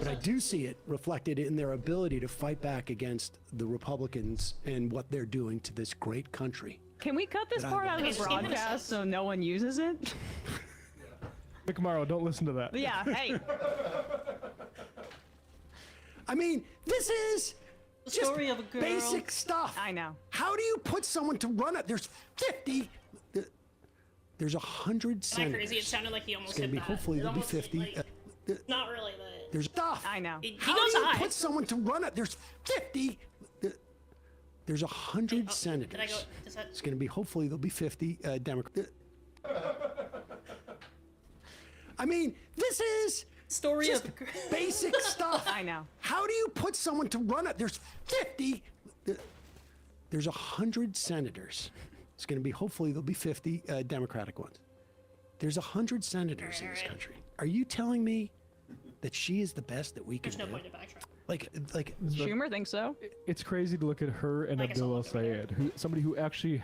I do see it reflected in their ability to fight back against the Republicans and what they're doing to this great country. Can we cut this part out of the broadcast so no one uses it? Mick Morrow, don't listen to that. Yeah, hey. I mean, this is The just story of a girl. basic stuff. I know. How do you put someone to run it? There's 50. There's 100 Am I senators. crazy? It sounded like he almost It's gonna hit be that. hopefully It there'll be almost, 50. like, not really, but There's stuff. I know. he How goes do you high. put someone to run it? There's 50. There's 100 senators. Did I go? Is that? It's going to be hopefully there'll be 50 Democrats. I mean, this is Story just of a girl. basic stuff. I know. How do you put someone to run it? There's 50. There's 100 senators. It's going to be hopefully there'll be 50 Democratic ones. There's 100 senators in this country. Are you telling me that she is the best that we can There's no do? point to backtrack. Like Schumer thinks so. It's crazy to look at her and I guess Abdul I'll El look over there. Sayed, somebody who actually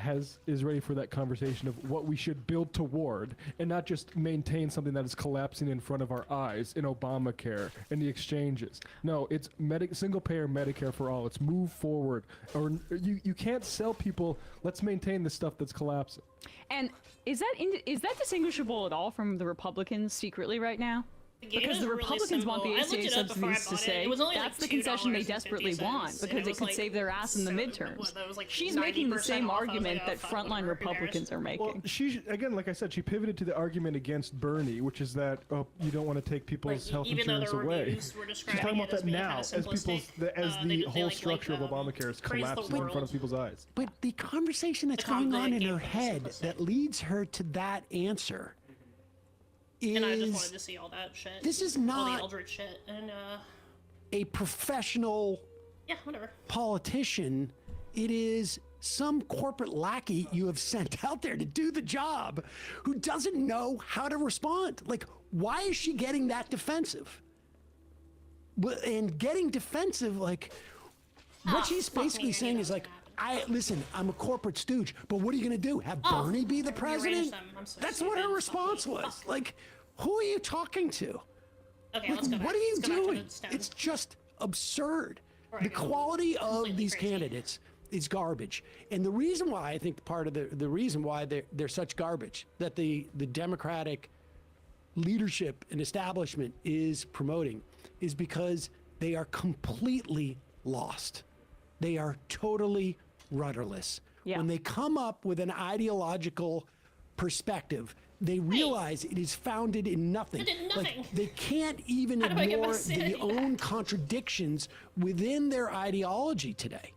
is ready for that conversation of what we should build toward, and not just maintain something that is collapsing in front of our eyes in Obamacare and the exchanges. No, it's single-payer Medicare for all. It's move forward. Or you can't sell people. Let's maintain the stuff that's collapsing. And is that distinguishable at all from the Republicans secretly right now? Because the Republicans want the ACA subsidies to say that's the concession they desperately want because it could save their ass in the midterms. She's making the same argument that frontline Republicans are making. Well, again, like I said, she pivoted to the argument against Bernie, which is that you don't want to take people's health insurance away. She's talking about that now as the whole structure of Obamacare is collapsing in front of people's eyes. But the conversation that's going on in her head that leads her to that answer is, And I just wanted to see all that shit. This is all not the Eldritch shit, and a professional yeah, whatever. politician. It is some corporate lackey you have sent out there to do the job who doesn't know how to respond. Like, why is she getting that defensive? And getting defensive, like, what she's basically saying is like, listen, I'm a corporate stooge, but what are you going to do? Have Bernie be the president? That's what her response was. Like, who are you talking to? Okay, Like, let's go back. what are you Let's go back to doing? the STEM. It's just absurd. Or The I go quality of completely these crazy. candidates is garbage. And the reason why, I think part of the reason why they're such garbage, that the Democratic leadership and establishment is promoting, is because they are completely lost. They are totally rudderless. Yeah. When they come up with an ideological perspective, they realize it is founded in nothing. It did Like, nothing. they can't even How do I get my ignore sanity the own back? contradictions within their ideology today.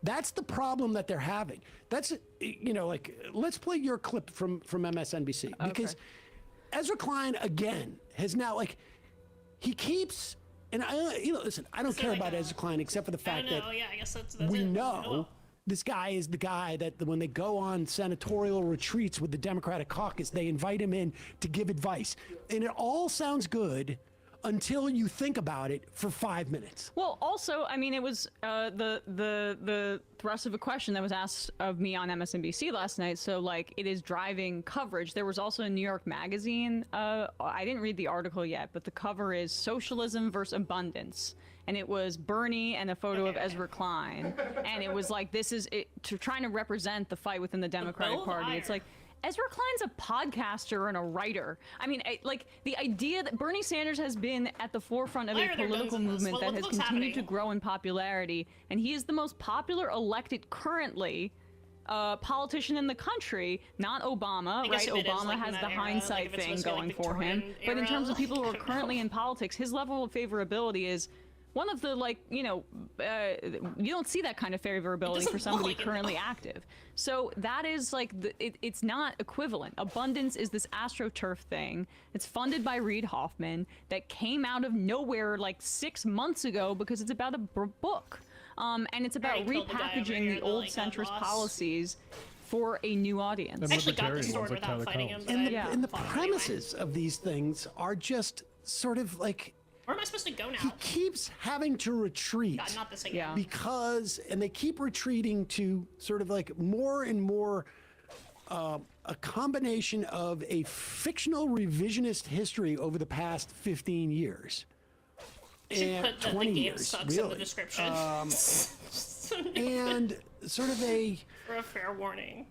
That's the problem that they're having. That's, like, let's play your clip from MSNBC. Because Ezra Klein, again, has now, like, he keeps, and listen, I don't care about Ezra Klein except for the I fact don't that know. Yeah, I guess that's we it. know Oh, well. this guy is the guy that when they go on senatorial retreats with the Democratic caucus, they invite him in to give advice. And it all sounds good until you think about it for 5 minutes. Well, also, I mean, it was the thrust of a question that was asked of me on MSNBC last night. So, like, it is driving coverage. There was also a New York Magazine. I didn't read the article yet, but the cover is Socialism versus Abundance. And it was Bernie and a photo of Ezra Klein. And it was like, this is it, trying to represent the fight within the Democratic bow of Party. It's iron. like, Ezra Klein's a podcaster and a writer. I mean, like, the idea that Bernie Sanders has been at the forefront of a Why are there political guns in this? movement that has What's continued to happening? grow in popularity, and he is the most popular elected currently politician in the country, not Obama, guess right? if it is, Obama like, in has that the era, hindsight like, if it's thing supposed to be, going like, for him. Victorian But in era, terms of people who are I don't currently know. in politics, his level of favorability is one of the, like, you don't see that kind of favorability doesn't for somebody look like it, currently active. So that is like, it's not equivalent. Abundance is this AstroTurf thing. It's funded by Reid Hoffman that came out of nowhere like 6 months ago because it's about a book. And it's about Already killed the guy over repackaging here, the the, old like, centrist boss. policies for a new audience. And I actually got the libertarian sword ones like without Tyler fighting him, Collins. but And I the, Yeah. and the fought him premises of these things are just sort of like, Where am I supposed to go he now? keeps having to retreat. God, not this again. Yeah. Because, and they keep retreating to sort of like more and more a combination of a fictional revisionist history over the past 15 years, Should put that the 20 game years, sucks in the really. description. And sort of a, For a fair warning.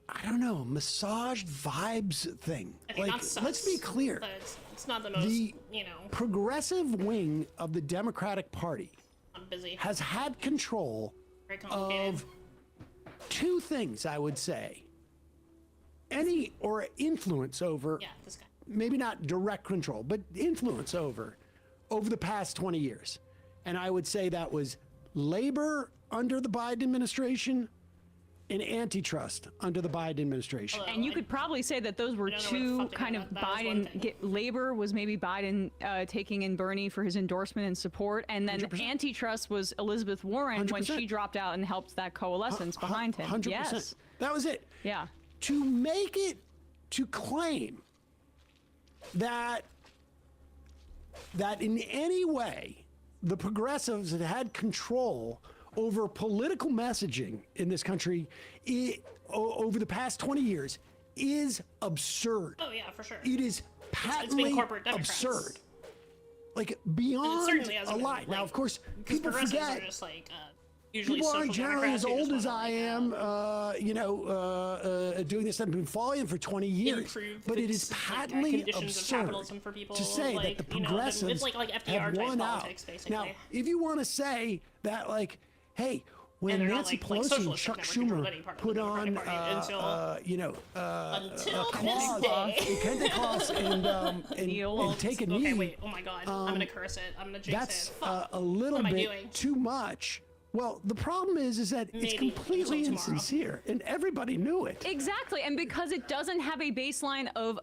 I don't know, massaged vibes thing. I think Like, that sucks, let's be clear. But it's not the most, The you know, progressive wing of the Democratic Party I'm busy. has had control Very complicated. of two things, I would say. Any or influence over, Yeah, this guy. maybe not direct control, but influence over the past 20 years. And I would say that was labor under the Biden administration and antitrust under the Biden administration. And you could probably say that those were I don't know two what the fuck kind they of got. That was one thing. labor was maybe Biden taking in Bernie for his endorsement and support, and then 100%. antitrust was Elizabeth Warren when 100%. she dropped out and helped that coalescence behind him. 100%. Yes. That was it. Yeah. To make it, to claim that in any way the progressives had control over political messaging in this country over the past 20 years is absurd. Oh yeah, for sure. It is patently corporate Democrats. absurd. Like beyond certainly a hasn't been, lie. like, Now, of course, Because people progressives forget. are just like usually People aren't social generally as Democrats who old just as wanna, I am, doing this. I've been following for 20 years. improve But the it is patently conditions of absurd capitalism for people, to say like, that the you know, progressives it's like FDR have type won out. politics, basically. Now, if you want to say that, like, hey, when And they're not, Nancy like, Pelosi and socialists Chuck have never controlled Schumer any part of put the on, Democratic Party until a this clause, day. Kente clause, and take a knee. Okay, wait. Oh my God. I'm gonna curse it. I'm gonna jinx That's it. Fuck. a little What am I bit doing? too much. Well, the problem is that it's Maybe completely until tomorrow. insincere, and everybody knew it. Exactly, and because it doesn't have a baseline of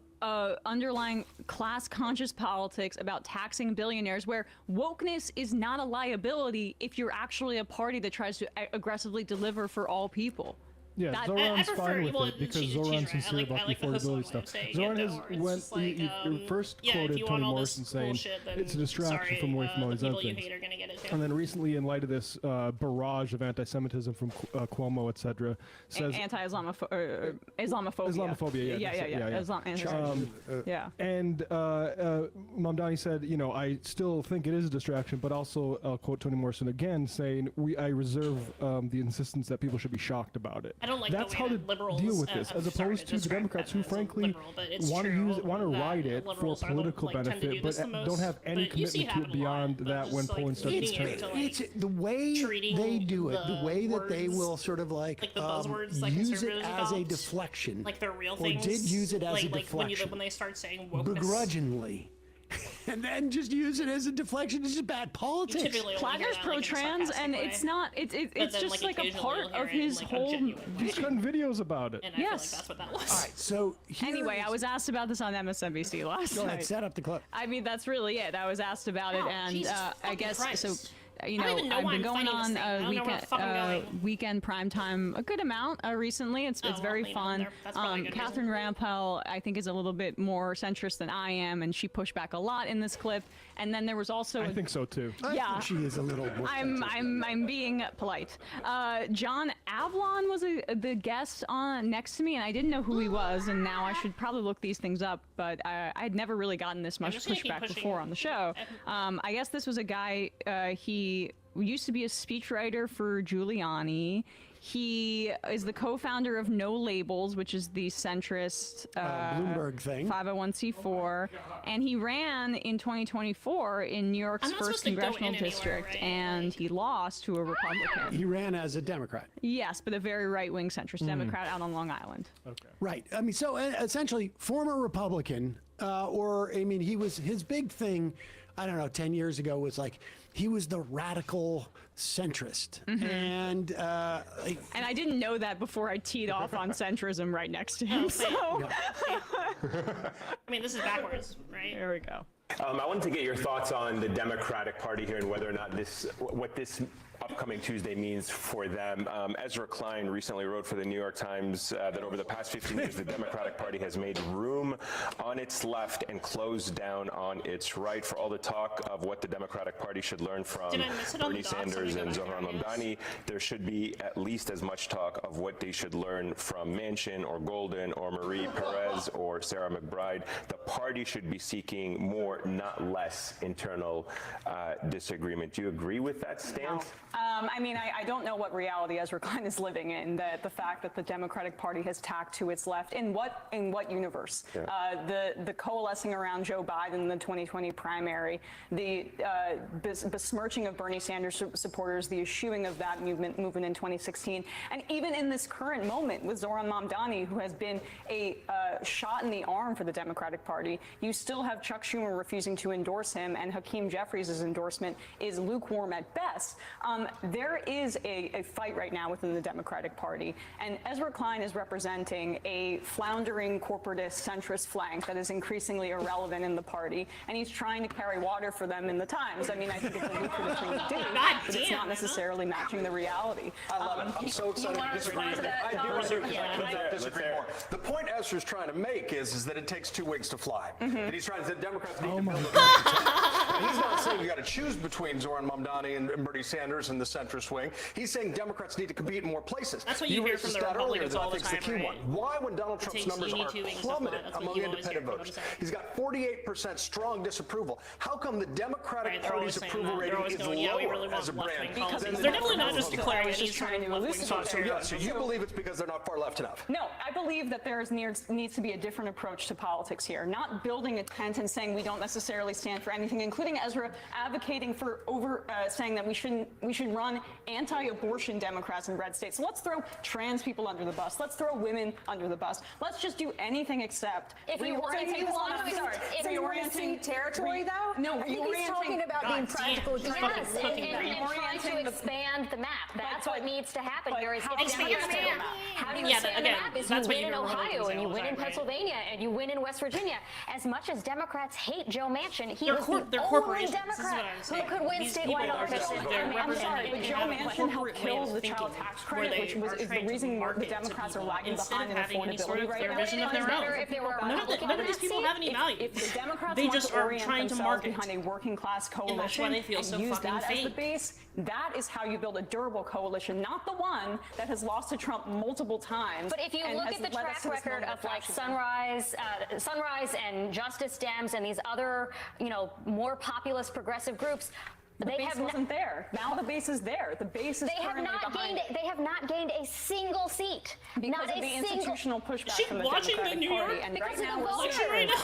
underlying class-conscious politics about taxing billionaires, where wokeness is not a liability if you're actually a party that tries to aggressively deliver for all people. Yeah, That- Zoran's prefer- fine with well, it because she's Zoran's right. sincere I about like the the hustler affordability way stuff. of saying it, Zoran though, has where it's went just like, you first yeah, if quoted you Toni want all Morrison this saying bullshit, then it's a distraction sorry, from away from all the these other people you things. hate are gonna get it too. And then recently, in light of this barrage of anti-Semitism from Cuomo, etc., says Islamophobia. Islamophobia, yeah. Islam. Yeah. And Mamdani said, you know, I still think it is a distraction, but also I'll quote Toni Morrison again, saying, I reserve the insistence that people should be shocked about it. I don't like That's the how way to that liberals deal with this, have as started opposed to the describe Democrats who, them as a frankly, liberal, but it's want to true want to that ride it for liberals are the, political like, tend to benefit, do this but the most, don't have any but you see commitment to it happen a lot, beyond but that just, when like, polling starts to leading it start. to, like, It's the way treating they do it, the way that they words, will sort of like, like the buzzwords that use it conservatives as a adopt, deflection, like they're real or things. did use it as like, a like deflection, when they start saying wokeness. begrudgingly, and then just use it as a deflection. It's just bad politics. Typically only hear Plager's that, like, in a pro-trans, sarcastic and way. it's not. It's then, just like, like a occasionally part you'll hear of it in, his like, a whole. genuine way. He's done videos about it. And I feel like Yes. that's what that was. All right, so Anyway, here's- I was asked about this on MSNBC last Go ahead, night. set up the clip. I mean, that's really it. I was asked about it, Wow, and Jesus I fucking guess Christ. so. You I don't know, even know I've why been I'm going fighting on this thing. I don't know where the fuck I'm going. weekend primetime a good amount recently. It's well, very you know, fun. that's probably a good Catherine Rampell, I think, is a little bit more centrist than I am, and she pushed back a lot in this clip. And then there was also I think so too. I Yeah. think she is a little more. I'm being polite. John Avlon was the guest on next to me, and I didn't know who he was, and now I should probably look these things up. But I had never really gotten this much just gonna keep pushback pushing. before on the show. I guess this was a guy. He used to be a speechwriter for Giuliani. He is the co-founder of No Labels, which is the centrist Bloomberg thing. 501c4, and he ran in 2024 in New York's I'm not first supposed to go congressional in anywhere, district, right? and Like- he lost to a Republican. He ran as a Democrat. Yes, but a very right-wing centrist Democrat out on Long Island. Right. I mean, so essentially, former Republican, or I mean, his big thing, I don't know, 10 years ago was like he was the radical centrist, and like, And I didn't know that before I teed off on centrism right next to him. So I mean, this is backwards, right? there we go. I wanted to get your thoughts on the Democratic Party here and whether or not what this upcoming Tuesday means for them. Ezra Klein recently wrote for the New York Times that over the past 15 years, the Democratic Party has made room on its left and closed down on its right. For all the talk of what the Democratic Party should learn from Did I miss it on Bernie the dots? Let me Sanders go and back Zohran there, I Mamdani, there should be at least as much talk of what they should learn from Manchin or Golden or Marie Perez or Sarah McBride. The party should be seeking more, not less, internal disagreement. Do you agree with that stance? I mean, I don't know what reality Ezra Klein is living in. That the fact that the Democratic Party has tacked to its left in what universe? Yeah. The coalescing around Joe Biden in the 2020 primary, the besmirching of Bernie Sanders supporters, the eschewing of that movement in 2016, and even in this current moment with Zohran Mamdani, who has been a shot in the arm for the Democratic Party, you still have Chuck Schumer refusing to endorse him, and Hakeem Jeffries' endorsement is lukewarm at best. There is a fight right now within the Democratic Party, and Ezra Klein is representing a floundering corporatist centrist flank that is increasingly irrelevant in the party, and he's trying to carry water for them in the Times. I mean, I think it's a lucrative thing to do, but it's not necessarily matching the reality. I love it. I'm so excited to disagree with you. I do disagree more. The point Ezra's trying to make is that it takes two wings to fly. That he's trying to say Democrats need to build a and he's not saying you got to choose between Zohran Mamdani and Bernie Sanders and the centrist wing. He's saying Democrats need to compete in more places. That's what you hear raised from a the stat earlier Republicans that I all the think is the time, key right? one. Why, when Donald Trump's takes numbers you need are two wings to plummeted fly. That's what among you always independent hear. voters, What is that? he's got 48% strong disapproval. How come the Democratic Right, they're always Party's saying approval that. They're rating always is going, yeah, we really lower as a want brand? left-wing policies. than the They're definitely not Democratic just Party? declaring just these trying sort to of left-wing elucidate. policies. So you believe it's because they're not far left enough? No, I believe that there needs to be a different approach to politics here. Not building a tent and saying we don't necessarily stand for anything, including Ezra advocating for saying that we should run anti-abortion Democrats in red states. So let's throw trans people under the bus. Let's throw women under the bus. Let's just do anything except If you want to see territory, though, No, I think he's talking about being practical. Yes, Yes, and trying to expand the map. That's what needs to happen here. Is Expand the map. How do you Yeah, expand again, the map? Is that's you what win in you hear Ohio and you all the win in time, right? Pennsylvania and you win in West Virginia. As much as Democrats hate Joe Manchin, he They're was they're the only corporations. This is what Democrat I'm who saying. could win These people statewide are office. just they're I'm sorry, representing. but They Joe have a Manchin helped corporate way kill of the thinking child tax where credit, they which are is the trying to reason the market to Democrats are people lagging instead behind of in having any sort affordability of right clear now. vision of their better own. if they were None of these people have any value. If the Democrats They want just to are orient trying to themselves market. behind a working class that's why coalition they feel and so use fucking that as the fake. base, that is how you build a durable coalition, not the one that has lost to Trump multiple times. But if you and look has at the led us track to this record moment of like fascism. Sunrise and Justice Dems and these other, more populist progressive groups, The they base have wasn't there. Now the base is there. The base is They have currently not behind gained. it. They have not gained a single seat. Because not of a the single. institutional pushback She from the watching the Democratic New Party, York? and Because right of now the we're voters. Watching right now.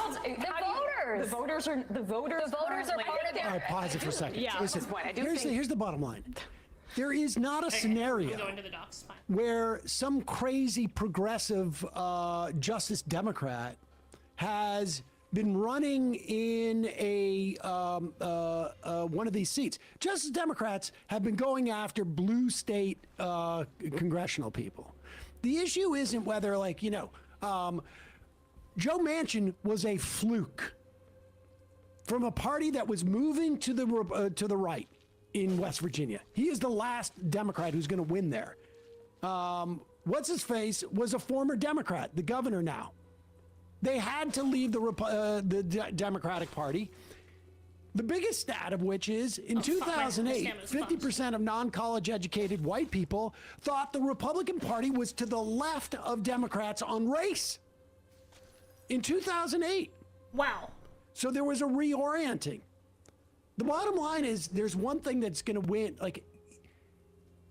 The voters. The voters The voters are currently- part of it. All right, pause it for a second. Yeah, Listen, that's why I do here's think- the bottom line. There is not a I'm scenario going to the docs. Fine. where some crazy progressive Justice Democrat has been running in a one of these seats. Justice Democrats have been going after blue state congressional people. The issue isn't whether, Joe Manchin was a fluke from a party that was moving to the right in West Virginia. He is the last Democrat who's going to win there. What's his face was a former Democrat, the governor now. They had to leave the Democratic Party. The biggest stat of which is in 2008, 50% of non-college educated white people thought the Republican Party was to the left of Democrats on race. In 2008. Wow. So there was a reorienting. The bottom line is there's one thing that's going to win,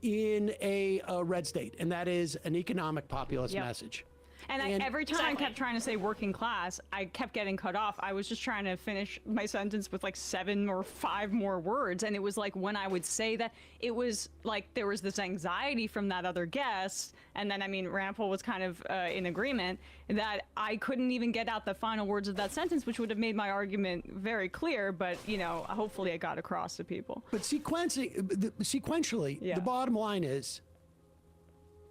in a red state, and that is an economic populist Yep. message. And every time I kept trying to say working class, I kept getting cut off. I was just trying to finish my sentence with 7 or 5 more words. And it was when I would say that, it was there was this anxiety from that other guest. And then, Rand Paul was kind of in agreement that I couldn't even get out the final words of that sentence, which would have made my argument very clear. But, hopefully I got across to people. But sequentially, Yeah. the bottom line is,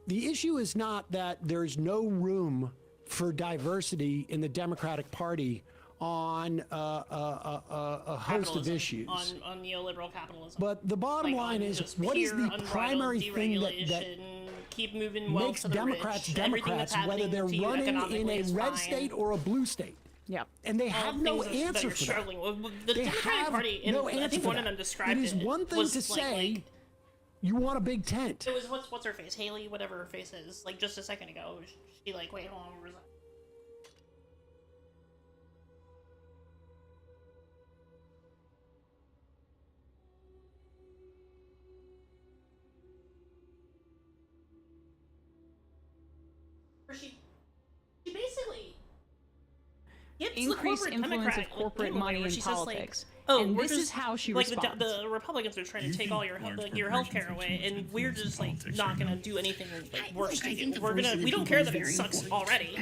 the issue is not that there's no room for diversity in the Democratic Party on a host of Capitalism, issues. on neoliberal capitalism. But the bottom Like, line on is, just what is pure the unbridled primary thing that deregulation, keep moving wealth makes to the Democrats rich, everything that's Democrats, whether happening they're to you running in economically a is red fine. state or a blue state? Yep. And they All have the no things that answer you're for that. struggling with. The They Democratic have Party, and no I answer think for one of that. them described It is one thing was to say you want a big tent. it was what's her face, Haley, whatever her face is. Like just a second ago, she like, wait, hold on, where was that? Where she basically gets Increased the corporate influence Democrat, of corporate like, money where in she's just politics. Like, oh, And we're this just, is how she like responds. the Republicans are trying to take all your health care away, and we're just like not gonna do anything like worse to you. We're gonna we don't care that it sucks already.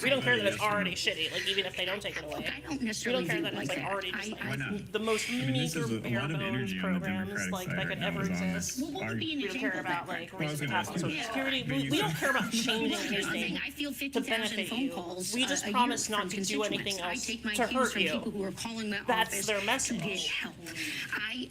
We don't care that it's already shitty. Like even if they don't take it away, we don't care that it's like already just like the most meager bare bones programs like that could ever exist. We don't care about like raising the top on Social Security. We don't care about changing anything to benefit you. We just promise not to do anything else to hurt you. That's their message. I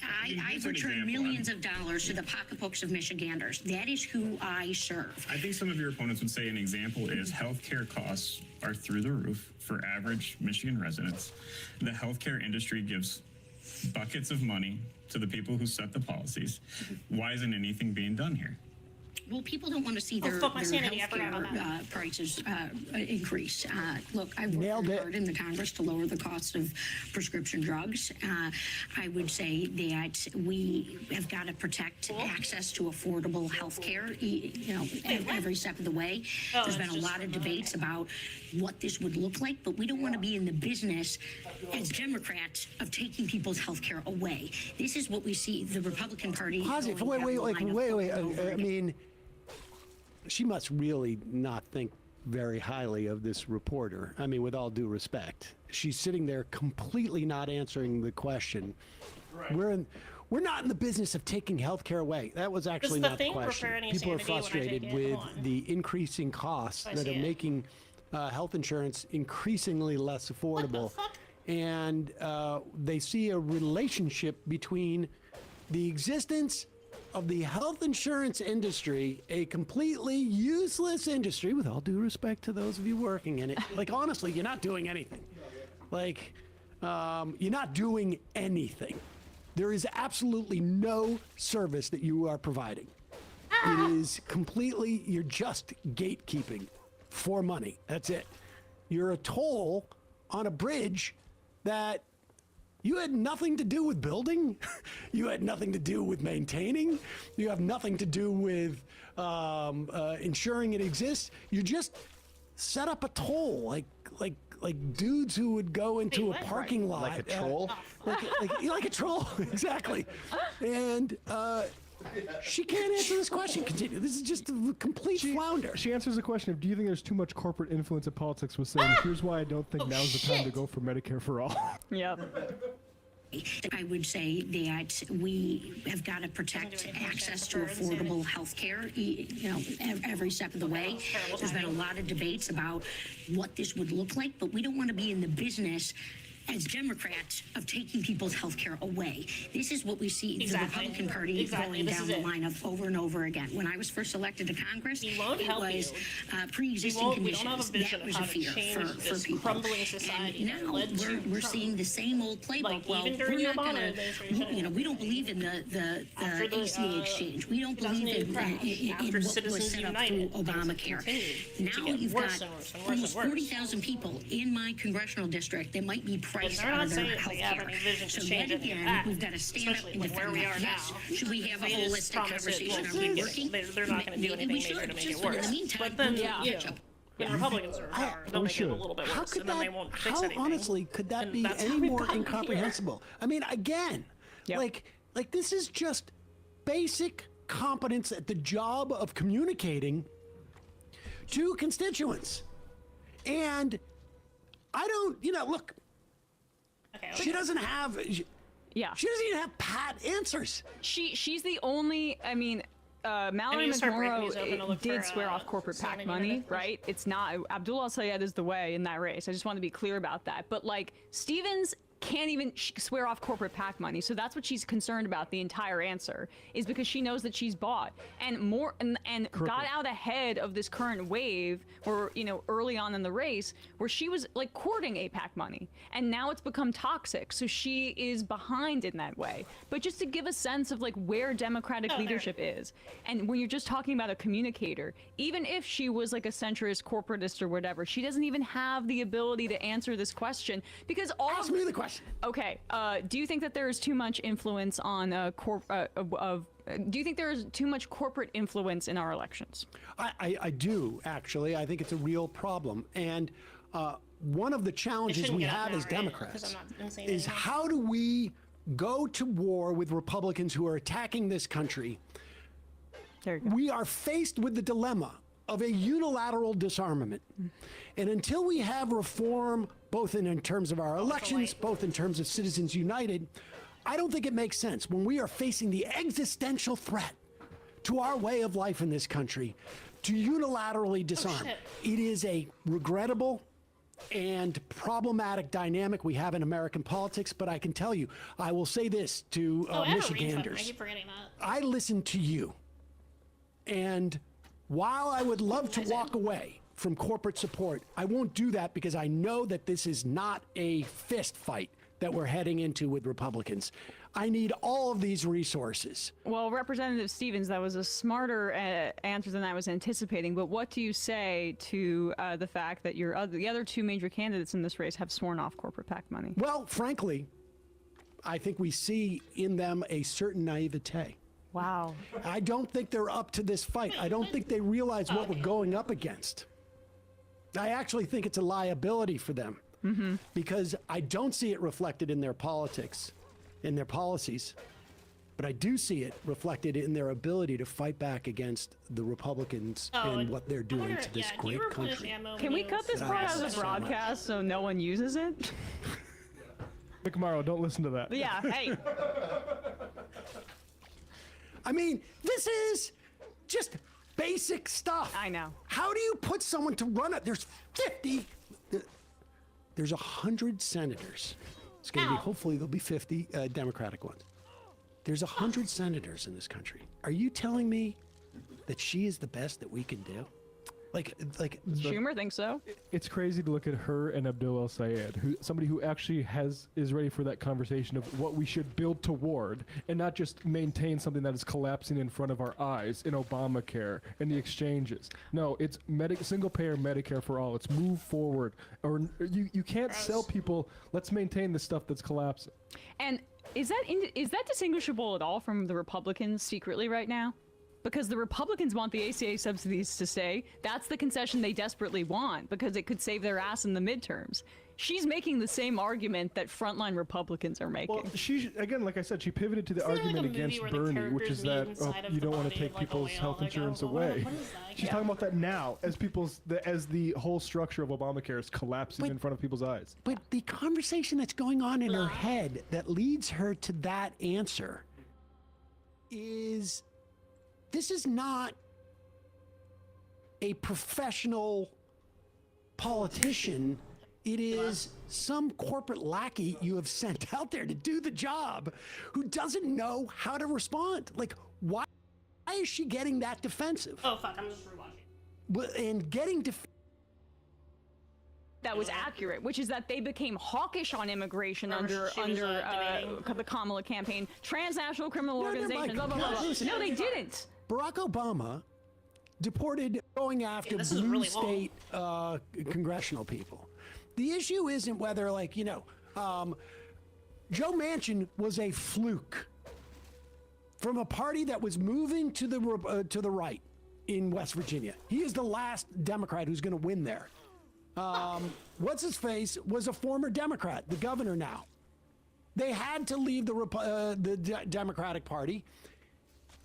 return millions of dollars to the pocketbooks of Michiganders. That is who I serve. I think some of your opponents would say an example is healthcare costs are through the roof for average Michigan residents. The healthcare industry gives buckets of money to the people who set the policies. Why isn't anything being done here? Well, people don't want to see their fuck my sanity, I forgot about healthcare prices increase. Look, I've Nailed worked it. hard in the Congress to lower the cost of prescription drugs. I would say that we have got to protect access to affordable health care, every step of the way. There's been a lot of debates about what this would look like, but we don't want to be in the business as Democrats of taking people's health care away. This is what we see the Republican Party. Positive. going down the line of Wait. over and over I again. mean, she must really not think very highly of this reporter. I mean, with all due respect, she's sitting there completely not answering the question. Right. We're not in the business of taking health care away. That was actually the not the thing for question. any People are sanity when I frustrated take it? with Hold on. the increasing costs that see are it. making health insurance increasingly less affordable. fuck? And they see a relationship between the existence of the health insurance industry, a completely useless industry, with all due respect to those of you working in it. Like, honestly, you're not doing anything. Like, you're not doing anything. There is absolutely no service that you are providing. It is completely, you're just gatekeeping for money. That's it. You're a toll on a bridge that you had nothing to do with building. You had nothing to do with maintaining. You have nothing to do with ensuring it exists. You just set up a toll, like dudes who would go into what? a parking lot, Like a troll? like a troll, exactly. And she can't answer this question. Continue. This is just a complete flounder. She answers the question of, do you think there's too much corporate influence in politics, with saying, here's why I don't think now's the time to shit. go for Medicare for all. Yep. I would say that we have got to protect access to affordable health care, every step of the way. There's been a lot of debates about what this would look like, but we don't want to be in the business as Democrats of taking people's health care away. This is what we see Exactly. the Republican Party Exactly. going This down is the it. line of over and over again. When I was first elected to Congress, He won't it help was you. pre-existing We conditions. don't have a vision that of was how a to fear change for this people. crumbling society that And now led to we're Trump. seeing the same old playbook. Like, well, even during we're the not Obama gonna, administration. we don't believe in the After the, ACA exchange. We don't believe 2008 in, crash, in after what was Citizens set up United, through things Obamacare. continued to Now get you've worse got and worse and worse almost and worse. 40,000 people in my congressional district that might be priced they're out not of their saying health they have care. any vision to So change yet any of again, that, we've got to stand up especially and with defend where we that. are Yes. now. Should we have a They just holistic promise it conversation? will Are we fix it. working? They're not going to do Maybe anything we major should. to make Just it but in worse. the meantime, But then, we'll you catch know, up. when Republicans are in power, they'll we make it a should. little bit How worse, could and then that? they won't fix How anything. honestly could that And be that's any how we've more gotten here. incomprehensible? I mean, again, Yep. like this is just basic competence at the job of communicating to constituents. And I don't, look, Okay, she doesn't have. Yeah. She doesn't even have pat answers. She's the only, I mean, Mallory need to start breaking these open to McMorrow look did for, swear off corporate PAC signing money, benefits. right? It's not Abdullah Sayed is the way in that race. I just want to be clear about that. But like Stevens can't even swear off corporate PAC money, so that's what she's concerned about. The entire answer is because she knows that she's bought and got out ahead of this current wave, or early on in the race where she was like courting APAC money, and now it's become toxic. So she is behind in that way. But just to give a sense of like where Democratic leadership is, and when you're just talking about a communicator, even if she was like a centrist, corporatist, or whatever, she doesn't even have the ability to answer this question because all Ask me the question. Okay. Do you think that there is too much influence on do you think there is too much corporate influence in our elections? I do, actually. I think it's a real problem. And one of the challenges shouldn't we get up have now, as right? 'Cause Democrats I'm not gonna say is anything. how do we go to war with Republicans who are attacking this country? There you go. We are faced with the dilemma of a unilateral disarmament. And until we have reform, both in terms of our elections, both in terms of Citizens United, I don't think it makes sense when we are facing the existential threat to our way of life in this country to unilaterally disarm. shit. It is a regrettable and problematic dynamic we have in American politics, but I can tell you, I will say this to I have a refund. I Michiganders. keep forgetting that. I listen to you. And while I would love to walk away from corporate support, I won't do that because I know that this is not a fist fight that we're heading into with Republicans. I need all of these resources. Well, Representative Stevens, that was a smarter answer than I was anticipating. But what do you say to the fact that the other two major candidates in this race have sworn off corporate PAC money? Well, frankly, I think we see in them a certain naivete. Wow. I don't think they're up to this fight. I don't think they realize what we're going up against. I actually think it's a liability for them because I don't see it reflected in their politics, in their policies, but I do see it reflected in their ability to fight back against the Republicans and what they're doing to this great country. Can we cut this part out of the broadcast so no one uses it? McMorrow, don't listen to that. Yeah, hey. I mean, this is just basic stuff. I know. How do you put someone to run it? There's 50, there's 100 senators. It's going to be, hopefully there'll be 50 Democratic ones. There's 100 senators in this country. Are you telling me that she is the best that we can do? Like Schumer thinks so. It's crazy to look at her and Abdul Sayed, somebody who actually is ready for that conversation of what we should build toward, and not just maintain something that is collapsing in front of our eyes in Obamacare and the exchanges. No, it's single-payer Medicare for all. It's move forward, or you can't sell people. Let's maintain the stuff that's collapsing. And is that distinguishable at all from the Republicans secretly right now? Because the Republicans want the ACA subsidies to stay. That's the concession they desperately want because it could save their ass in the midterms. She's making the same argument that frontline Republicans are making. Well, again, like I said, she pivoted to the Isn't there, like, argument a movie against where the Bernie, which characters is meet that inside of you the don't want to body take of, like, a people's whale? health Like, insurance what away. is that? She's talking about that now as as the whole structure of Obamacare is collapsing in front of people's eyes. But the conversation that's going on in her head that leads her to that answer is, this is not a professional politician. It is some corporate lackey you have sent out there to do the job who doesn't know how to respond. Like, why is she getting that defensive? Oh fuck, I'm just rewatching. And getting that was accurate, which is that they became hawkish on immigration under the Kamala campaign. Transnational criminal organizations, blah, blah, blah, blah. No, they didn't. Barack Obama deported going after this is blue really state congressional people. The issue isn't whether, like, Joe Manchin was a fluke from a party that was moving to the right in West Virginia. He is the last Democrat who's going to win there. What's his face was a former Democrat, the governor now. They had to leave the Democratic Party.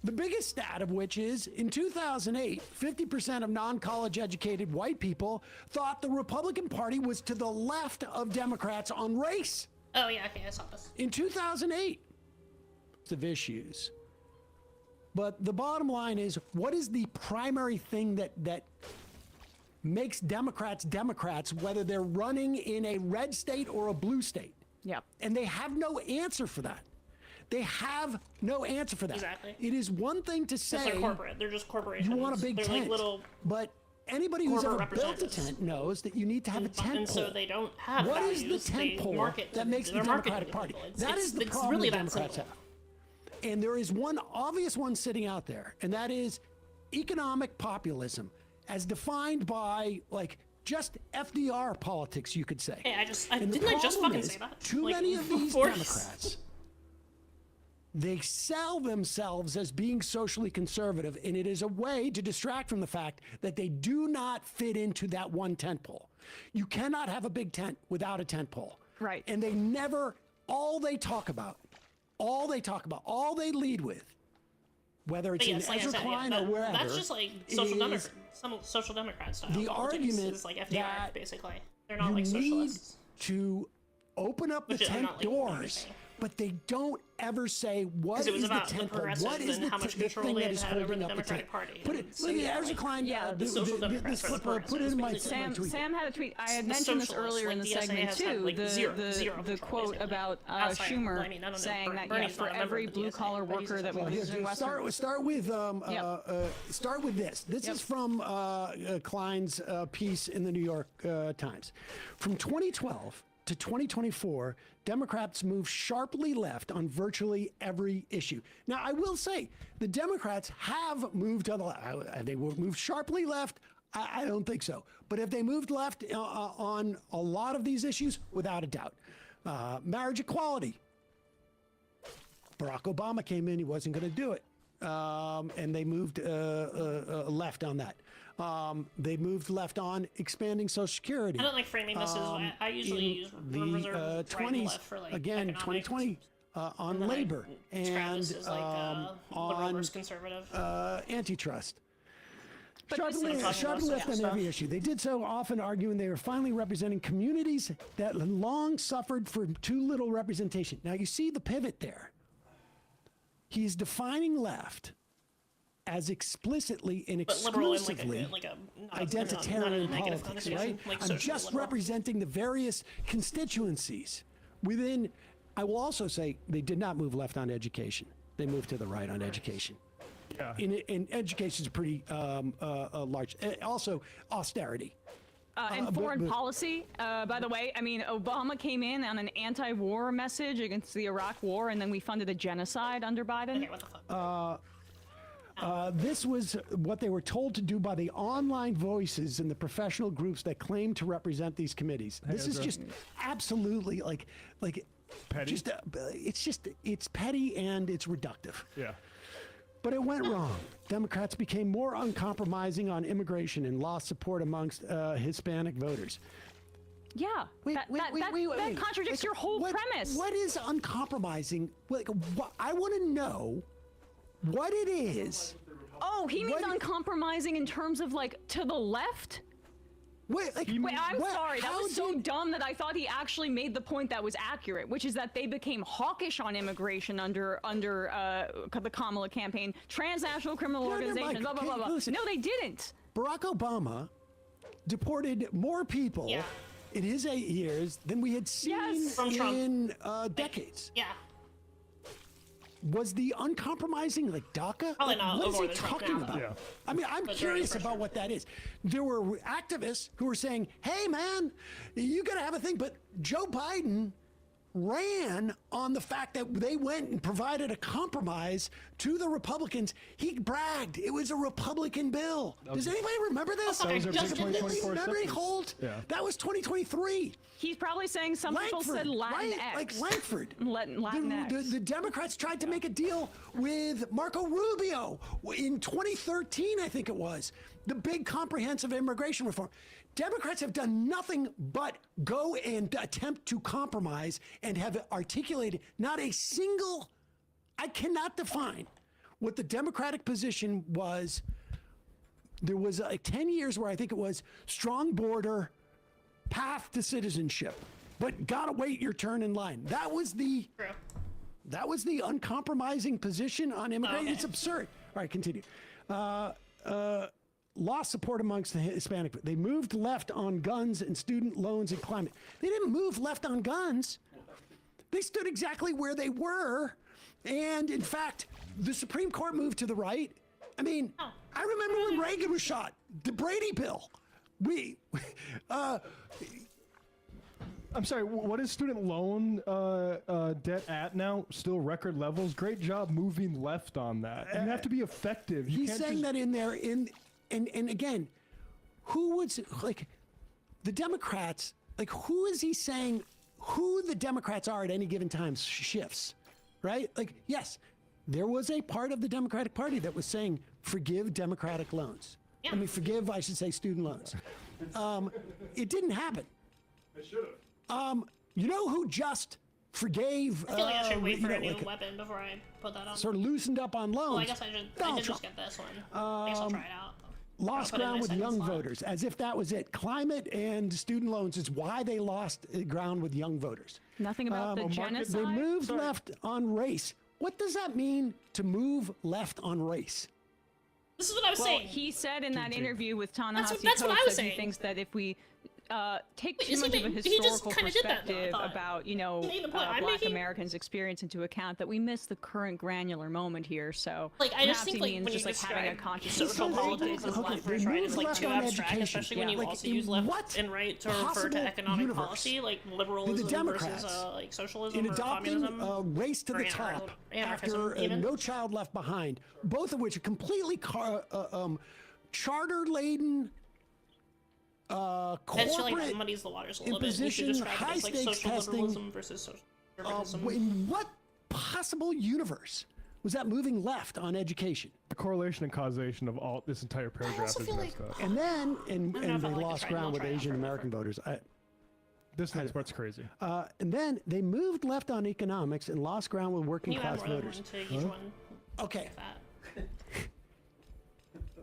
The biggest stat of which is, in 2008, 50% of non-college educated white people thought the Republican Party was to the left of Democrats on race. Oh yeah, okay, I saw this. In 2008, of issues. But the bottom line is, what is the primary thing that makes Democrats Democrats, whether they're running in a red state or a blue state? Yep. And they have no answer for that. They have no answer for that. Exactly. It is one thing to say They're corporate. They're just corporations. you want a big They're tent, like little. but anybody who's corporate ever built a representatives. tent knows that you need to have a tent And pole. so they don't have What is values. the tent They pole market that to- makes the they're marketing Democratic to Party? people. That is the it's problem really the that Democrats simple. have. And there is one obvious one sitting out there, and that is economic populism, as defined by like just FDR politics, you could say. Hey, And the didn't I just problem fucking is, say that? Too Like, many of these before- Democrats, they sell themselves as being socially conservative, and it is a way to distract from the fact that they do not fit into that one tent pole. You cannot have a big tent without a tent pole. Right. And they never, all they lead with, whether it's But in yes, like I Ezra said, Klein yeah, or wherever. that's just like some social democrat style. the politics. argument It's like FDR, that basically. They're not you like need socialists. to open up the Which they're tent not, like, doors, understanding. but they don't ever say what Because it was is the about the tent pole, what progressives is and the, how much the control thing they that had is had over holding the up the Democratic tent. Party. Put it, And so, look yeah, at Ezra like, Klein. yeah, the social democrats are the put it in progressives, my basically. tweet. Sam had a tweet. I had The mentioned this socialists, earlier in the like, DSA segment has had, too. like, the zero the control, quote basically. about Outside, Schumer I mean, I don't know, saying that Bernie's for not a member every of the blue DSA, collar but he's worker a that we socialist. lose in Western. Start with this. This is from Klein's piece in the New York Times. From 2012 to 2024, Democrats moved sharply left on virtually every issue. Now, I will say the Democrats have moved to the left. Have they moved sharply left? I don't think so. But if they moved left on a lot of these issues, without a doubt. Marriage equality. Barack Obama came in, he wasn't going to do it. And they moved left on that. They moved left on expanding Social Security. I don't like framing this as I usually use in reserve the right and 20s, left for like again, economics. 2020 on then I labor describe and this as, like, liberal on versus conservative. antitrust. But Sharply this is- left on stuff. every issue. They did so often arguing they were finally representing communities that long suffered from too little representation. Now you see the pivot there. He's defining left as explicitly and But liberal in exclusively like a not identitarian not in a negative politics, connotation, right? like I'm socially just liberal. representing the various constituencies within. I will also say they did not move left on education. They moved to the right on education. Yeah. In education is pretty large. Also, austerity. And foreign policy, by the way, I mean, Obama came in on an anti-war message against the Iraq War, and then we funded a genocide under Biden. Okay, what the fuck? This was what they were told to do by the online voices and the professional groups that claim to represent these committees. This is Ezra. just absolutely like Petty? it's petty and it's reductive. Yeah. But it went wrong. Democrats became more uncompromising on immigration and lost support amongst Hispanic voters. Yeah, that contradicts your whole premise. What is uncompromising? I want to know what it is. Oh, he means What- uncompromising in terms of like to the left? Wait, I'm sorry. That was so dumb that I thought he actually made the point that was accurate, which is that they became hawkish on immigration under the Kamala campaign, transnational criminal No, no, organizations, Mike, blah blah blah blah. listen. No, they didn't. Barack Obama deported more people Yeah. in his 8 years than we had seen Yes. From Trump. in decades. Yeah. Was the uncompromising like DACA? Probably not What is over he the Trump talking now, about? Yeah. I mean, I'm But curious very about what that is. There were activists who were saying, "Hey, man, you got to have a thing," but Joe Biden ran on the fact that they went and provided a compromise to the Republicans. He bragged it was a Republican bill. Does anybody remember this? That was our big Does anybody 2024 memory acceptance. hold? Yeah. That was 2023. He's probably saying some people said Latinx. right? Like Langford. Latinx. The Democrats tried to make a deal with Marco Rubio in 2013, I think it was. The big comprehensive immigration reform. Democrats have done nothing but go and attempt to compromise and have articulated not a single, I cannot define what the Democratic position was. There was 10 years where I think it was strong border, path to citizenship, but gotta wait your turn in line. That was the True. uncompromising position on immigration. Okay. It's absurd. right, continue. Lost support amongst the Hispanic. They moved left on guns and student loans and climate. They didn't move left on guns. They stood exactly where they were. And in fact, the Supreme Court moved to the right. I mean, I remember when Reagan was shot, the Brady bill. I'm sorry, what is student loan debt at now? Still record levels? Great job moving left on that. You have to be effective. You He's can't saying just... that in there, and again, who would, like, the Democrats, like, who is he saying, who the Democrats are at any given time shifts, right? Like, yes, there was a part of the Democratic Party that was saying, forgive Democratic loans. Yeah. I mean, forgive, I should say, student loans. It didn't happen. It should have. You know who just forgave? I feel like I should wait for a new like, weapon before I put that on. sort of loosened up on loans. Well, I guess I did Donald just Trump. get this one. I guess I'll try it out. Lost I'll put it in ground my with second young slot. voters, as if that was it. Climate and student loans is why they lost ground with young voters. Nothing about the genocide. They moved left on race. What does that mean to move left on race? This is what I was Well, saying. he said in that interview with Ta-Nehisi that's what I Coates was that he saying. thinks that if we take Wait, too isn't much of a he just historical kinda did that, though, I perspective thought. about, He made the point I'm Black making. Americans' experience into account, that we miss the current granular moment here. So Like, I just perhaps think, he like, means when you just like having a describe conscious social politics as Okay, left they versus right moved is like left too on abstract, education. especially when you Like, also in use left what and right to refer possible to economic universe policy, like did liberalism the versus Democrats like socialism in or adopting communism. race to or the top anarchism, after even. No Child Left Behind, both of which are completely charter-laden I just feel like that corporate muddies the waters a little bit. We should imposition, describe it as like high-stakes social testing. liberalism versus social conservatism. In what possible universe was that moving left on education? The correlation and causation of all this entire paragraph also is feel messed up. And then, and I don't know if they I like lost the ground with triangle Asian triangle. American voters. This next part's crazy. And then they moved left on economics and lost ground with working Can you add class more than voters. one to each one? Okay, That.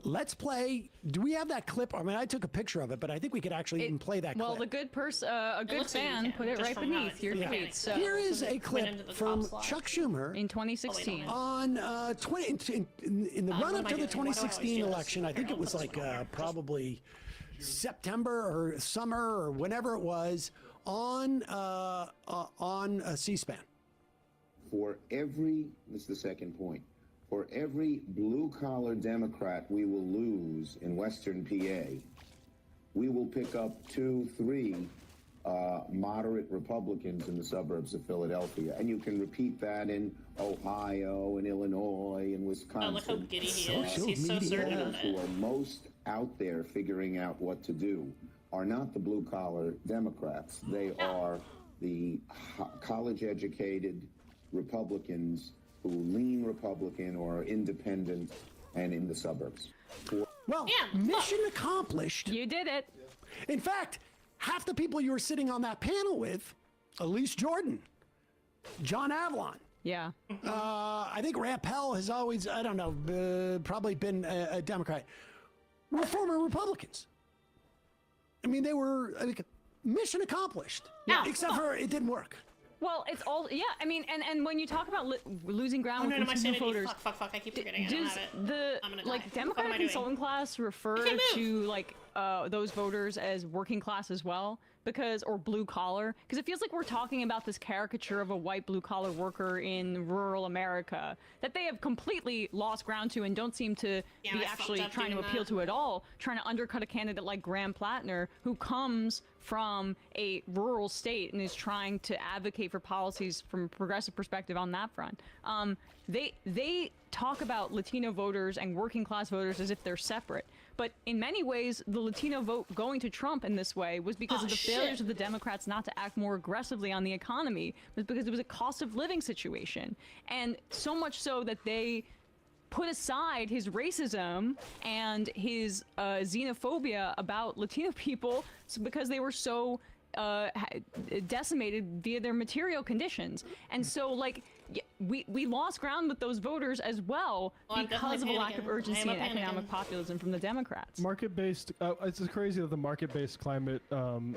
let's play. Do we have that clip? I mean, I took a picture of it, but I think we could actually even play that Well, the clip. a good looks like you fan can, put it just right from how beneath it's your mechanics. tweet. So Here is a into clip the top from slot. Chuck Schumer in 2016. on in the what run am up I to the doing? Why do I always 2016 do this? election. I think Here, it was I'll like put this one over. probably September or summer or whenever it was on C-SPAN. For every, this is the second point, for every blue-collar Democrat we will lose in Western PA, we will pick up 2, 3 moderate Republicans in the suburbs of Philadelphia. And you can repeat that in Ohio and Illinois and Wisconsin. Oh, look how giddy he is. Social He's so media. certain of Who it. are most out there figuring out what to do are not the blue-collar Democrats. They are the college-educated Republicans who lean Republican or are independent and in the suburbs. Well, Yeah, mission accomplished. You did it. In fact, half the people you were sitting on that panel with, Elise Jordan, John Avalon, Yeah. I think Rappel has always, I don't know, probably been a Democrat, were former Republicans. I mean, they were mission accomplished. Yeah. Except for it didn't work. Well, it's all and I mean, and when you talk about losing ground Oh, with no, my Latino sanity. voters, Fuck. I keep forgetting I don't does have it. the I'm gonna die. like What am I Democratic doing? consultant class refer can't move. to like those voters as working class as well? Because or blue collar, because it feels like we're talking about this caricature of a white blue collar worker in rural America that they have completely lost ground to and don't seem to Yeah, be I fucked actually up trying to doing appeal that. to at all, trying to undercut a candidate like Graham Plattner, who comes from a rural state and is trying to advocate for policies from a progressive perspective on that front. They talk about Latino voters and working class voters as if they're separate. But in many ways, the Latino vote going to Trump in this way was because of the failures of the Democrats not to act more aggressively on the economy. It was because it was a cost of living situation. And so much so that they put aside his racism and his xenophobia about Latino people because they were so decimated via their material conditions. And so, like, we lost ground with those voters as well I'm because of a definitely lack of panicking. urgency I am and a economic panicking. populism from the Democrats. Market-based, it's crazy that the market-based climate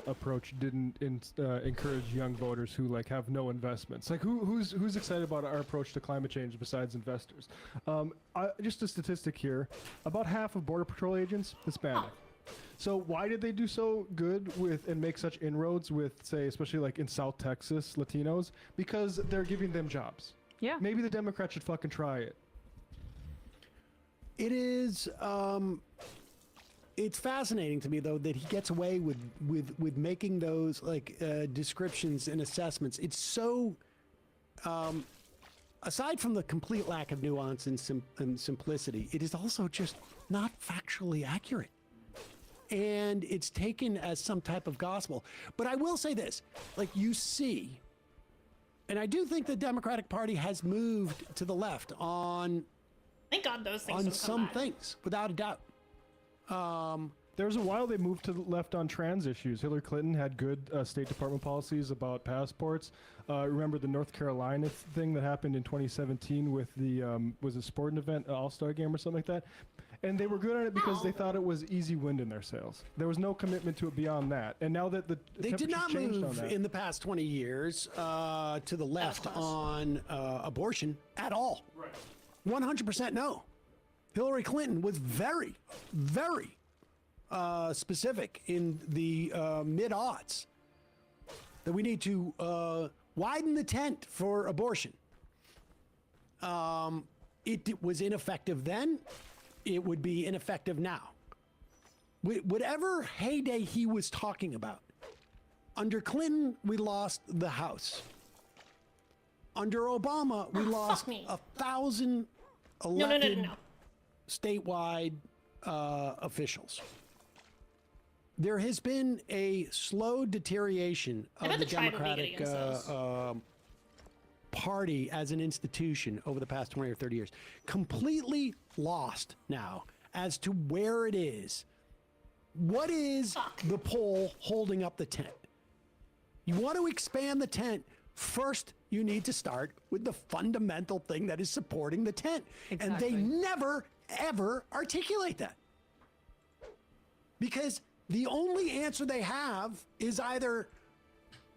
approach didn't encourage young voters who like have no investments. Like who's excited about our approach to climate change besides investors? Just a statistic here: about half of Border Patrol agents Hispanic. So why did they do so good with and make such inroads with, say, especially like in South Texas, Latinos? Because they're giving them jobs. Yeah. Maybe the Democrats should fucking try it. It is. It's fascinating to me though that he gets away with making those like descriptions and assessments. It's so. Aside from the complete lack of nuance and simplicity, it is also just not factually accurate. And it's taken as some type of gospel. But I will say this, like you see, and I do think the Democratic Party has moved to the left on Thank God those things on don't come some back. things, without a doubt. There was a while they moved to the left on trans issues. Hillary Clinton had good State Department policies about passports. Remember the North Carolina thing that happened in 2017 with the was a sporting event, All-Star game or something like that? And they were good at it because they thought it was easy wind in their sails. There was no commitment to it beyond that. And now that the They did not temperature's changed on move that, in the past 20 years to the left on abortion at all. Right. 100% no. Hillary Clinton was very, very specific in the mid-aughts that we need to widen the tent for abortion. It was ineffective then. It would be ineffective now. Whatever heyday he was talking about, under Clinton, we lost the House. Under Obama, we lost me. 1,000 elected No. statewide officials. There has been a slow deterioration I of bet the the tribe would be Democratic getting those. Party as an institution over the past 20 or 30 years. Completely lost now as to where it is. What is the pole holding up the tent? You want to expand the tent, first you need to start with the fundamental thing that is supporting the tent. And they never, ever articulate that. Because the only answer they have is either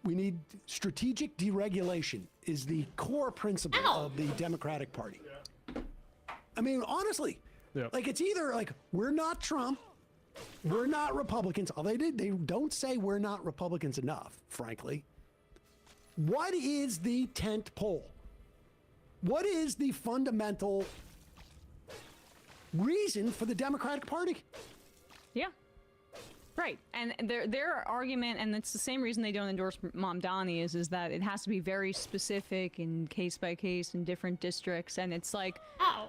we need strategic deregulation is the core principle of the Democratic Party. I mean, honestly, like it's either like we're not Trump, we're not Republicans. All they don't say we're not Republicans enough, frankly. What is the tent pole? What is the fundamental reason for the Democratic Party? Yeah. Right, and their argument, and it's the same reason they don't endorse Mamdani, is that it has to be very specific and case by case in different districts, and it's like,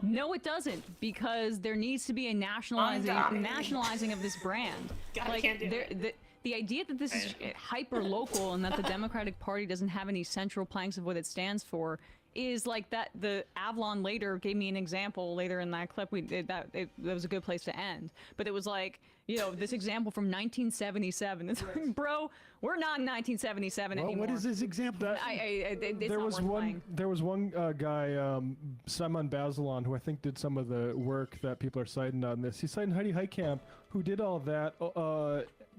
no, it doesn't, because there needs to be a nationalizing of this brand. God, like, I can't do the idea that this is hyper local and that the Democratic Party doesn't have any central planks of what it stands for is like that. The Avalon later gave me an example later in that clip. That was a good place to end. But it was like, you know, this example from 1977. It's like, bro, we're not in 1977 anymore. What is this example? There was one guy, Simon Bazelon, who I think did some of the work that people are citing on this. He's citing Heidi Heitkamp, who did all that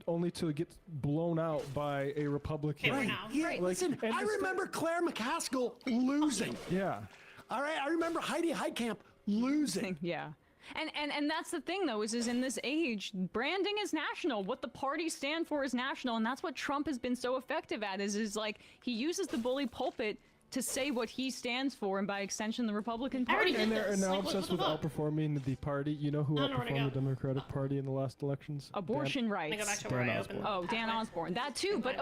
only to get blown out by a Republican. Right. Yeah, Right. listen, and I this- remember Claire McCaskill losing. Yeah. All right, I remember Heidi Heitkamp losing. Yeah. And that's the thing, though, is in this age, branding is national. What the parties stand for is national, and that's what Trump has been so effective at, is like, he uses the bully pulpit to say what he stands for, and by extension, the Republican Party. And they're now Like, what obsessed the with fuck? outperforming the party. You know who I don't know where to outperformed the go. Democratic Party in the last elections? Abortion Let me go back rights. to where I opened. Oh, Dan Osborne. That too, but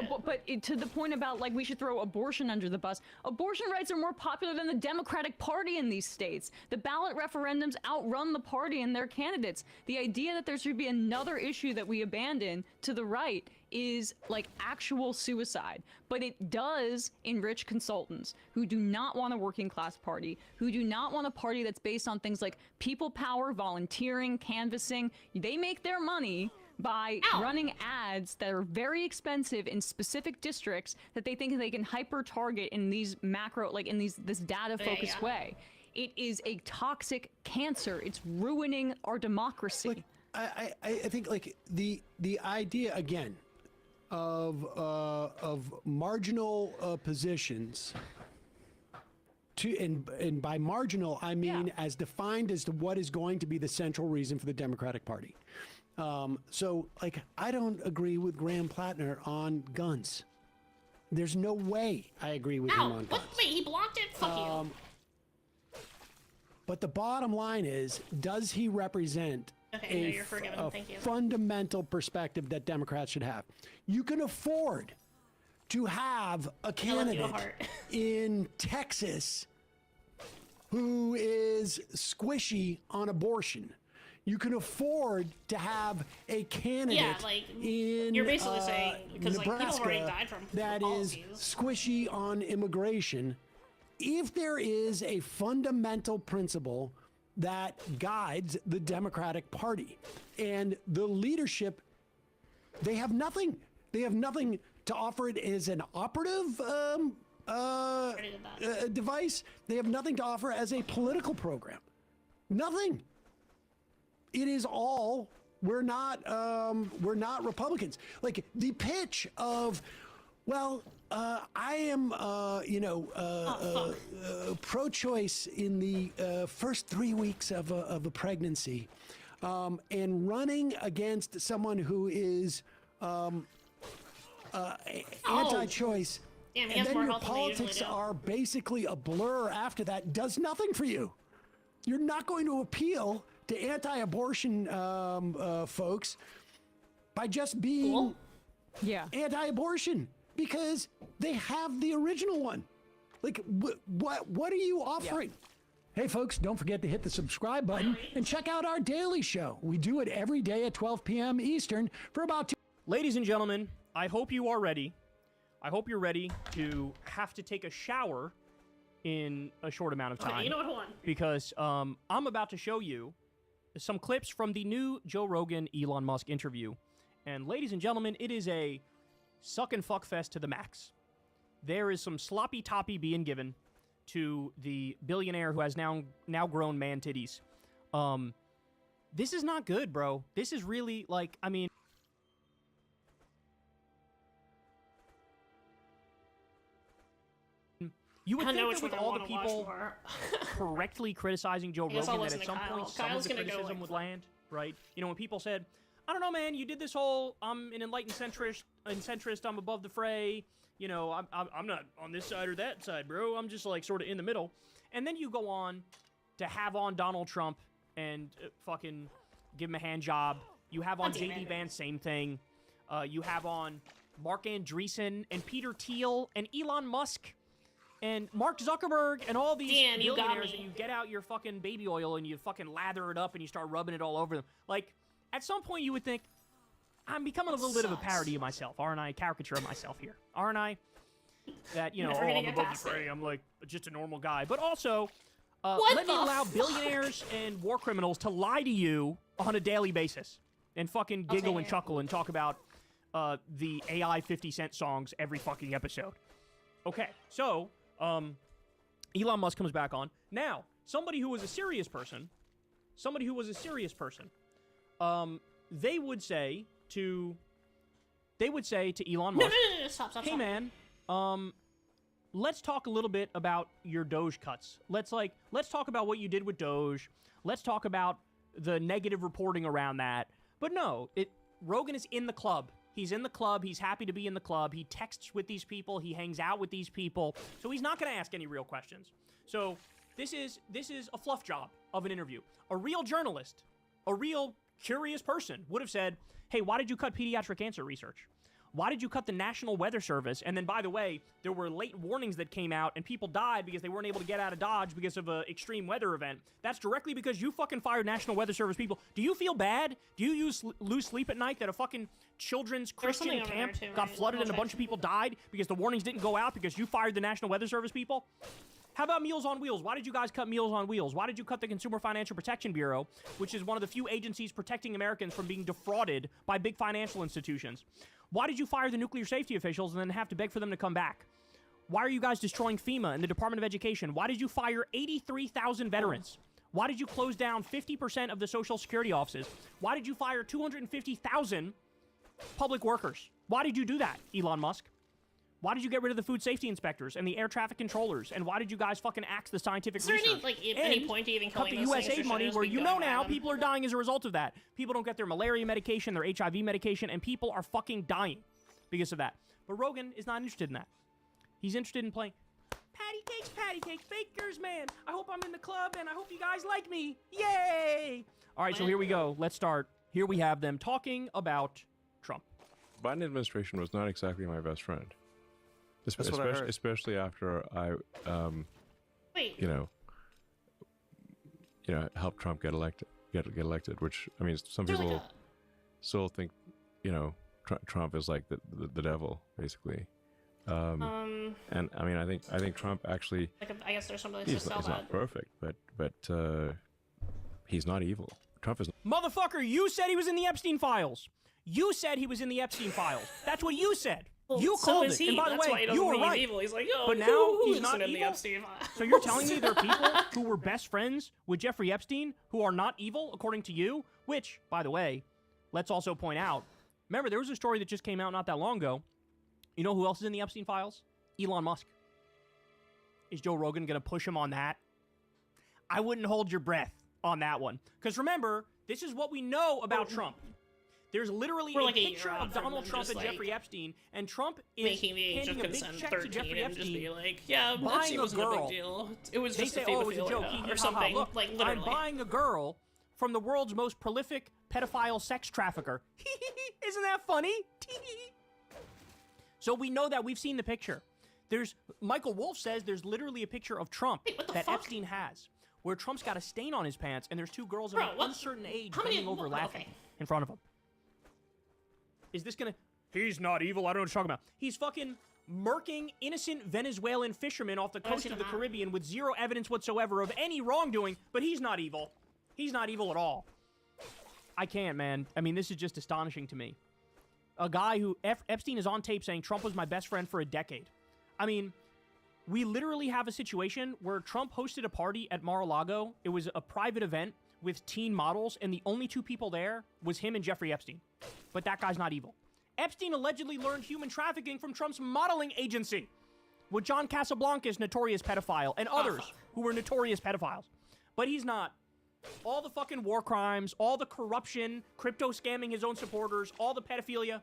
to the point about like we should throw abortion under the bus. Abortion rights are more popular than the Democratic Party in these states. The ballot referendums outrun the party and their candidates. The idea that there should be another issue that we abandon to the right is like actual suicide. But it does enrich consultants who do not want a working class party, who do not want a party that's based on things like people power, volunteering, canvassing. They make their money by running ads that are very expensive in specific districts that they think they can hyper target in these macro, like in this data focused way. It is a toxic cancer. It's ruining our democracy. Like, I think like the idea again of marginal positions. And by marginal, I mean as defined as to what is going to be the central reason for the Democratic Party. So, like, I don't agree with Graham Plattner on guns. There's no way I agree with him on guns. Wait, he blocked it? Fuck you. But the bottom line is, does he represent Okay, you're forgiven. Thank you. fundamental perspective that Democrats should have? You can afford to have a candidate in Texas who is squishy on abortion. You can afford to have a candidate in you're basically saying, because Nebraska people already died from that is squishy on immigration. If there is a fundamental principle that guides the Democratic Party and the leadership, they have nothing. They have nothing to offer it as an operative device. They have nothing to offer as a political program. Nothing. It is all, we're not Republicans. Like the pitch of, well, I am, pro-choice in the first 3 weeks of a pregnancy, and running against someone who is anti-choice. Damn, he and has then more your health than they usually politics do. are basically a blur after that, does nothing for you. You're not going to appeal to anti-abortion folks by just being anti-abortion, because they have the original one. Like, what are you offering? Hey, folks, don't forget to hit the subscribe button and check out our daily show. We do it every day at 12 p.m. Eastern for about 2. Ladies and gentlemen, I hope you are ready. I hope you're ready to have to take a shower in a short amount of time. Okay, you know what? Hold on. Because I'm about to show you some clips from the new Joe Rogan Elon Musk interview. And ladies and gentlemen, it is a suck and fuck fest to the max. There is some sloppy toppy being given to the billionaire who has now grown man titties. This is not good, bro. This is really, like, I mean, you would think that with all the people correctly criticizing Joe Rogan that at some point some of the criticism would land, right? You know, when people said, I don't know, man, you did this whole, I'm an enlightened centrist, I'm above the fray, you know, I'm not on this side or that side, bro, I'm just like sort of in the middle. And then you go on to have on Donald Trump and fucking give him a hand job. You have on J.D. Vance, same thing. You have on Mark Andreessen and Peter Thiel and Elon Musk and Mark Zuckerberg and all these billionaires, and you get out your fucking baby oil and you fucking lather it up and you start rubbing it all over them. Like, at some point you would think, I'm becoming a little bit of a parody of myself, aren't I? A caricature of myself here, aren't I? That, you know, I'm above the fray, I'm like just a normal guy. But also, let me allow billionaires and war criminals to lie to you on a daily basis and fucking giggle and chuckle and talk about the AI 50 Cent songs every fucking episode. Okay, so Elon Musk comes back on. Now, somebody who was a serious person, they would say to Elon Musk, No, stop. hey man, let's talk a little bit about your Doge cuts. Let's talk about what you did with Doge. Let's talk about the negative reporting around that. But no, Rogan is in the club. He's in the club. He's happy to be in the club. He texts with these people. He hangs out with these people. So he's not going to ask any real questions. So this is a fluff job of an interview. A real journalist, a real curious person would have said, hey, why did you cut pediatric cancer research? Why did you cut the National Weather Service? And then, by the way, there were late warnings that came out and people died because they weren't able to get out of Dodge because of an extreme weather event. That's directly because you fucking fired National Weather Service people. Do you feel bad? Do you lose sleep at night that a fucking children's Christian camp got flooded and a bunch of people died because the warnings didn't go out because you fired the National Weather Service people? How about Meals on Wheels? Why did you guys cut Meals on Wheels? Why did you cut the Consumer Financial Protection Bureau, which is one of the few agencies protecting Americans from being defrauded by big financial institutions? Why did you fire the nuclear safety officials and then have to beg for them to come back? Why are you guys destroying FEMA and the Department of Education? Why did you fire 83,000 veterans? Why did you close down 50% of the Social Security offices? Why did you fire 250,000 public workers? Why did you do that, Elon Musk? Why did you get rid of the food safety inspectors and the air traffic controllers? And why did you guys fucking axe the scientific research? Is there any point to even cut killing the those USAID money where you know now people are dying as a result of that. People don't get their malaria medication, their HIV medication, and people are fucking dying because of that. But Rogan is not interested in that. He's interested in playing patty cakes, bakers, man. I hope I'm in the club and I hope you guys like me. Yay! All right, so here we go. Let's start. Here we have them talking about Trump. Biden administration was not exactly my best friend. That's what I heard. Especially after I, you know, helped Trump get elected. Which, I mean, some people still think, you know, Trump is like the devil, basically. And I mean, I think Trump actually. I guess there's something to sell he's that. not perfect, but he's not evil. Trump is. Motherfucker, you said he was in the Epstein files. You said he was in the Epstein files. That's what you said. You called it. And by the way, you were right. Evil. He's like, oh, but now he's isn't not in evil. the Epstein files? So you're telling me there are people who were best friends with Jeffrey Epstein who are not evil, according to you? Which, by the way, let's also point out. Remember, there was a story that just came out not that long ago. You know who else is in the Epstein files? Elon Musk. Is Joe Rogan going to push him on that? I wouldn't hold your breath on that one. Because remember, this is what we know about Trump. There's literally a picture of Donald Trump and Jeffrey Epstein, and Trump is making the age of handing a big consent check to 13 Jeffrey and just Epstein, be like, yeah, buying Epstein a wasn't a girl. big deal. It was They just say, a oh, it was a joke. or something. Look, Like literally. I'm buying a girl from the world's most prolific pedophile sex trafficker. Isn't that funny? So we know that. We've seen the picture. Michael Wolff says there's literally a picture of Trump that Epstein has, where Trump's got a stain on his pants, and there's two girls of an uncertain age bending over laughing in front of him. Is this gonna... He's not evil. I don't know what you're talking about. He's fucking murking innocent Venezuelan fishermen off the coast of the Caribbean with zero evidence whatsoever of any wrongdoing, but he's not evil. He's not evil at all. I can't, man. I mean, this is just astonishing to me. A guy who... Epstein is on tape saying Trump was my best friend for a decade. I mean, we literally have a situation where Trump hosted a party at Mar-a-Lago. It was a private event with teen models, and the only two people there was him and Jeffrey Epstein. But that guy's not evil. Epstein allegedly learned human trafficking from Trump's modeling agency with John Casablancas, notorious pedophile, and others who were notorious pedophiles. But he's not. All the fucking war crimes, all the corruption, crypto scamming his own supporters, all the pedophilia.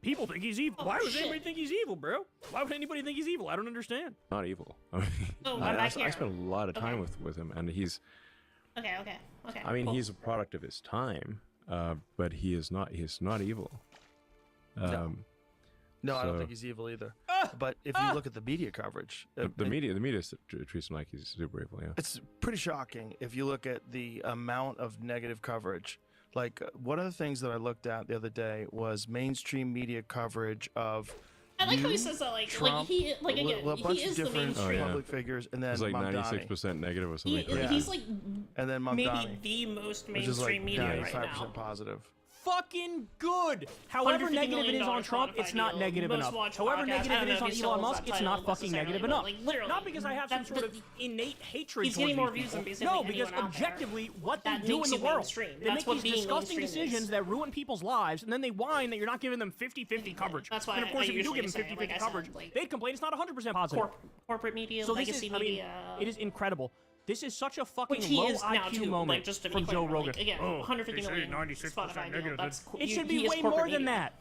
People think he's evil. Why would anybody think he's evil, bro? Why would anybody think he's evil? I don't understand. Not evil. I mean, I spent a lot of time with him, and he's. Okay. I mean, he's a product of his time, but he is not. He's not evil. No, I don't think he's evil either. But if you look at the media coverage, the media treats him like he's super evil. Yeah, it's pretty shocking if you look at the amount of negative coverage. Like, one of the things that I looked at the other day was mainstream media coverage of. I like how he says that, Trump, he, like again, a bunch he is of the different mainstream. public figures, and then it's like Mamdani. 96% negative or something. He's like, and then maybe Mamdani, the most which is like mainstream media right 95% now. positive. Fucking good. However $150 negative it is million on Trump, it's not deal, negative most enough. watched However podcast. negative I it don't is know on if he Elon sells Musk, that it's not title fucking negative necessarily, enough. but, like, literally, Not because I have some sort of innate hatred he's towards getting more these views than people. basically No, because anyone out there. objectively, what they That do in makes the you world, mainstream. they That's make what these being disgusting mainstream decisions is. that ruin people's lives, and then they whine that you're not giving them 50-50 coverage. That's why and of course, I if you do usually give them say, 50-50 like I said, coverage, like, they'd complain it's not 100% positive. Corporate media, So legacy media. it is incredible. This is such a fucking Which he low is now IQ too, moment like, just to be from clear, Joe like, Rogan. again, 150 million Spotify deal. That's It should he be is way corporate more than media. that.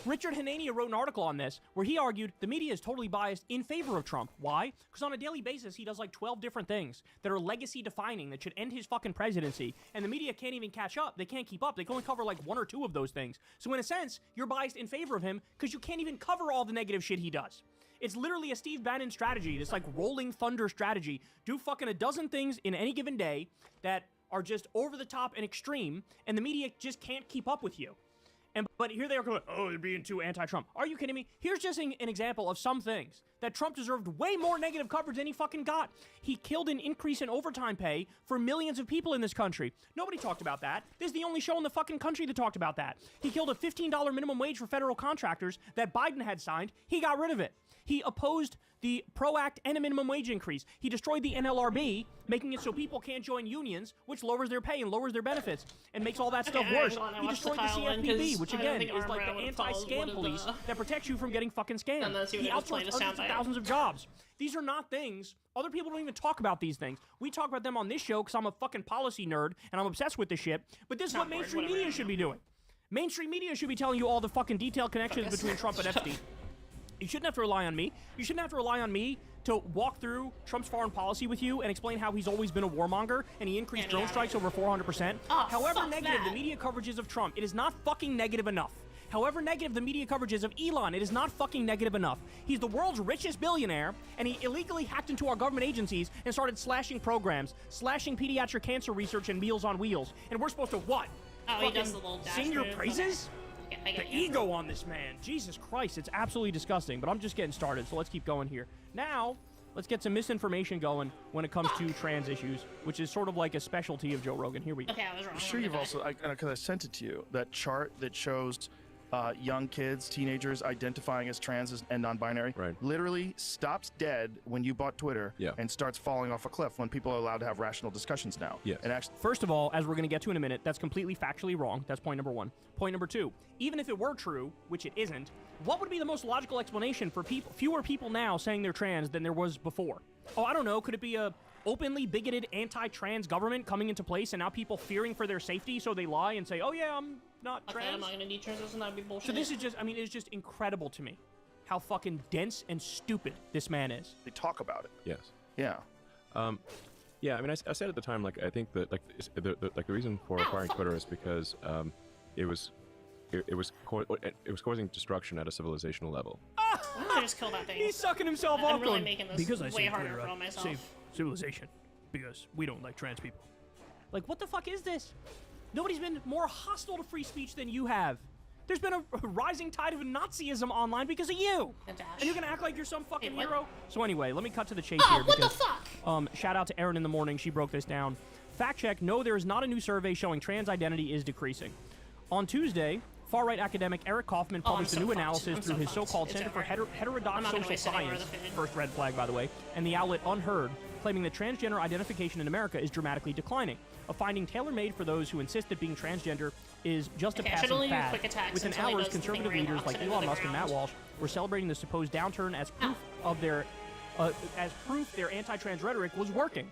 Richard Hanania wrote an article on this where he argued the media is totally biased in favor of Trump. Why? Because on a daily basis, he does like 12 different things that are legacy defining that should end his fucking presidency. And the media can't even catch up. They can't keep up. They can only cover like 1 or 2 of those things. So in a sense, you're biased in favor of him because you can't even cover all the negative shit he does. It's literally a Steve Bannon strategy, this like rolling thunder strategy. Do fucking a dozen things in any given day that are just over the top and extreme, and the media just can't keep up with you. And But here they are going, oh, they're being too anti-Trump. Are you kidding me? Here's just an example of some things that Trump deserved way more negative coverage than he fucking got. He killed an increase in overtime pay for millions of people in this country. Nobody talked about that. This is the only show in the fucking country that talked about that. He killed a $15 minimum wage for federal contractors that Biden had signed. He got rid of it. He opposed the PRO Act and a minimum wage increase. He destroyed the NLRB, making it so people can't join unions, which lowers their pay and lowers their benefits and makes all that stuff worse. He destroyed the CFPB, which again is like the anti-scam police that protects you from getting fucking scammed. He outsourced hundreds of thousands of jobs. These are not things, other people don't even talk about these things. We talk about them on this show because I'm a fucking policy nerd and I'm obsessed with this shit, but this is what mainstream media should be doing. Mainstream media should be telling you all the fucking detailed connections between Trump and Epstein. You shouldn't have to rely on me. You shouldn't have to rely on me to walk through Trump's foreign policy with you and explain how he's always been a warmonger and he increased drone strikes over 400%. However negative the media coverage is of Trump, it is not fucking negative enough. However negative the media coverage is of Elon, it is not fucking negative enough. He's the world's richest billionaire, and he illegally hacked into our government agencies and started slashing programs, slashing pediatric cancer research and Meals on Wheels. And we're supposed to what? Oh, he does the little dash sing your move. praises? Okay. The ego on this man. Jesus Christ, it's absolutely disgusting, but I'm just getting started, so let's keep going here. Now, let's get some misinformation going when it comes to trans issues, which is sort of like a specialty of Joe Rogan. Here we go. Okay, I was wrong. I'm sure you've also, because I sent it to you, that chart that shows young kids, teenagers identifying as trans and non-binary, literally stops dead when you bought Twitter and starts falling off a cliff when people are allowed to have rational discussions now. And actually, first of all, as we're going to get to in a minute, that's completely factually wrong. That's point number one. Point number two, even if it were true, which it isn't, what would be the most logical explanation for fewer people now saying they're trans than there was before? Oh, I don't know. Could it be a openly bigoted anti-trans government coming into place and now people fearing for their safety so they lie and say, oh yeah, I'm not trans? I'm not gonna need transition, that'd be bullshit. So this is just, I mean, it's just incredible to me how fucking dense and stupid this man is. They talk about it. Yes. Yeah. Yeah, I mean, I said at the time, like, I think that, like, the reason for acquiring Twitter is because it was causing destruction at a civilizational level. Why don't I just kill that thing? He's sucking himself off. I'm really making this because I way save harder Twitter, for I myself. save civilization because we don't like trans people. Like, what the fuck is this? Nobody's been more hostile to free speech than you have. There's been a rising tide of Nazism online because of you. And you're gonna act like you're some fucking hero? So anyway, let me cut to the chase here what because the fuck? Shout out to Erin in the morning, she broke this down. Fact check, no, there is not a new survey showing trans identity is decreasing. On Tuesday, far-right academic Eric Kaufman published a new analysis through his so-called Center for Heterodox Social Science, first red flag by the way, and the outlet Unheard, claiming that transgender identification in America is dramatically declining, a finding tailor-made for those who insist that being transgender is just a passing fad. Within hours, conservative leaders like Elon Musk and Matt Walsh were celebrating the supposed downturn as proof of their anti-trans rhetoric was working.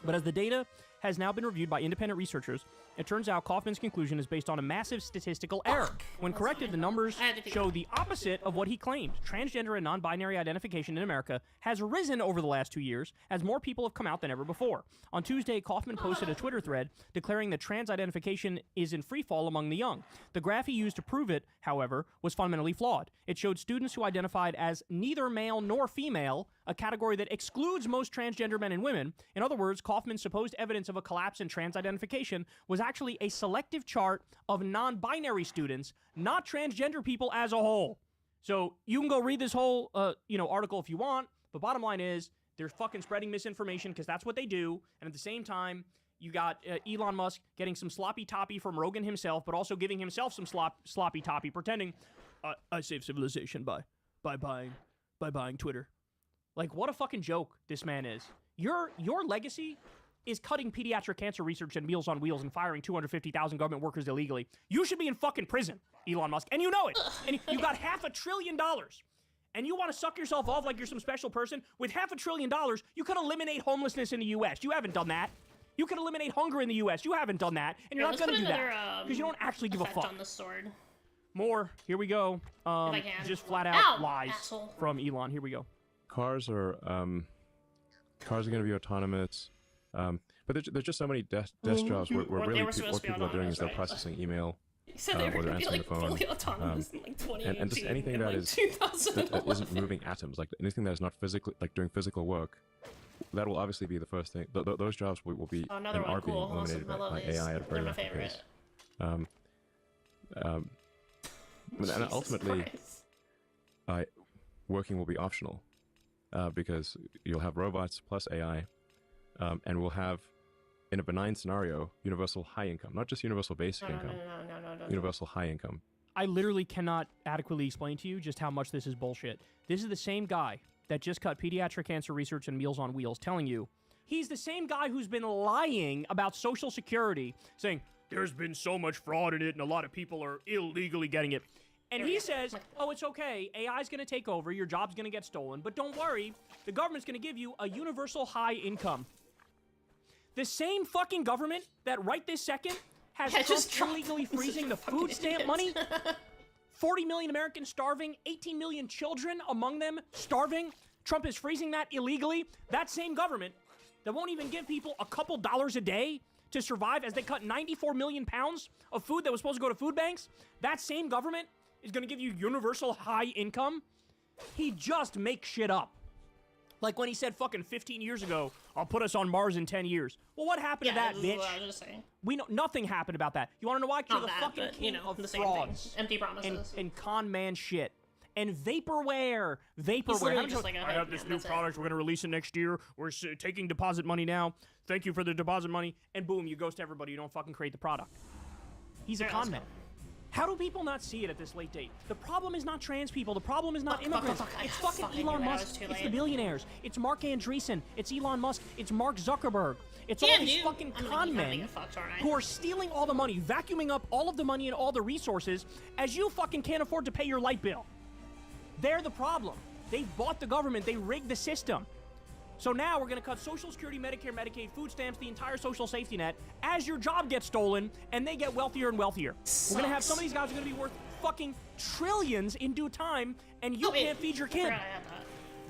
But as the data has now been reviewed by independent researchers, it turns out Kaufman's conclusion is based on a massive statistical error. When corrected, the numbers show the opposite of what he claimed. Transgender and non-binary identification in America has risen over the last 2 years as more people have come out than ever before. On Tuesday, Kaufman posted a Twitter thread declaring that trans identification is in free fall among the young. The graph he used to prove it, however, was fundamentally flawed. It showed students who identified as neither male nor female, a category that excludes most transgender men and women. In other words, Kaufman's supposed evidence of a collapse in trans identification was actually a selective chart of non-binary students, not transgender people as a whole. So you can go read this whole article if you want, but bottom line is they're fucking spreading misinformation because that's what they do. And at the same time, you got Elon Musk getting some sloppy toppy from Rogan himself, but also giving himself some sloppy toppy, pretending I save civilization by buying Twitter. Like, what a fucking joke this man is. Your legacy is cutting pediatric cancer research and Meals on Wheels and firing 250,000 government workers illegally. You should be in fucking prison, Elon Musk, and you know it. And you got $500 billion. And you want to suck yourself off like you're some special person? With $500 billion, you could eliminate homelessness in the U.S. You haven't done that. You could eliminate hunger in the U.S. You haven't done that. And you're not going to do that. Because you don't actually give a fuck. On the sword. More. Here we go. Just flat out lies from Elon. Here we go. Cars are going to be autonomous. But there's just so many desk jobs where really what people are doing is they're processing email. So they were or they're be answering like the phone. fully autonomous in like 2018 and just anything that like is that isn't moving atoms, like anything that is not physically, like doing physical work, that will obviously be the first thing. Those jobs will be and are being eliminated by AI at a very rapid pace. And ultimately, working will be optional because you'll have robots plus AI, and we'll have, in a benign scenario, universal high income, not just universal basic income, universal high income. I literally cannot adequately explain to you just how much this is bullshit. This is the same guy that just cut pediatric cancer research and Meals on Wheels telling you he's the same guy who's been lying about Social Security, saying there's been so much fraud in it and a lot of people are illegally getting it. And he says, oh, it's okay, AI's going to take over, your job's going to get stolen, but don't worry, the government's going to give you a universal high income. The same fucking government that right this second has Trump illegally freezing the food stamp money, 40 million Americans starving, 18 million children among them starving. Trump is freezing that illegally. That same government that won't even give people a couple dollars a day to survive as they cut 94 million pounds of food that was supposed to go to food banks, that same government is going to give you universal high income. He just makes shit up. Like when he said fucking 15 years ago, I'll put us on Mars in 10 years. Well, what happened to that, bitch? I was just saying. We know nothing happened about that. You want to know why? Not The that, fucking but, king you know, of the same frauds thing. Empty promises. and con man shit. And vaporware. He's literally just like a I have this hype new man, that's product. We're going to release it next year. We're taking deposit money now. Thank you for the deposit money. And boom, you ghost everybody. You don't fucking create the product. He's a con man. How do people not see it at this late date? The problem is not trans people. The problem is not immigrants. It's fucking Elon Musk. It's the billionaires. It's Mark Andreessen. It's Elon Musk. It's Mark Zuckerberg. It's all these fucking con men who are stealing all the money, vacuuming up all of the money and all the resources as you fucking can't afford to pay your light bill. They're the problem. They've bought the government. They rigged the system. So now we're going to cut Social Security, Medicare, Medicaid, food stamps, the entire social safety net as your job gets stolen and they get wealthier and wealthier. We're going to have some of these guys are going to be worth fucking trillions in due time and you can't feed your kid.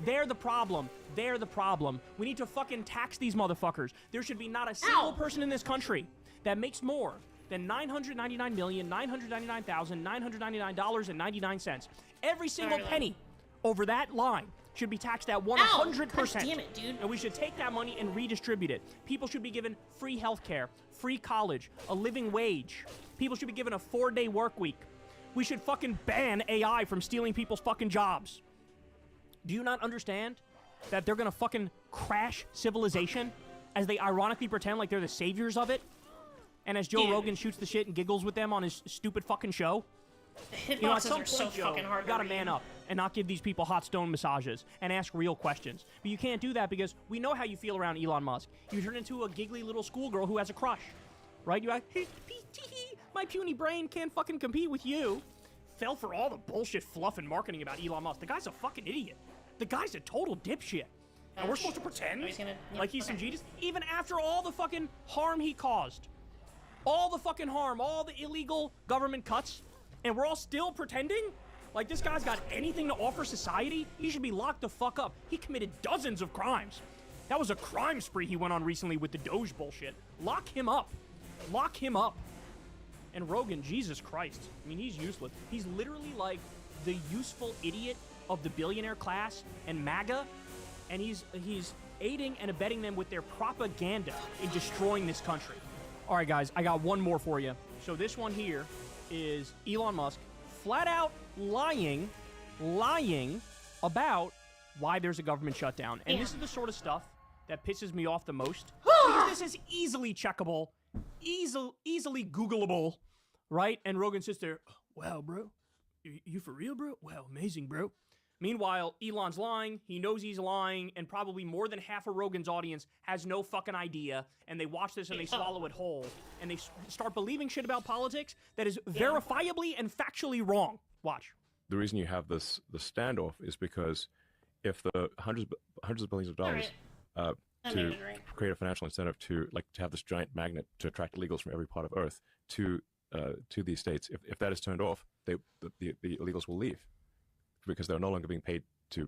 They're the problem. They're the problem. We need to fucking tax these motherfuckers. There should be not a single person in this country that makes more than $999,999,999.99. Every single penny over that line should be taxed at 100%. God damn it, dude. And we should take that money and redistribute it. People should be given free healthcare, free college, a living wage. People should be given a 4-day work week. We should fucking ban AI from stealing people's fucking jobs. Do you not understand that they're gonna fucking crash civilization as they ironically pretend like they're the saviors of it? And as Joe Rogan shoots the shit and giggles with them on his stupid fucking show? You know, at some point, so Joe, fucking hard you gotta to man read. up and not give these people hot stone massages and ask real questions. But you can't do that because we know how you feel around Elon Musk. You turn into a giggly little schoolgirl who has a crush, right? You're like, hey, my puny brain can't fucking compete with you. Fell for all the bullshit fluff and marketing about Elon Musk. The guy's a fucking idiot. The guy's a total dipshit. And we're supposed to pretend like he's some genius, even after all the fucking harm he caused. All the fucking harm, all the illegal government cuts, and we're all still pretending like this guy's got anything to offer society? He should be locked the fuck up. He committed dozens of crimes. That was a crime spree he went on recently with the Doge bullshit. Lock him up. Lock him up. And Rogan, Jesus Christ. I mean, he's useless. He's literally like the useful idiot of the billionaire class and MAGA, and he's aiding and abetting them with their propaganda in destroying this country. All right, guys, I got one more for you. So this one here is Elon Musk flat out lying about why there's a government shutdown. And this is the sort of stuff that pisses me off the most. Because this is easily checkable, easily Googleable, right? And Rogan sits there, wow, bro, you for real, bro? Wow, amazing, bro. Meanwhile, Elon's lying, he knows he's lying, and probably more than half of Rogan's audience has no fucking idea, and they watch this and they swallow it whole, and they start believing shit about politics that is verifiably and factually wrong. Watch. The reason you have the standoff is because if the hundreds of billions of dollars to create a financial incentive to have this giant magnet to attract illegals from every part of Earth to these states, if that is turned off, the illegals will leave because they're no longer being paid to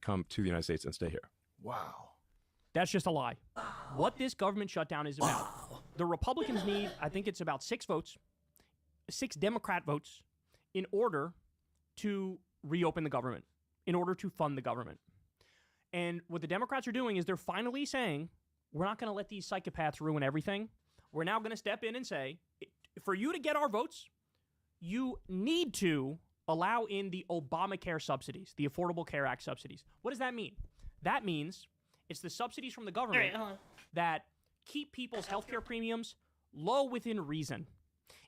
come to the United States and stay here. Wow. That's just a lie. What this government shutdown is about, the Republicans need, I think it's about 6 votes, 6 Democrat votes, in order to reopen the government, in order to fund the government. And what the Democrats are doing is they're finally saying, we're not going to let these psychopaths ruin everything. We're now going to step in and say, for you to get our votes, you need to allow in the Obamacare subsidies, the Affordable Care Act subsidies. What does that mean? That means it's the subsidies from the government that keep people's healthcare premiums low within reason.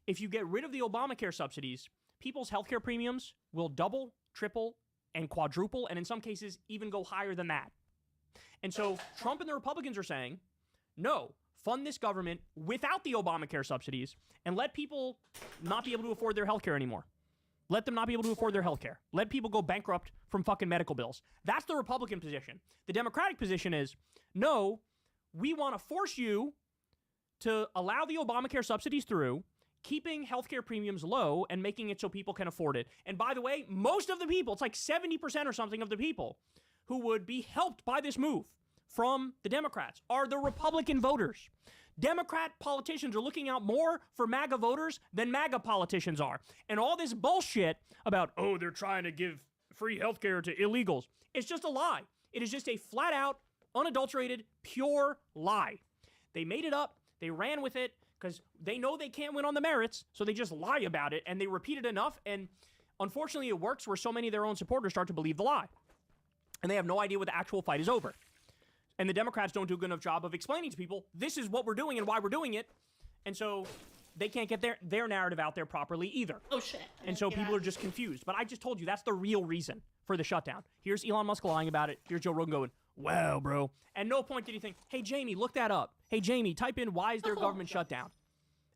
If you get rid of the Obamacare subsidies, people's healthcare premiums will double, triple, and quadruple, and in some cases even go higher than that. And so Trump and the Republicans are saying, no, fund this government without the Obamacare subsidies and let people not be able to afford their healthcare anymore. Let them not be able to afford their healthcare. Let people go bankrupt from fucking medical bills. That's the Republican position. The Democratic position is, no, we want to force you to allow the Obamacare subsidies through, keeping healthcare premiums low and making it so people can afford it. And by the way, most of the people, it's like 70% or something of the people who would be helped by this move from the Democrats are the Republican voters. Democrat politicians are looking out more for MAGA voters than MAGA politicians are. And all this bullshit about, oh, they're trying to give free healthcare to illegals. It's just a lie. It is just a flat out, unadulterated, pure lie. They made it up. They ran with it because they know they can't win on the merits. So they just lie about it and they repeat it enough. And unfortunately, it works where so many of their own supporters start to believe the lie. And they have no idea what the actual fight is over. And the Democrats don't do a good enough job of explaining to people, this is what we're doing and why we're doing it. And so they can't get their narrative out there properly either. Oh, shit. And so people are just confused. But I just told you, that's the real reason for the shutdown. Here's Elon Musk lying about it. Here's Joe Rogan going, wow, bro. At no point did he think, hey, Jamie, look that up. Hey, Jamie, type in, why is there a government shutdown?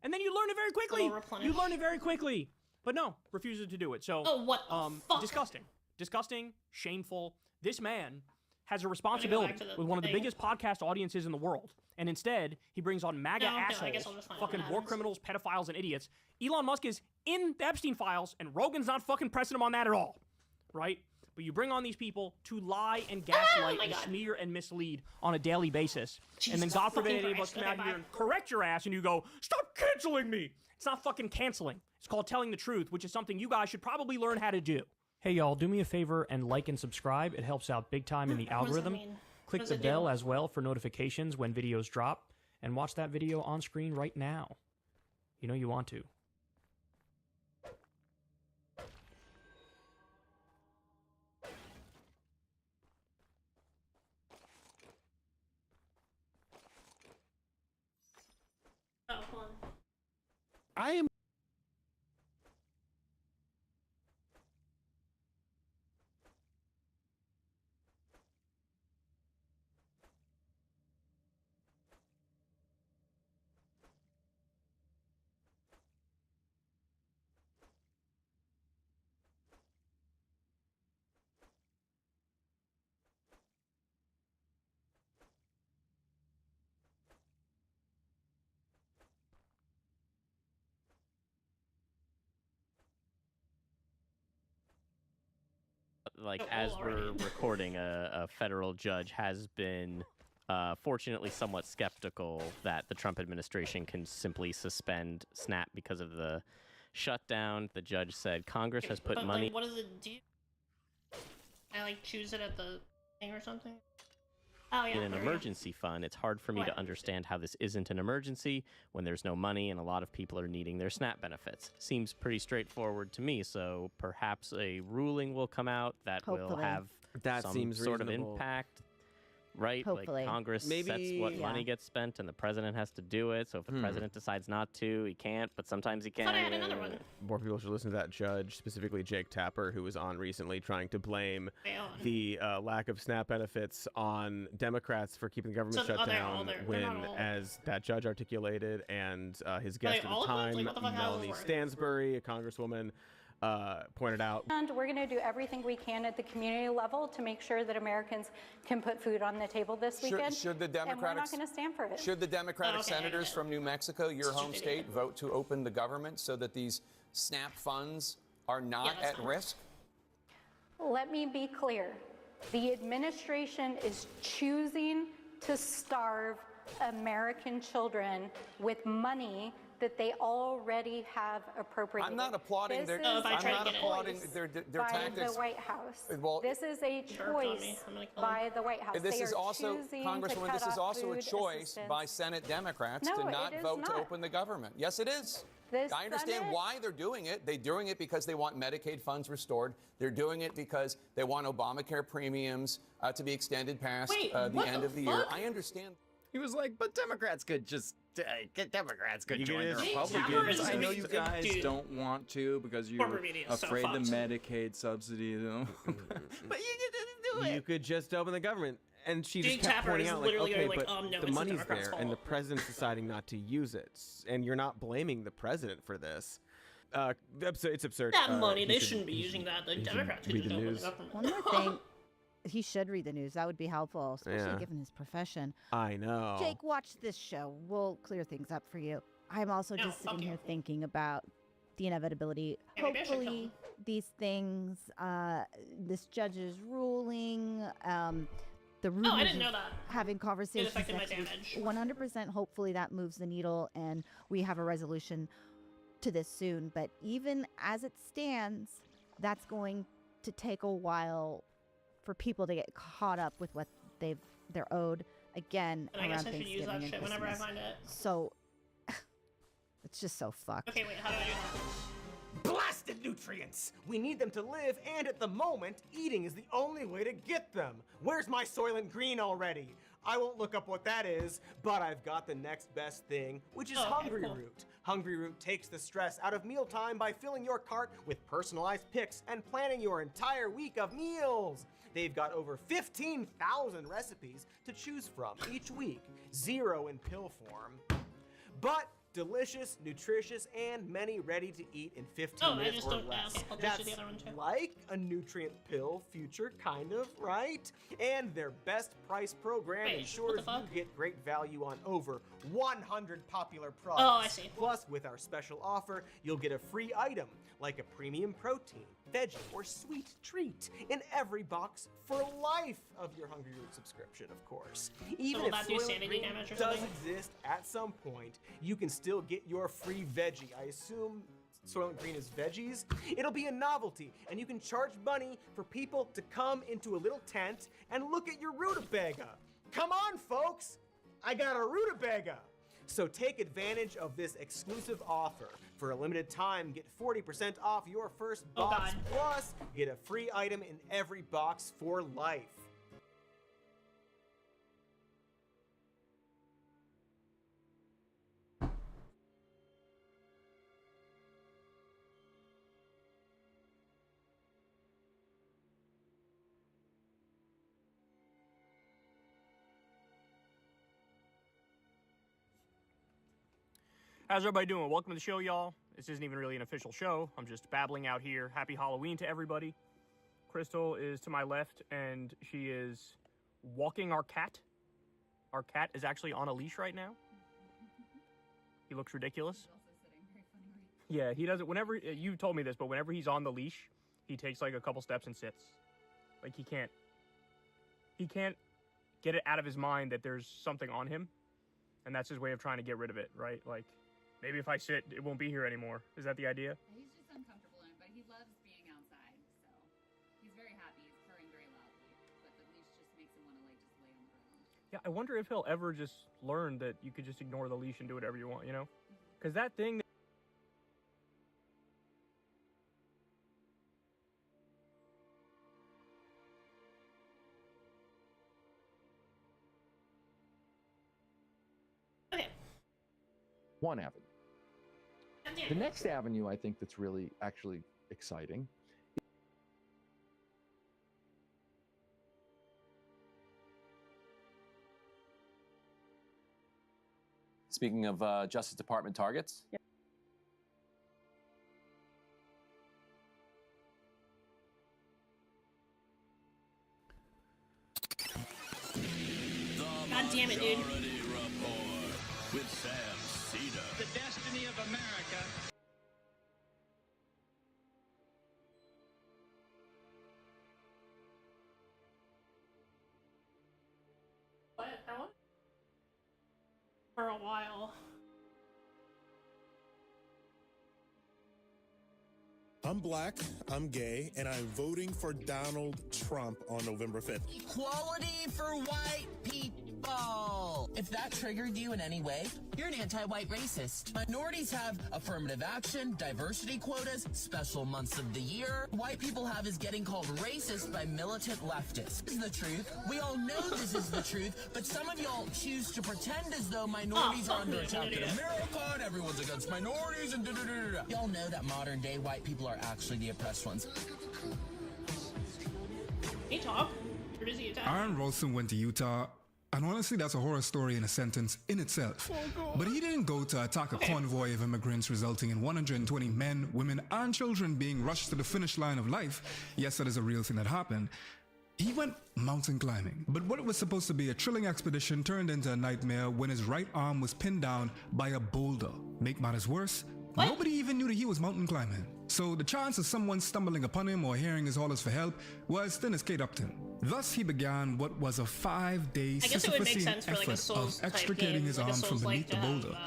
And then you learn it very quickly. You learn it very quickly. But no, refuses to do it. So, what the fuck? Disgusting. Disgusting, shameful. This man has a responsibility with one of the biggest podcast audiences in the world. And instead, he brings on MAGA assholes, fucking war criminals, pedophiles, and idiots. Elon Musk is in the Epstein files, and Rogan's not fucking pressing him on that at all. Right? But you bring on these people to lie and gaslight and smear and mislead on a daily basis. And then God forbid any of us come out here and correct your ass and you go, stop canceling me. It's not fucking canceling. It's called telling the truth, which is something you guys should probably learn how to do. Hey y'all, do me a favor and like and subscribe. It helps out big time in the algorithm. Click the bell as well for notifications when videos drop. And watch that video on screen right now. You know you want to. Oh, hold on. I am like as we're recording, a federal judge has been fortunately somewhat skeptical that the Trump administration can simply suspend SNAP because of the shutdown. The judge said Congress has put money. Like, what does it do? I like choose it at the thing or something. Oh, yeah, in an emergency fund. It's hard for me to understand how this isn't an emergency when there's no money and a lot of people are needing their SNAP benefits. Seems pretty straightforward to me, so perhaps a ruling will come out that will have some sort of impact. Right? Hopefully. Like Congress sets what money gets spent and the president has to do it. So if the president decides not to, he can't, but sometimes he can. More people should listen to that judge, specifically Jake Tapper, who was on recently trying to blame the lack of SNAP benefits on Democrats for keeping the government shut down when, as that judge articulated, and his guest at the time, Melanie Stansbury, a congresswoman, pointed out. And we're going to do everything we can at the community level to make sure that Americans can put food on the table this weekend. Should the Democratic, and we're not going to stand for it. Should the Democratic senators from New Mexico, your home state, vote to open the government so that these SNAP funds are not at risk? Let me be clear. The administration is choosing to starve American children with money that they already have appropriated. I'm not applauding their. This I'm is not a applauding choice their by tactics. the White House. Well, this is a choice by the White House. This They is are also, choosing Congresswoman, to this cut is off also a food choice assistance. by Senate Democrats No, to it not is vote to not. open the government. Yes, it is. The I understand Senate- why they're doing it. They're doing it because they want Medicaid funds restored. They're doing it because they want Obamacare premiums to be extended past the end of the year. I understand. He was like, but Democrats could just Democrats could You join the get it? Republicans. Jake I know you Tapper guys is- don't want to because you're Corporate media is so afraid the fucked. Medicaid subsidy. But you get to do it. You could just open the government. And she Jake just kept Tapper pointing is out, like, literally okay, like, but no, the it's the money's Democrats' there, and the fault. president's deciding not to use it, and you're not blaming the president for this. It's absurd. That money, he they should- shouldn't be he using should- that. The he should Democrats could read just the open the news. government. One more thing. He should read the news. That would be helpful, especially Yeah. given his profession. I know. Jake, watch this show. We'll clear things up for you. I'm also No, just sitting fuck here you. thinking about the inevitability. Yeah, maybe I should kill Hopefully, him. these things, this judge's ruling, the Oh, rumors I didn't know of that. having conversations affected my next week, damage. 100% hopefully that moves the needle and we have a resolution to this soon. But even as it stands, that's going to take a while for people to get caught up with what they're owed again And I around guess I should use Thanksgiving that and shit whenever I Christmas. find it. So it's just so fucked. Okay, wait, how do I do that? Blasted nutrients! We need them to live, and at the moment, eating is the only way to get them. Where's my Soylent Green already? I won't look up what that is, but I've got the next best thing, which is Oh, okay, Hungry cool. Root. Hungry Root takes the stress out of mealtime by filling your cart with personalized picks and planning your entire week of meals. They've got over 15,000 recipes to choose from each week, 0 in pill form. But delicious, nutritious, and many ready to eat in 15 Oh, I minutes just or don't. less. Okay, I'll just That's do the other one too. like a nutrient pill future, kind of, right? And their best price program Wait, ensures what the you get great value on over 100 popular products. Oh, I see. Plus, with our special offer, you'll get a free item like a premium protein, veggie, or sweet treat in every box for life of your Hungry Root subscription, of course. Even will if that do Soylent sanity Green damage or does something? exist at some point, you can still get your free veggie. I assume Soylent Green is veggies. It'll be a novelty, and you can charge money for people to come into a little tent and look at your rutabaga. Come on, folks! I got a rutabaga! So take advantage of this exclusive offer. For a limited time, get 40% off your first Oh, box, God. plus get a free item in every box for life. How's everybody doing? Welcome to the show, y'all. This isn't even really an official show. I'm just babbling out here. Happy Halloween to everybody. Crystal is to my left, and she is walking our cat. Our cat is actually on a leash right now. He looks ridiculous. Yeah, he does it whenever, you told me this, but whenever he's on the leash, he takes like a couple steps and sits. Like he can't get it out of his mind that there's something on him. And that's his way of trying to get rid of it, right? Like, maybe if I sit, it won't be here anymore. Is that the idea? He's just uncomfortable in it, but he loves being outside, so he's very happy. He's purring very loudly, but the leash just makes him want to like just lay on the ground. Yeah, I wonder if he'll ever just learn that you could just ignore the leash and do whatever you want, you know? Because that thing. One avenue. The next avenue I think that's really actually exciting. Speaking of Justice Department targets. God damn it, dude. With Sam Cedar. The destiny of America. What? I want. for a while. I'm black, I'm gay, and I'm voting for Donald Trump on November 5th. Equality for white people. If that triggered you in any way, you're an anti-white racist. Minorities have affirmative action, diversity quotas, special months of the year. White people have is getting called racist by militant leftists. This is the truth. We all know this is the truth, but some of y'all choose to pretend as though minorities are under attack in America and everyone's against minorities and da-da-da-da-da. Y'all know that modern day white people are actually the oppressed ones. Hey, talk. Where does he attack? Aaron Ralston went to Utah, and honestly, that's a horror story in a sentence in itself. But he didn't go to attack a convoy of immigrants, resulting in 120 men, women, and children being rushed to the finish line of life. Yes, that is a real thing that happened. He went mountain climbing. But what was supposed to be a thrilling expedition turned into a nightmare when his right arm was pinned down by a boulder. Make matters worse, nobody even knew that he was mountain climbing. So the chance of someone stumbling upon him or hearing his hollers for help was thin as Kate Upton. Thus he began what was a 5-day Sisyphean effort of extricating his arm from beneath the boulder.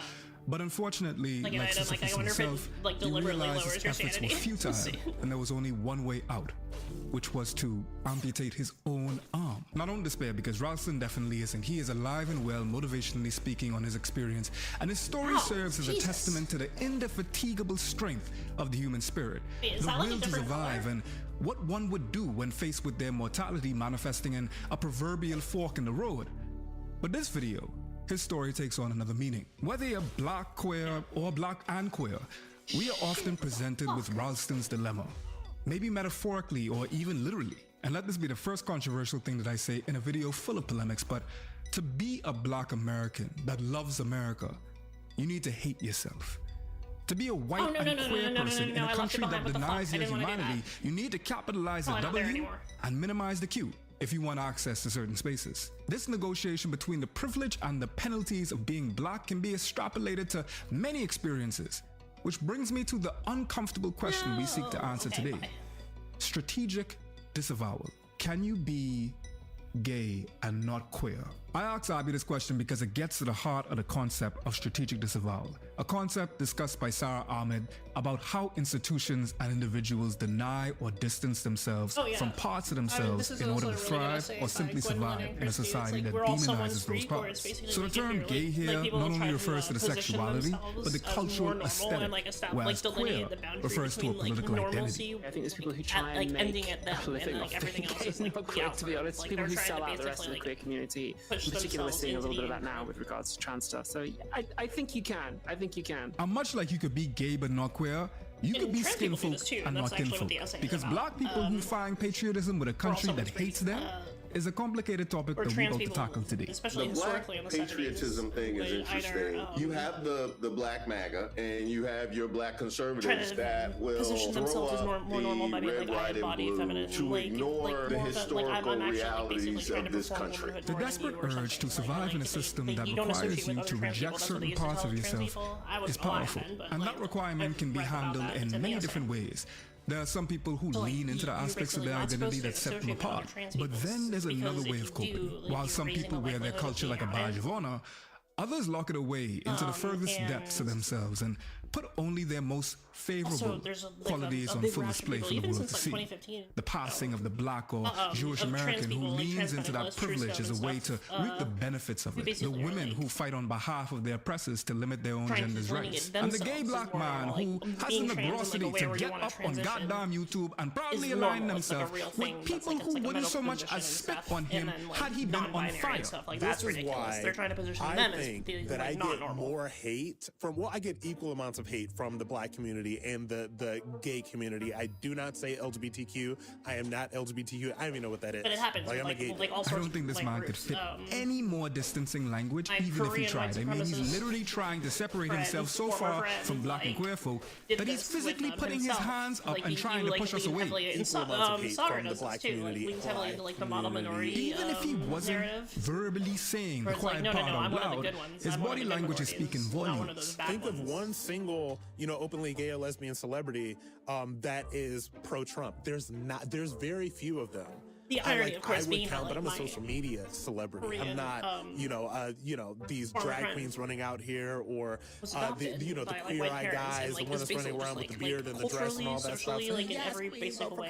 But unfortunately, like Sisyphus himself, he realized his efforts were futile and there was only one way out, which was to amputate his own arm. Now don't despair, because Ralston definitely isn't. He is alive and well, motivationally speaking on his experience, and his story serves as a testament to the indefatigable strength of the human spirit, the will to survive, and what one would do when faced with their mortality manifesting in a proverbial fork in the road. But this video, his story takes on another meaning. Whether you're black, queer, or black and queer, we are often presented with Ralston's dilemma. Maybe metaphorically or even literally. And let this be the first controversial thing that I say in a video full of polemics, but to be a black American that loves America, you need to hate yourself. To be a white and queer person in a country that denies your humanity, you need to capitalize the W and minimize the Q if you want access to certain spaces. This negotiation between the privilege and the penalties of being black can be extrapolated to many experiences, which brings me to the uncomfortable question we seek to answer today. Strategic disavowal. Can you be gay and not queer? I asked Abby this question because it gets to the heart of the concept of strategic disavowal, a concept discussed by Sarah Ahmed about how institutions and individuals deny or distance themselves from parts of themselves in order to thrive or simply survive in a society that demonizes those parts. So the term gay here not only refers to the sexuality, but the cultural aesthetic, whereas queer refers to a political identity. I think there's people who try and make a living off being not queer, to be honest. People who sell out the rest of the queer community. In particular, we're seeing a little bit of that now with regards to trans stuff. So I think you can. I think you can. And much like you could be gay but not queer, you could be skinfolk and not kinfolk. Because black people who find patriotism with a country that hates them is a complicated topic that we're about to tackle today. Especially the black patriotism thing is interesting. You have the black MAGA and you have your black conservatives that will throw up the red, white, and blue to ignore the historical realities of this country. The desperate urge to survive in a system that requires you to reject certain parts of yourself is powerful, and that requirement can be handled in many different ways. There are some people who lean into the aspects of their identity that set them apart. But then there's another way of coping. While some people wear their culture like a badge of honor, others lock it away into the furthest depths of themselves and put only their most favorable qualities on full display for the world to see. The passing of the black or Jewish American who leans into that privilege as a way to reap the benefits of it. The women who fight on behalf of their oppressors to limit their own gender's rights. And the gay black man who has the nerosity to get up on goddamn YouTube and proudly align themselves with people who wouldn't so much as spit on him had he been on fire. This is why I think that I get more hate from, well, I get equal amounts of hate from the black community and the gay community. I do not say LGBTQ. I am not LGBTQ. I don't even know what that is. But it happens. Like, I'm a gay. I don't think this man could fit any more distancing language, even if he tried. I mean, he's literally trying to separate himself so far from black and queer folk that he's physically putting his hands up and trying to push us away. Equal amounts of hate from the black community. Even if he wasn't verbally saying the quiet part out loud, his body language is speaking volumes. Think of one single, openly gay or lesbian celebrity that is pro-Trump. There's very few of them. The irony, of course, being count, like, but I'm a social media celebrity. Korean, I'm not, these drag queens running out here, or the Queer Eye guys, the ones running around with the beard and the dress and all that stuff. Like in every basic way,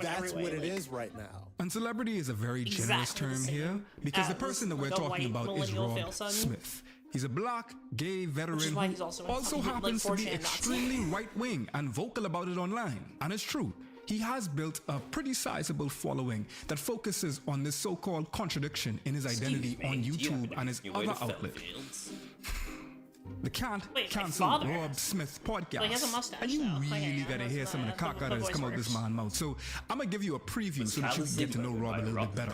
that's what it is right now. And celebrity is a very generous term here, because the person that we're talking about is Rob Smith. He's a black, gay veteran who also happens to be extremely right-wing and vocal about it online. And it's true. He has built a pretty sizable following that focuses on this so-called contradiction in his identity on YouTube and his other outlets. The Can't Cancel Rob Smith podcast. He has a mustache, and you really gotta hear some of the cock that has come out this man's mouth. So I'm gonna give you a preview so that you can get to know Rob a little bit better.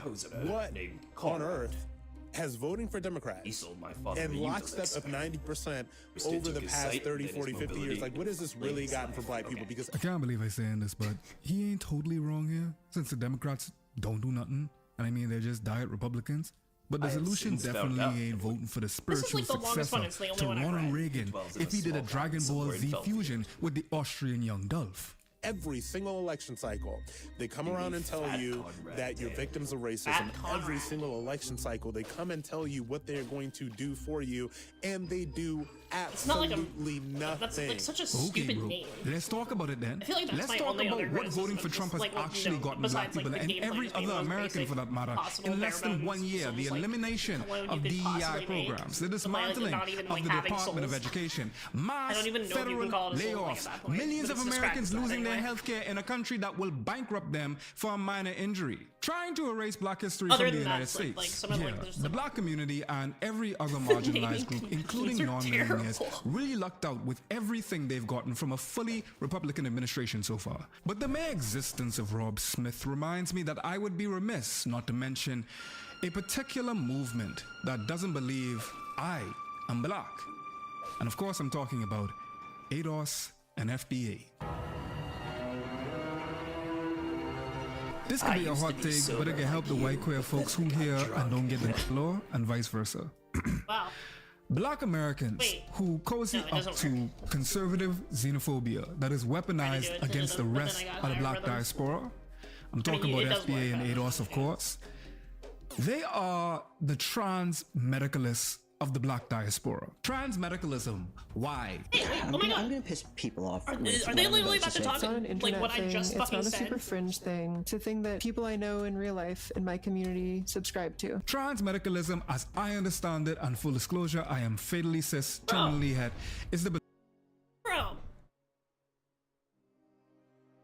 What on earth has voting for Democrats and lockstep of 90% over the past 30, 40, 50 years? Like, what has this really gotten for black people? Because I can't believe I'm saying this, but he ain't totally wrong here, since the Democrats don't do nothing. And I mean, they're just diet Republicans. But the solution definitely ain't voting for the spiritual successor to Ronald Reagan if he did a Dragon Ball Z fusion with the Austrian young Dolph. Every single election cycle, they come around and tell you that you're victims of racism. Every single election cycle, they come and tell you what they're going to do for you, and they do absolutely nothing. That's like such a stupid name. Let's talk about it then. I feel like that's Let's talk about what voting for Trump has actually gotten black people and every other American for that matter. In less than 1 year, the elimination of DEI programs, the dismantling of the Department of Education, mass federal layoffs, millions of Americans losing their health care in a country that will bankrupt them for a minor injury, trying to erase black history from the United States. The black community and every other marginalized group, including non-millionaires, really lucked out with everything they've gotten from a fully Republican administration so far. But the mere existence of Rob Smith reminds me that I would be remiss not to mention a particular movement that doesn't believe I am black. And of course I'm talking about ADOS and FBA. This could be a hot take, but it can help the white queer folks who hear and don't get the law, and vice versa. Wow. Black Americans who cozy up to conservative xenophobia that is weaponized against the rest of the black diaspora. I'm talking about FBA and ADOS, of course. They are the trans medicalists of the black diaspora. Trans medicalism. Why? I'm gonna piss people off. Are they literally about to talk like what I just fucking said? It's not a super fringe thing. It's a thing that people I know in real life in my community subscribe to. Trans medicalism, as I understand it, and full disclosure, I am fatally cis, terminally het, is the Bro.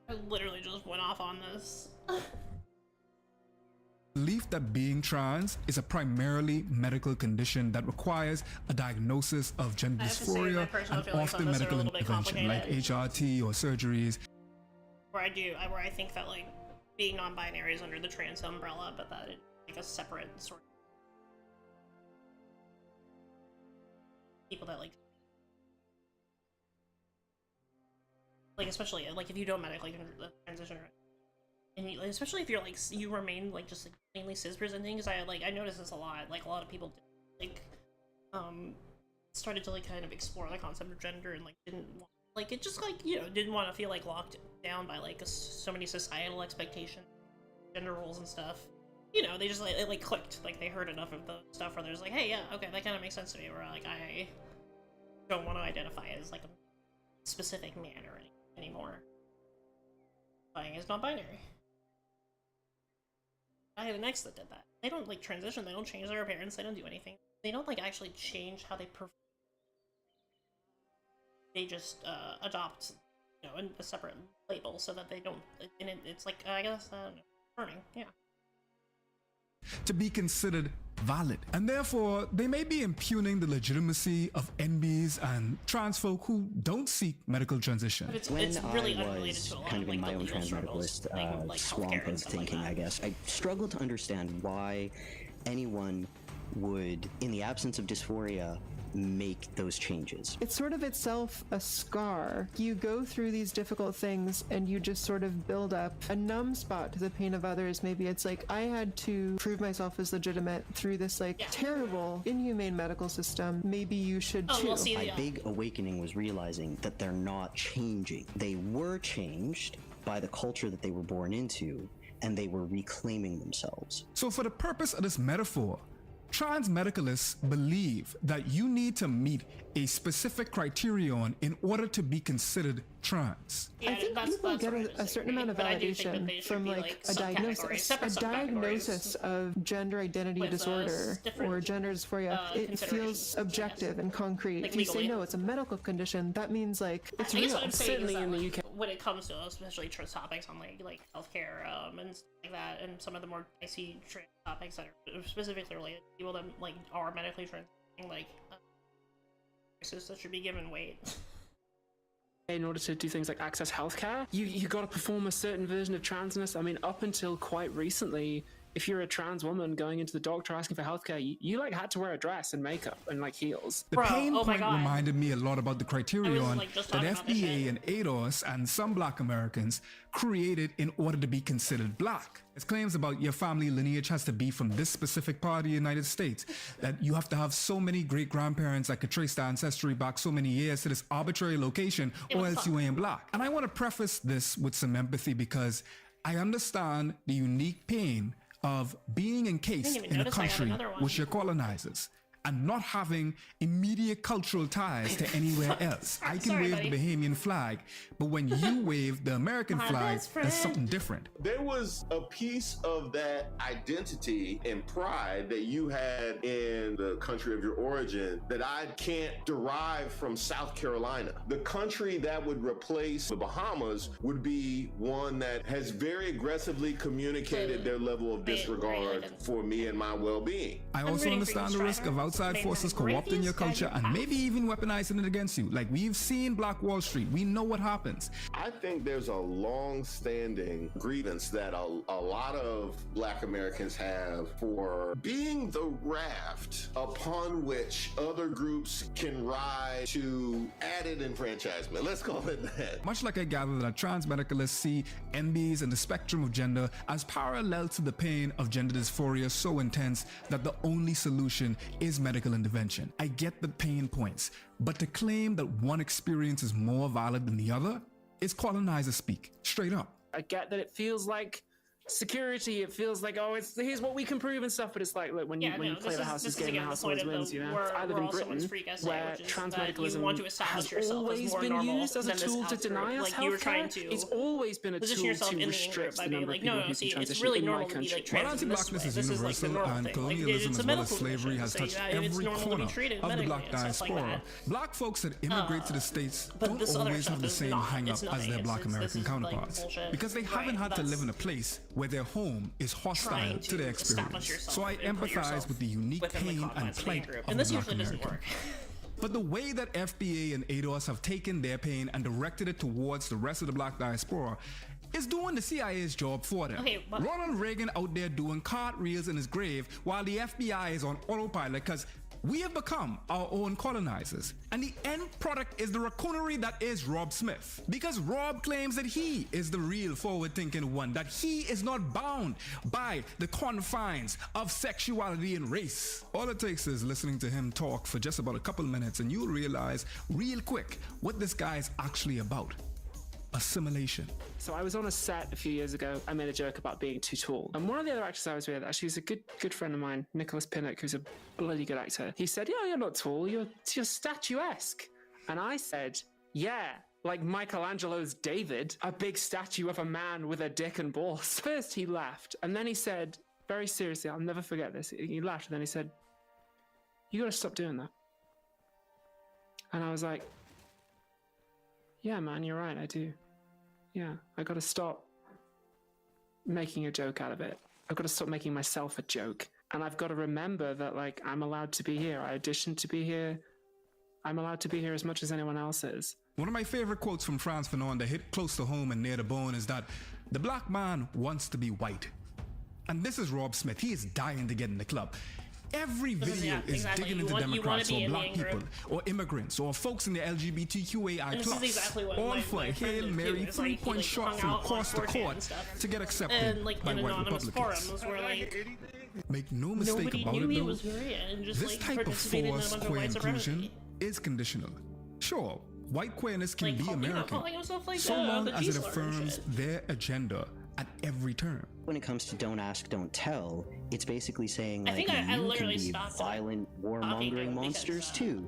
I literally just went off on this. belief that being trans is a primarily medical condition that requires a diagnosis of gender dysphoria and often medical intervention like HRT or surgeries. Where I think that like being non-binary is under the trans umbrella, but that it's like a separate sort of people that like especially like if you don't medically transition. And you, especially if you're like you remain like just like mainly cis presenting, because I notice this a lot. Like a lot of people like started to like kind of explore the concept of gender and like didn't want, like it just like didn't want to feel like locked down by like so many societal expectations, gender roles and stuff. They just like it clicked. Like they heard enough of the stuff where there's like, hey, yeah, okay, that kind of makes sense to me. Where like I don't want to identify as like a specific man or anymore. Identifying as non-binary. I had an ex that did that. They don't like transition, they don't change their appearance, they don't do anything. They don't like actually change how they perform. They just adopt, a separate label so that they don't, and it's like, I guess, burning, yeah. To be considered valid, and therefore they may be impugning the legitimacy of NBs and trans folk who don't seek medical transition. But it's really unrelated to a lot kind of in like, my own transmedicalist swamp of thinking, I guess, I struggle to understand why anyone would, in the absence of dysphoria, make those changes. It's sort of itself a scar. You go through these difficult things and you just sort of build up a numb spot to the pain of others. Maybe it's like I had to prove myself as legitimate through this terrible, inhumane medical system. Maybe you should too. My big awakening was realizing that they're not changing. They were changed by the culture that they were born into, and they were reclaiming themselves. So for the purpose of this metaphor, trans medicalists believe that you need to meet a specific criterion in order to be considered trans. I think people get a certain amount of validation from like a diagnosis of gender identity disorder or gender dysphoria. It feels objective and concrete. If you say no, it's a medical condition, that means like it's real. Certainly in the UK, when it comes to especially trans topics on like healthcare and stuff like that, and some of the more dicey trans topics that are specifically related to people that like are medically trans, like that should be given weight. In order to do things like access healthcare, you got to perform a certain version of transness. I mean, up until quite recently, if you're a trans woman going into the doctor asking for healthcare, you like had to wear a dress and makeup and like heels. The pain point reminded me a lot about the criterion that FBA and ADOS and some Black Americans created in order to be considered Black. It's claims about your family lineage has to be from this specific part of the United States, that you have to have so many great-grandparents that could trace the ancestry back so many years to this arbitrary location, or else you ain't Black. And I want to preface this with some empathy because I understand the unique pain of being encased in a country with your colonizers and not having immediate cultural ties to anywhere else. I can wave the Bahamian flag, but when you wave the American flag, that's something different. There was a piece of that identity and pride that you had in the country of your origin that I can't derive from South Carolina. The country that would replace the Bahamas would be one that has very aggressively communicated their level of disregard for me and my well-being. I also understand the risk of outside forces co-opting your culture and maybe even weaponizing it against you. Like we've seen Black Wall Street. We know what happens. I think there's a long-standing grievance that a lot of Black Americans have for being the raft upon which other groups can ride to added enfranchisement. Let's call it that. Much like I gather that trans medicalists see MBs and the spectrum of gender as parallel to the pain of gender dysphoria so intense that the only solution is medical intervention. I get the pain points, but to claim that one experience is more valid than the other is colonizer speak, straight up. I get that it feels like security, it feels like, oh, it's here's what we can prove and stuff, but it's like, look, when you play the house's game, the house always wins, you know? I live in Britain, where transmedicalism has always been used as a tool to deny us healthcare. It's always been a tool to restrict the number of people who can transition in my country. While anti-blackness is universal and colonialism as well as slavery has touched every corner of the Black diaspora, Black folks that immigrate to the States don't always have the same hang-up as their Black American counterparts, because they haven't had to live in a place where their home is hostile to their experience. So I empathize with the unique pain and plight of the Black American. But the way that FBA and ADOS have taken their pain and directed it towards the rest of the Black diaspora is doing the CIA's job for them. Ronald Reagan out there doing cartwheels in his grave while the FBI is on autopilot because we have become our own colonizers. And the end product is the racoonery that is Rob Smith. Because Rob claims that he is the real forward-thinking one, that he is not bound by the confines of sexuality and race. All it takes is listening to him talk for just about a couple minutes and you'll realize real quick what this guy is actually about. Assimilation. So I was on a set a few years ago. I made a joke about being too tall. And one of the other actors I was with, actually, was a good friend of mine, Nicholas Pinnock, who's a bloody good actor. He said, yeah, you're not tall, you're statuesque. And I said, yeah, like Michelangelo's David, a big statue of a man with a dick and balls. First he laughed, and then he said, very seriously, I'll never forget this. He laughed, and then he said, you gotta stop doing that. And I was like, yeah, man, you're right, I do. Yeah, I gotta stop making a joke out of it. I've got to stop making myself a joke. And I've got to remember that, like, I'm allowed to be here. I auditioned to be here. I'm allowed to be here as much as anyone else is. One of my favorite quotes from Frantz Fanon that hit close to home and near the bone is that the Black man wants to be white. And this is Rob Smith. He is dying to get in the club. Every video is digging into Democrats or Black people or immigrants or folks in the LGBTQAI plus, all for a Hail Mary 3-point shot from across the court to get accepted by white Republicans. Make no mistake about it though, this type of forced queer inclusion is conditional. Sure, white queerness can be American, so long as it affirms their agenda at every turn. When it comes to don't ask, don't tell, it's basically saying like I you can be violent, warmongering monsters too.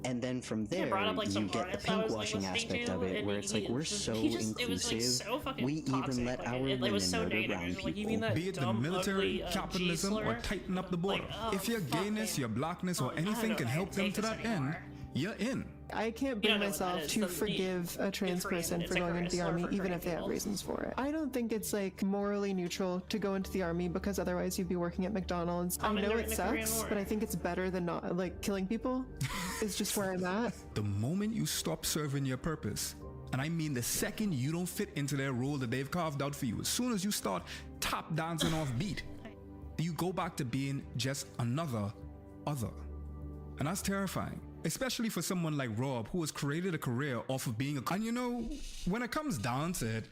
And then from there, you get the pinkwashing aspect of it, where it's like we're so inclusive. We even let our women murder brown people. Be it the military, capitalism, or tighten up the border. If your gayness, your blackness, or anything can help them to that end, you're in. I can't bring myself to forgive a trans person for going into the army, even if they have reasons for it. I don't think it's like morally neutral to go into the army because otherwise you'd be working at McDonald's. I know it sucks, but I think it's better than not like killing people. Is just where I'm at. The moment you stop serving your purpose, and I mean the second you don't fit into their role that they've carved out for you, as soon as you start tap dancing off beat, you go back to being just another other. And that's terrifying. Especially for someone like Rob, who has created a career off of being a... And you know, when it comes down to it,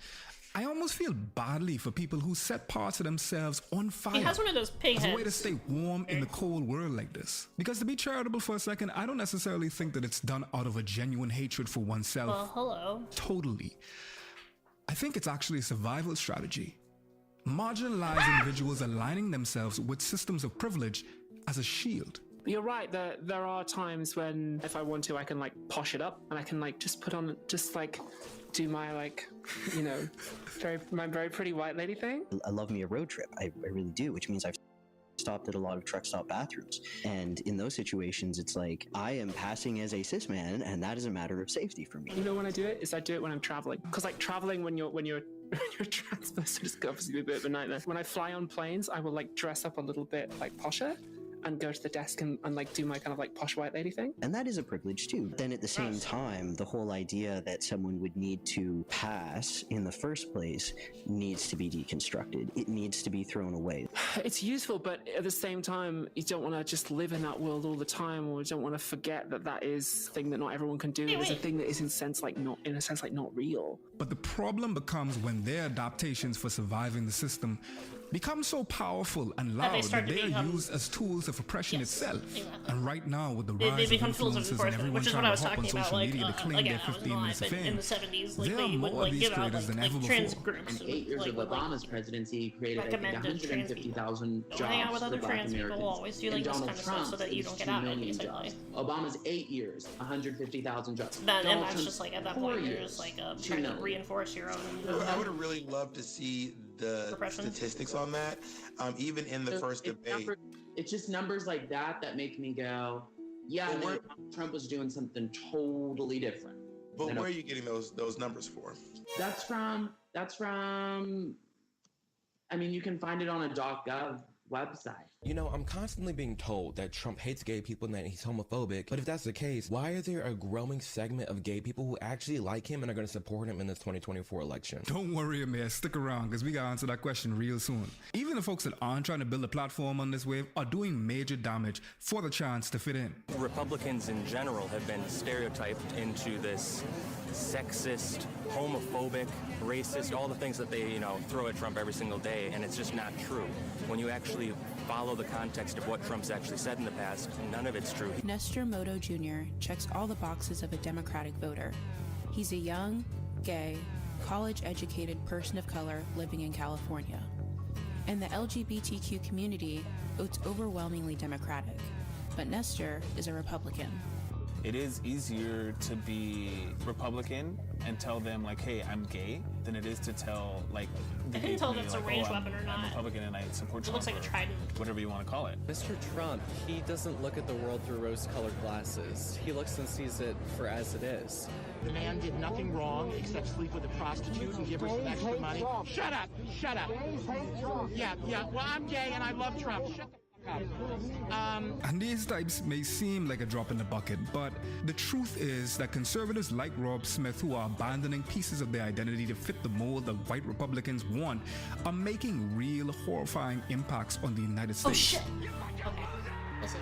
I almost feel badly for people who set parts of themselves on fire. He has one of those pig heads. As a way to stay warm in the cold world like this. Because to be charitable for a second, I don't necessarily think that it's done out of a genuine hatred for oneself. Well, hello. Totally. I think it's actually a survival strategy. Marginalized individuals aligning themselves with systems of privilege as a shield. You're right, there are times when if I want to I can like posh it up and I can like just put on, just like do my like, you know, my very pretty white lady thing. I love me a road trip, I really do, which means I've stopped at a lot of truck stop bathrooms. And in those situations, it's like, I am passing as a cis man, and that is a matter of safety for me. You know when I do it? Is I do it when I'm traveling. Because like traveling when you're a trans person is obviously a bit of a nightmare. When I fly on planes, I will like dress up a little bit like posher and go to the desk and like do my kind of like posh white lady thing. And that is a privilege too. Then at the same time, the whole idea that someone would need to pass in the first place needs to be deconstructed. It needs to be thrown away. It's useful, but at the same time, you don't want to just live in that world all the time, or you don't want to forget that that is a thing that not everyone can do. It's a thing that is in a sense like not real. But the problem becomes when their adaptations for surviving the system become so powerful and loud that they are used as tools of oppression itself. And right now, with the rise of influencers and everyone trying to hop on social media to claim their 15 minutes of fame, there are more of these creators than ever before. In 8 years of Obama's presidency, he created, I think, 150,000 jobs hang out with for other Black trans people, Americans. always do like this kind of stuff so that you don't get out, basically. Obama's 8 years, 150,000 jobs. And that's just like, at that point, you're just like trying to reinforce your own. I would have really loved to see the statistics on that, even in the first debate. It's just numbers like that that make me go, yeah, no, Trump was doing something totally different. But where are you getting those numbers for? That's from, I mean, you can find it on a .gov website. You know, I'm constantly being told that Trump hates gay people and that he's homophobic. But if that's the case, why is there a growing segment of gay people who actually like him and are going to support him in this 2024 election? Don't worry, Amir. Stick around, because we got to answer that question real soon. Even the folks that aren't trying to build a platform on this wave are doing major damage for the chance to fit in. Republicans in general have been stereotyped into this sexist, homophobic, racist, all the things that they, you know, throw at Trump every single day, and it's just not true. When you actually follow the context of what Trump's actually said in the past, none of it's true. Nestor Moto Jr. checks all the boxes of a Democratic voter. He's a young, gay, college-educated person of color living in California. And the LGBTQ community votes overwhelmingly Democratic, but Nestor is a Republican. It is easier to be Republican and tell them like, hey, I'm gay, than it is to tell like the gay tell if it's a ranged weapon or not. I'm Republican and I support Trump. It looks like a trident. Whatever you want to call it. Mr. Trump, he doesn't look at the world through rose-colored glasses. He looks and sees it for as it is. The man did nothing wrong except sleep with a prostitute and give her some extra money. Shut up! Shut up! Yeah. Well, I'm gay and I love Trump. Shut the And these types may seem like a drop in the bucket, but the truth is that conservatives like Rob Smith, who are abandoning pieces of their identity to fit the mold that white Republicans want, are making real horrifying impacts on the United States. Oh shit! Okay.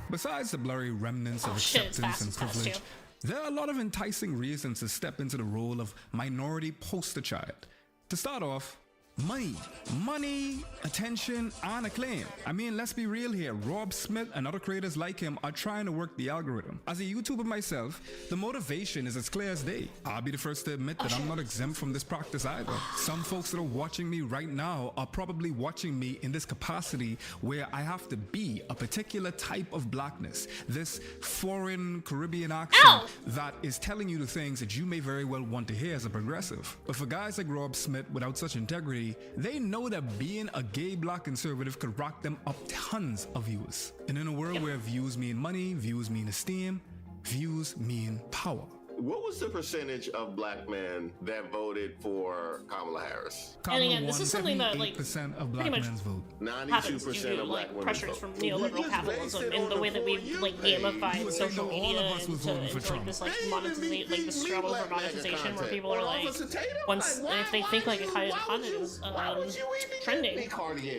Besides the blurry remnants of acceptance and privilege, there are a lot of enticing reasons to step into the role of minority poster child. To start off, Money, attention, and acclaim. I mean, let's be real here. Rob Smith and other creators like him are trying to work the algorithm. As a YouTuber myself, the motivation is as clear as day. I'll be the first to admit that I'm not exempt from this practice either. Some folks that are watching me right now are probably watching me in this capacity where I have to be a particular type of blackness, this foreign Caribbean accent that is telling you the things that you may very well want to hear as a progressive. But for guys like Rob Smith without such integrity, they know that being a gay black conservative could rack them up tons of views. And in a world where views mean money, views mean esteem, views mean power. What was the percentage of black men that voted for Kamala Harris? And again, this is something that like of black pretty much men's vote. 92% due to of black women pressures vote. from neoliberal capitalism in the way that we've like gamified social media into like this like monetization, like the struggle for monetization, where people are like, once if they think like a kind of content is trending,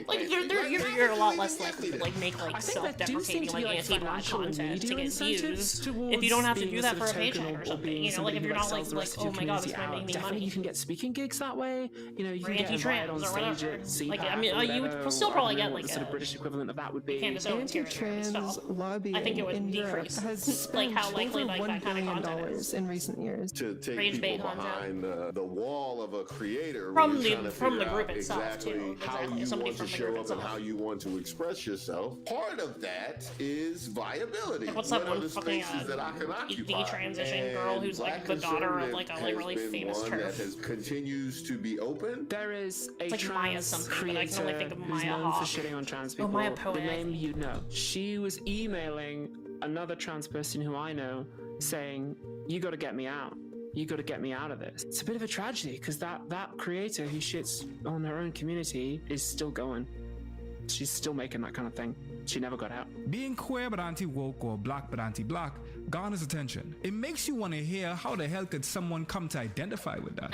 like you're a lot less likely to like make like self-deprecating like anti-black content to get views if you don't have to do that for a paycheck or something. You know, like if you're not like oh my god, this might make me money. You can get speaking gigs that way. You know, you can get invited on stage at CPAC. Like I mean, you would still probably get like sort of British equivalent of that would be. Anti-trans lobbying I think it would in decrease. Europe has spent like how likely over like that $1 kind of billion content is in recent years. To take Rage bait people content. behind the wall of a creator From when you're the- trying to from the figure group out itself, exactly too. how Exactly. you Somebody want to from the show group up and itself. how you want to express yourself. Part of that is viability. Like, what's what that are one the fucking spaces that I can occupy? detransition girl who's like the daughter of like a like really famous that turf? has continues to be open. There is a It's like Maya trans something, but I can only creator think of who's Maya known Hawke. for shitting on trans Oh, people. Maya The Poet. name you know. She was emailing another trans person who I know saying, "You got to get me out. You got to get me out of this." It's a bit of a tragedy because that creator who shits on her own community is still going. She's still making that kind of thing. She never got out. Being queer but anti-woke or black but anti-black garners attention. It makes you want to hear how the hell could someone come to identify with that?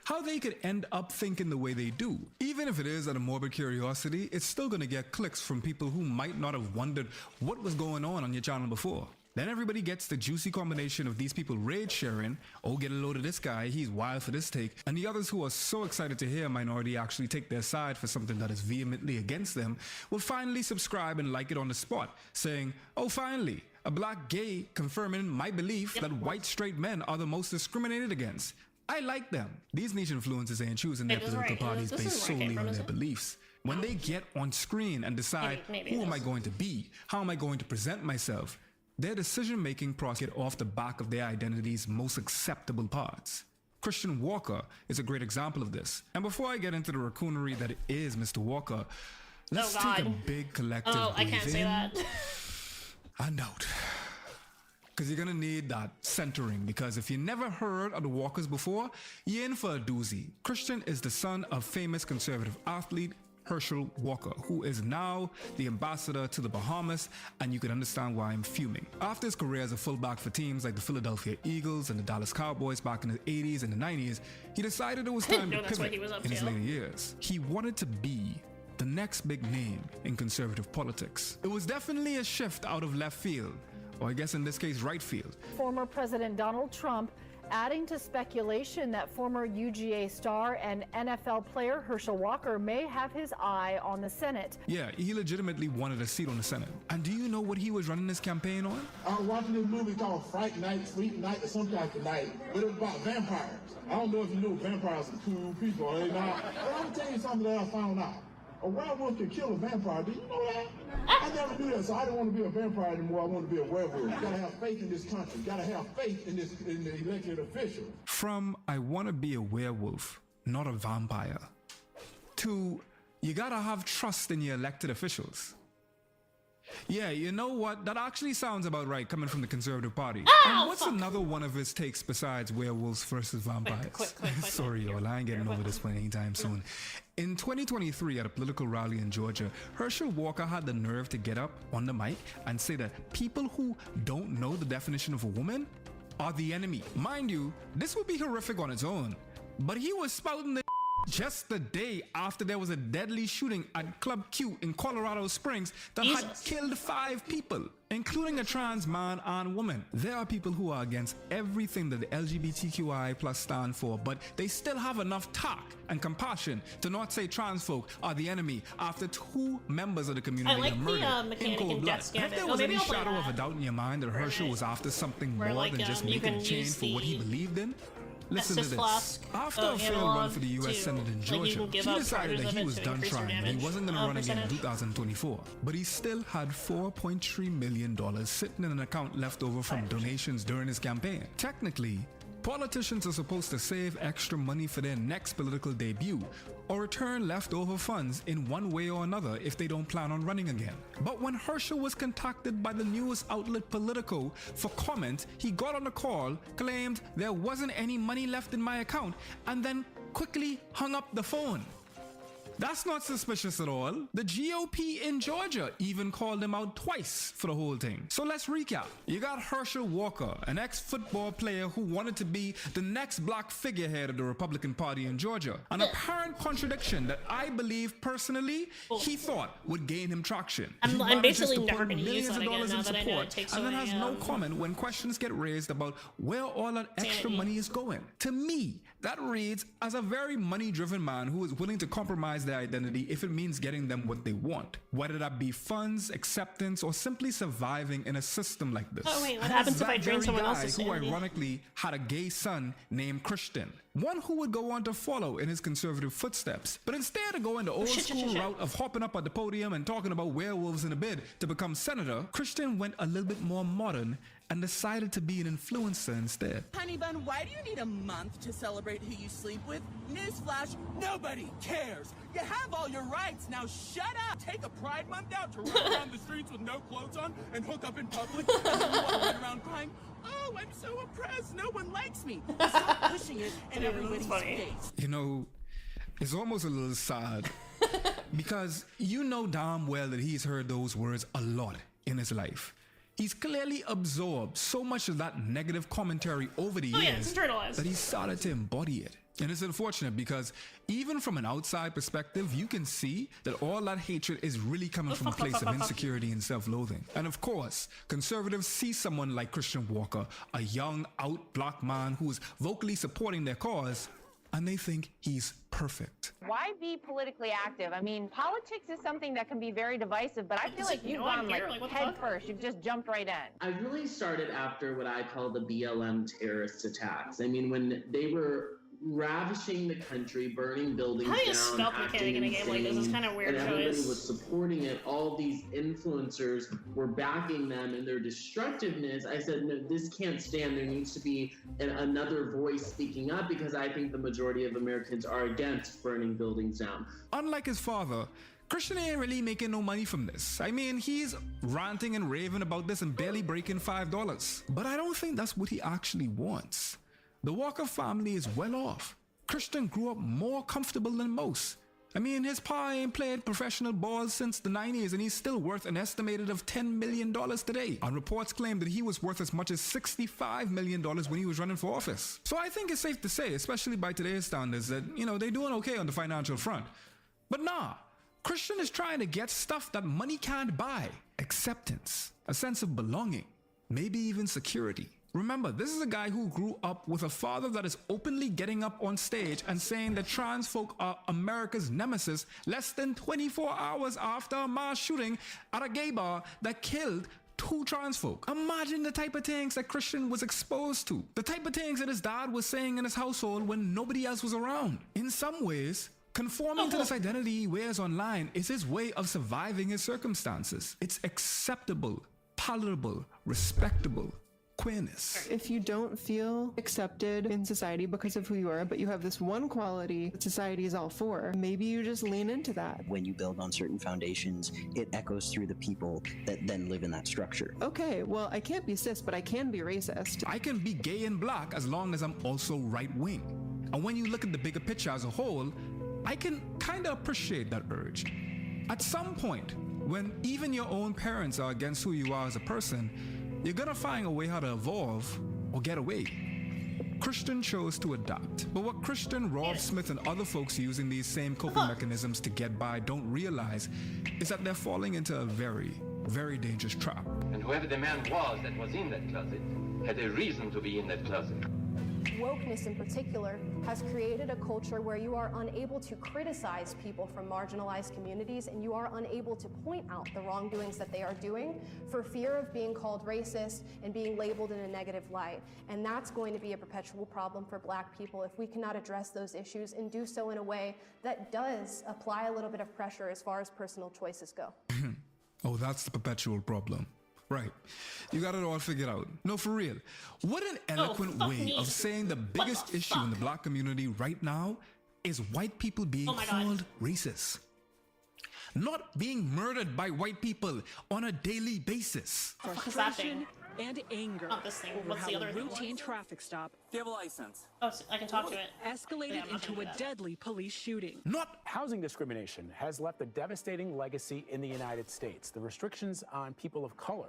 How they could end up thinking the way they do. Even if it is out of morbid curiosity, it's still gonna get clicks from people who might not have wondered what was going on your channel before. Then everybody gets the juicy combination of these people rage sharing, oh get a load of this guy, he's wild for this take, and the others who are so excited to hear a minority actually take their side for something that is vehemently against them will finally subscribe and like it on the spot, saying, oh finally, a black gay confirming my belief that white straight men are the most discriminated against. I like them. These niche influencers ain't choosing their political parties based solely on their beliefs. When they get on screen and decide, who am I going to be? How am I going to present myself? Their decision-making process get off the back of their identity's most acceptable parts. Christian Walker is a great example of this. And before I get into the raccoonery that is Mr. Walker, let's take a big collective I can't say that. and out. Because you're gonna need that centering, because if you never heard of the Walkers before, you're in for a doozy. Christian is the son of famous conservative athlete Herschel Walker, who is now the ambassador to the Bahamas, and you can understand why I'm fuming. After his career as a fullback for teams like the Philadelphia Eagles and the Dallas Cowboys back in the 80s and the 90s, he decided it was time to pivot in his later years. He wanted to be the next big name in conservative politics. It was definitely a shift out of left field, or I guess in this case right field. Former President Donald Trump adding to speculation that former UGA star and NFL player Herschel Walker may have his eye on the Senate. Yeah, he legitimately wanted a seat on the Senate. And do you know what he was running his campaign on? I was watching this movie called Fright Night, Sleep Night, or something like the night, but it was about vampires. I don't know if you know vampires are cool people, are they not? But I'm tell you something that I found out. A werewolf can kill a vampire. Do you know that? I never knew that, so I didn't want to be a vampire anymore. I want to be a werewolf. You gotta have faith in this country. You gotta have faith in the elected officials. From I want to be a werewolf, not a vampire, to you gotta have trust in your elected officials. Yeah, you know what? That actually sounds about right coming from the Conservative Party. And what's another one of his takes besides werewolves versus vampires? Quick, sorry, y'all, I ain't getting over this one anytime soon. In 2023, at a political rally in Georgia, Herschel Walker had the nerve to get up on the mic and say that people who don't know the definition of a woman are the enemy. Mind you, this would be horrific on its own, but he was spouting the just the day after there was a deadly shooting at Club Q in Colorado Springs that had killed 5 people. including a trans man and woman. There are people who are against everything that the LGBTQI plus stand for, but they still have enough tact and compassion to not say trans folk are the enemy after 2 members of the community are murdered in cold blood. If there was any shadow of a doubt in your mind that Herschel was after something more than just making a change for what he believed in, listen to this. After a failed run for the U.S. Senate in Georgia, he decided that he was done trying and he wasn't going to run again in 2024. But he still had $4.3 million sitting in an account left over from donations during his campaign. Technically, politicians are supposed to save extra money for their next political debut or return leftover funds in one way or another if they don't plan on running again. But when Herschel was contacted by the news outlet Politico for comment, he got on a call, claimed there wasn't any money left in my account, and then quickly hung up the phone. That's not suspicious at all. The GOP in Georgia even called him out twice for the whole thing. So let's recap. You got Herschel Walker, an ex-football player who wanted to be the next black figurehead of the Republican Party in Georgia. An apparent contradiction that I believe personally he thought would gain him traction. I'm basically never going to use that again now that I know it takes and away, then has no comment when questions get raised about where all that extra money is going. To me, that reads as a very money-driven man who is willing to compromise their identity if it means getting them what they want, whether that be funds, acceptance, or simply surviving in a system like this. Oh wait, what happens if I drain someone else's who sanity? ironically had a gay son named Christian, one who would go on to follow in his conservative footsteps. But instead of going the old school route of hopping up at the podium and talking about werewolves in a bid to become senator, Christian went a little bit more modern and decided to be an influencer instead. Honey bun, why do you need a month to celebrate who you sleep with? Newsflash, nobody cares. You have all your rights, now shut up. Take a Pride Month out to run around the streets with no clothes on and hook up in public and then you want to run around crying, oh, I'm so oppressed, no one likes me. Stop pushing it in everybody's face. You know, it's almost a little sad because you know damn well that he's heard those words a lot in his life. He's clearly absorbed so much of that negative commentary over the years that he started to embody it. And it's unfortunate because even from an outside perspective, you can see that all that hatred is really coming from a place of insecurity and self-loathing. And of course, conservatives see someone like Christian Walker, a young, out black man who is vocally supporting their cause, and they think he's perfect. Why be politically active? I mean, politics is something that can be very divisive, but I feel like you've gone head first. You've just jumped right in. I really started after what I call the BLM terrorist attacks. I mean, when they were ravishing the country, burning buildings down, a stealth mechanic in a game like this is kind of weird. And everybody was supporting it. All these influencers were backing them in their destructiveness. I said, no, this can't stand. There needs to be another voice speaking up because I think the majority of Americans are against burning buildings down. Unlike his father, Christian ain't really making no money from this. I mean, he's ranting and raving about this and barely breaking $5. But I don't think that's what he actually wants. The Walker family is well off. Christian grew up more comfortable than most. I mean, his pa ain't played professional ball since the 90s and he's still worth an estimated of $10 million today. And reports claim that he was worth as much as $65 million when he was running for office. So I think it's safe to say, especially by today's standards, that, you know, they're doing okay on the financial front. But nah, Christian is trying to get stuff that money can't buy. Acceptance, a sense of belonging, maybe even security. Remember, this is a guy who grew up with a father that is openly getting up on stage and saying that trans folk are America's nemesis less than 24 hours after a mass shooting at a gay bar that killed 2 trans folk. Imagine the type of things that Christian was exposed to. The type of things that his dad was saying in his household when nobody else was around. In some ways, conforming to this identity he wears online is his way of surviving his circumstances. It's acceptable, palatable, respectable. Queerness. If you don't feel accepted in society because of who you are, but you have this one quality that society is all for, maybe you just lean into that. When you build on certain foundations, it echoes through the people that then live in that structure. Okay, well, I can't be cis, but I can be racist. I can be gay and black as long as I'm also right-wing. And when you look at the bigger picture as a whole, I can kind of appreciate that urge. At some point, when even your own parents are against who you are as a person, you're gonna find a way how to evolve or get away. Christian chose to adapt. But what Christian, Rob Smith, and other folks using these same coping mechanisms to get by don't realize is that they're falling into a very, very dangerous trap. And And whoever the man that was in that closet had a reason to be in that closet. Wokeness in particular has created a culture where you are unable to criticize people from marginalized communities, and you are unable to point out the wrongdoings that they are doing for fear of being called racist and being labeled in a negative light. And that's going to be a perpetual problem for Black people if we cannot address those issues and do so in a way that does apply a little bit of pressure as far as personal choices go. Oh, that's the perpetual problem. Right. You got it all figured out. No, for real. What an eloquent way of saying the biggest issue in the Black community right now is white people being called racist. Not being murdered by white people on a daily basis. Frustration and anger over What's how the other a thing? routine traffic stop. Do you have a license? Oh, so I can talk to it. Escalated into a deadly police shooting. Housing discrimination has left a devastating legacy in the United States. The restrictions on people of color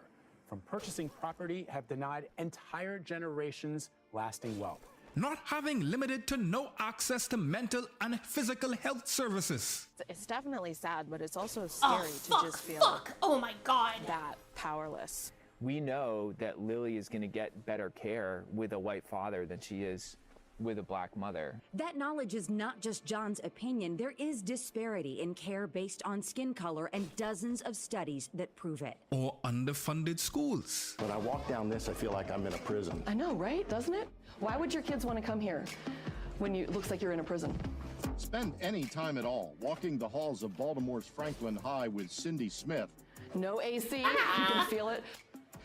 from purchasing property have denied entire generations lasting wealth. Not having limited to no access to mental and physical health services. It's definitely sad, but it's also scary to just feel oh my God, that powerless. We know that Lily is going to get better care with a white father than she is with a Black mother. That knowledge is not just John's opinion. There is disparity in care based on skin color and dozens of studies that prove it. Or underfunded schools. When I walk down this, I feel like I'm in a prison. I know, right? Doesn't it? Why would your kids want to come here when it looks like you're in a prison? Spend any time at all walking the halls of Baltimore's Franklin High with Cindy Smith. No AC, you can feel it.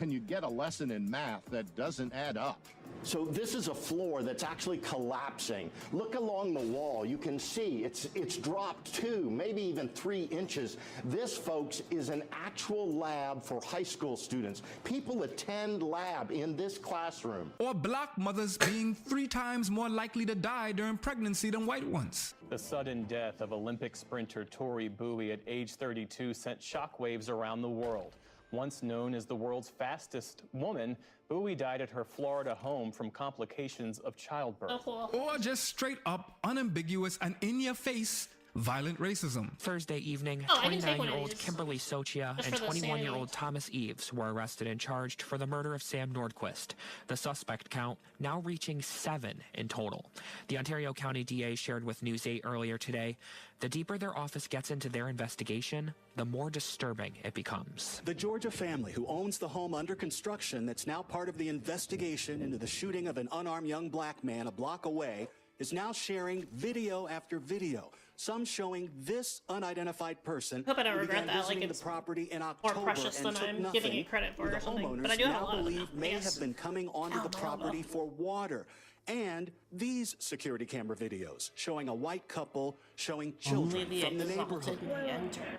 And you get a lesson in math that doesn't add up. So this is a floor that's actually collapsing. Look along the wall. You can see it's dropped 2, maybe even 3 inches. This, folks, is an actual lab for high school students. People attend lab in this classroom. Or Black mothers being 3 times more likely to die during pregnancy than white ones. The sudden death of Olympic sprinter Tori Bowie at age 32 sent shockwaves around the world. Once known as the world's fastest woman, Bowie died at her Florida home from complications of childbirth. Or just straight up, unambiguous, and in-your-face violent racism. Thursday evening, 29-year-old Kimberly Sochia and 21-year-old Thomas Eves were arrested and charged for the murder of Sam Nordquist. The suspect count now reaching 7 in total. The Ontario County DA shared with News 8 earlier today, the deeper their office gets into their investigation, the more disturbing it becomes. The Georgia family who owns the home under construction that's now part of the investigation into the shooting of an unarmed young Black man a block away is now sharing video after video. Some showing this unidentified person hope I don't who regret began that. Like visiting it's the property in more October precious and than took I'm nothing, giving it credit for who or the something. But I homeowners do have a now lot of them. believe may have been coming onto the property for water. And these security camera videos showing a white couple showing children from the neighborhood.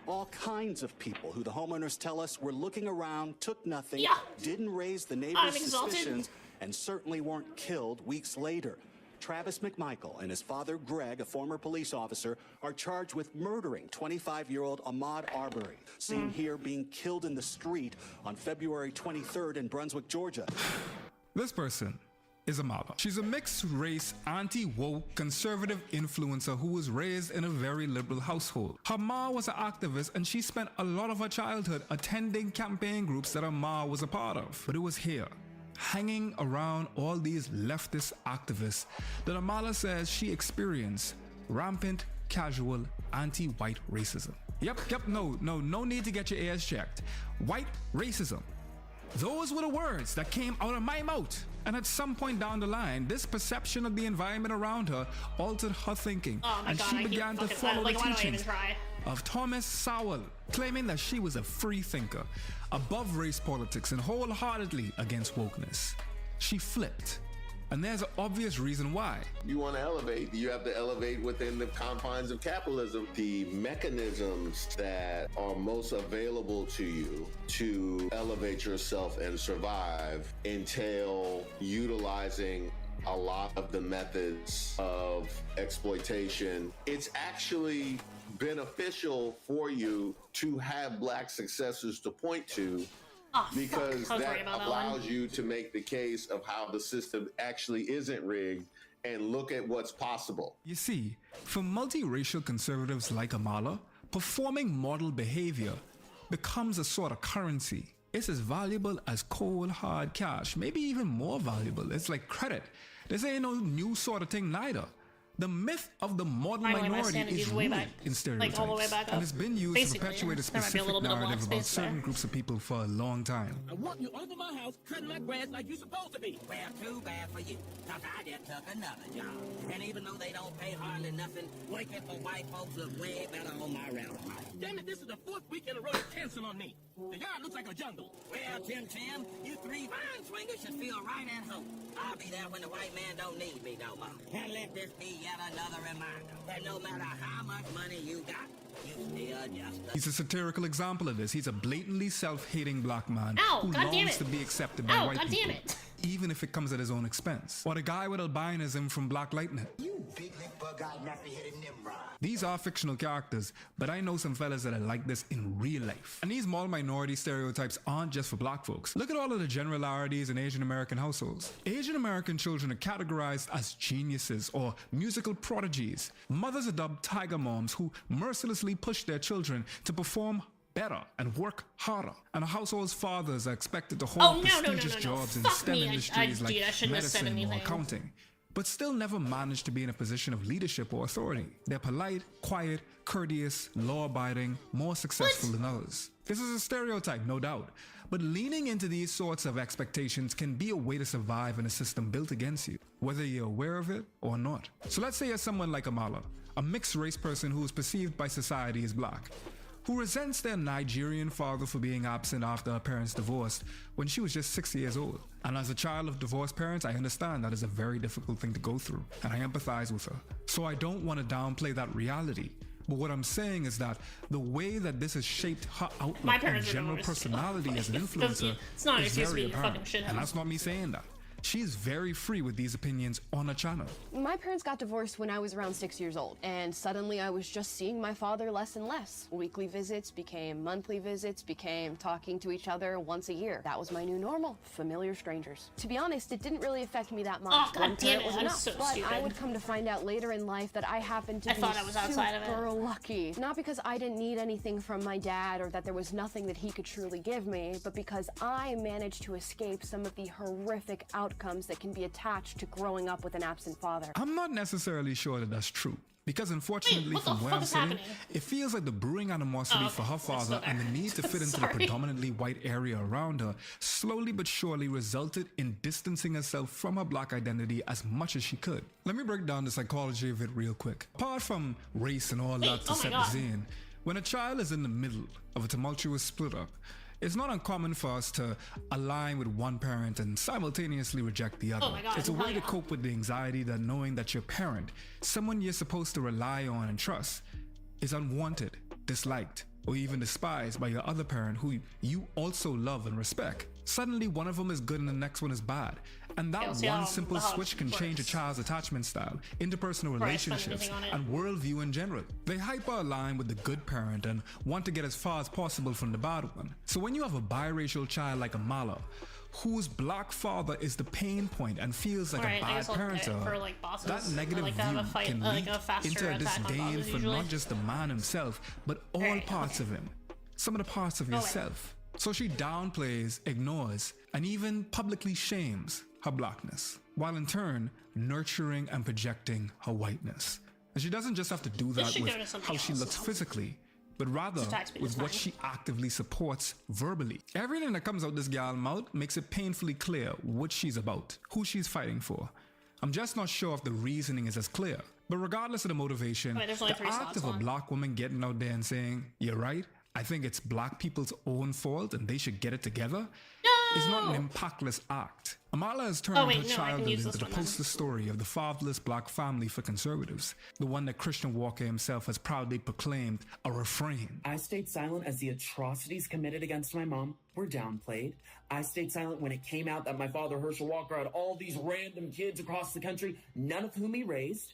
All kinds of people who the homeowners tell us were looking around, took nothing, didn't raise the neighbors' suspicions, and certainly weren't killed weeks later. Travis McMichael and his father, Greg, a former police officer, are charged with murdering 25-year-old Ahmaud Arbery, seen here being killed in the street on February 23rd in Brunswick, Georgia. This person is Amala. She's a mixed-race, anti-woke, conservative influencer who was raised in a very liberal household. Her ma was an activist, and she spent a lot of her childhood attending campaign groups that her ma was a part of. But it was here, hanging around all these leftist activists, that Amala says she experienced rampant, casual, anti-white racism. Yep, no need to get your ears checked. White racism. Those were the words that came out of my mouth. And at some point down the line, this perception of the environment around her altered her thinking. And she began to follow the teachings of Thomas Sowell, claiming that she was a free thinker, above race politics and wholeheartedly against wokeness. She flipped. And there's an obvious reason why. You want to elevate, you have to elevate within the confines of capitalism. The mechanisms that are most available to you to elevate yourself and survive entail utilizing a lot of the methods of exploitation. It's actually beneficial for you to have Black successors to point to, because that allows you to make the case of how the system actually isn't rigged and look at what's possible. You see, for multiracial conservatives like Amala, performing model behavior becomes a sort of currency. It's as valuable as cold hard cash, maybe even more valuable. It's like credit. This ain't no new sort of thing neither. The myth of the modern minority is rooted in stereotypes, like all the way back up. and it's been used Basically, to perpetuate a there might be a specific little bit of narrative block about space certain there. groups of people for a long time. I want you over my house cutting my grass like you supposed to be. Well, too bad for you, cause I just took another job. And even though they don't pay hardly nothing, working for white folks look way better on my route. Damn it, this is the 4th week in a row you're canceling on me. The yard looks like a jungle. Well, Tim, you 3 vine swingers should feel right at home. I'll be there when the white man don't need me no more. And let this be yet another reminder that no matter how much money you got, you still just He's a satirical example of this. He's a blatantly self-hating black man Ow, who God damn longs it. to be accepted by white God people, damn it. even if it comes at his own expense. Or the guy with albinism from Black Lightning. You big lip bug-eyed nappy-headed Nimrod. These are fictional characters, but I know some fellas that are like this in real life. And these small minority stereotypes aren't just for black folks. Look at all of the generalities in Asian American households. Asian American children are categorized as geniuses or musical prodigies. Mothers are dubbed tiger moms who mercilessly push their children to perform better and work harder. And a household's fathers are expected to hold prestigious jobs in STEM industries like medicine or accounting, but still never manage to be in a position of leadership or authority. They're polite, quiet, courteous, law-abiding, more successful than others. This is a stereotype, no doubt, but leaning into these sorts of expectations can be a way to survive in a system built against you, whether you're aware of it or not. So let's say you're someone like Amala, a mixed-race person who is perceived by society as black, who resents their Nigerian father for being absent after her parents divorced when she was just 6 years old. And as a child of divorced parents, I understand that is a very difficult thing to go through, and I empathize with her. So I don't want to downplay that reality. But what I'm saying is that the way that this has shaped her outlook and general personality as an influencer is very apparent. And that's not me saying that. She's very free with these opinions on her channel. My parents got divorced when I was around 6 years old, and suddenly I was just seeing my father less and less. Weekly visits became monthly visits, became talking to each other once a year. That was my new normal, familiar strangers. To be honest, it didn't really affect me that much. Oh, God One damn parent it, was that enough. is so but stupid. I would come to find out later in life that I happened to be thought I was outside of it. super lucky. Not because I didn't need anything from my dad or that there was nothing that he could truly give me, but because I managed to escape some of the horrific outcomes that can be attached to growing up with an absent father. I'm not necessarily sure that that's true. Because unfortunately, from where I'm sitting, it feels like the brewing animosity for her father and the need to fit into the predominantly white area around her slowly but surely resulted in distancing herself from her black identity as much as she could. Let me break down the psychology of it real quick. Apart from race and all that to set the scene, when a child is in the middle of a tumultuous split up, it's not uncommon for us to align with one parent and simultaneously reject the other. Oh my God, it's a way to cope with the anxiety that knowing that your parent, someone you're supposed to rely on and trust, is unwanted, disliked, or even despised by your other parent who you also love and respect. Suddenly one of them is good and the next one is bad. And that one simple switch can change a child's attachment style, interpersonal relationships, and worldview in general. They hyper-align with the good parent and want to get as far as possible from the bad one. So when you have a biracial child like Amala, whose black father is the pain point and feels like a bad parent to her, that negative view can lead into a disdain for not just the man himself, but all parts of him. Some of the parts of yourself. So she downplays, ignores, and even publicly shames her blackness, while in turn nurturing and projecting her whiteness. And she doesn't just have to do that with how she looks physically, but rather with what she actively supports verbally. Everything that comes out this gal's mouth makes it painfully clear what she's about, who she's fighting for. I'm just not sure if the reasoning is as clear. But regardless of the motivation, the act of a black woman getting out there and saying, "You're right, I think it's black people's own fault and they should get it together," is not an impactless act. Amala has turned her childhood into the poster story of the fatherless black family for conservatives, the one that Christian Walker himself has proudly proclaimed a refrain. I stayed silent as the atrocities committed against my mom were downplayed. I stayed silent when it came out that my father, Herschel Walker, had all these random kids across the country, none of whom he raised.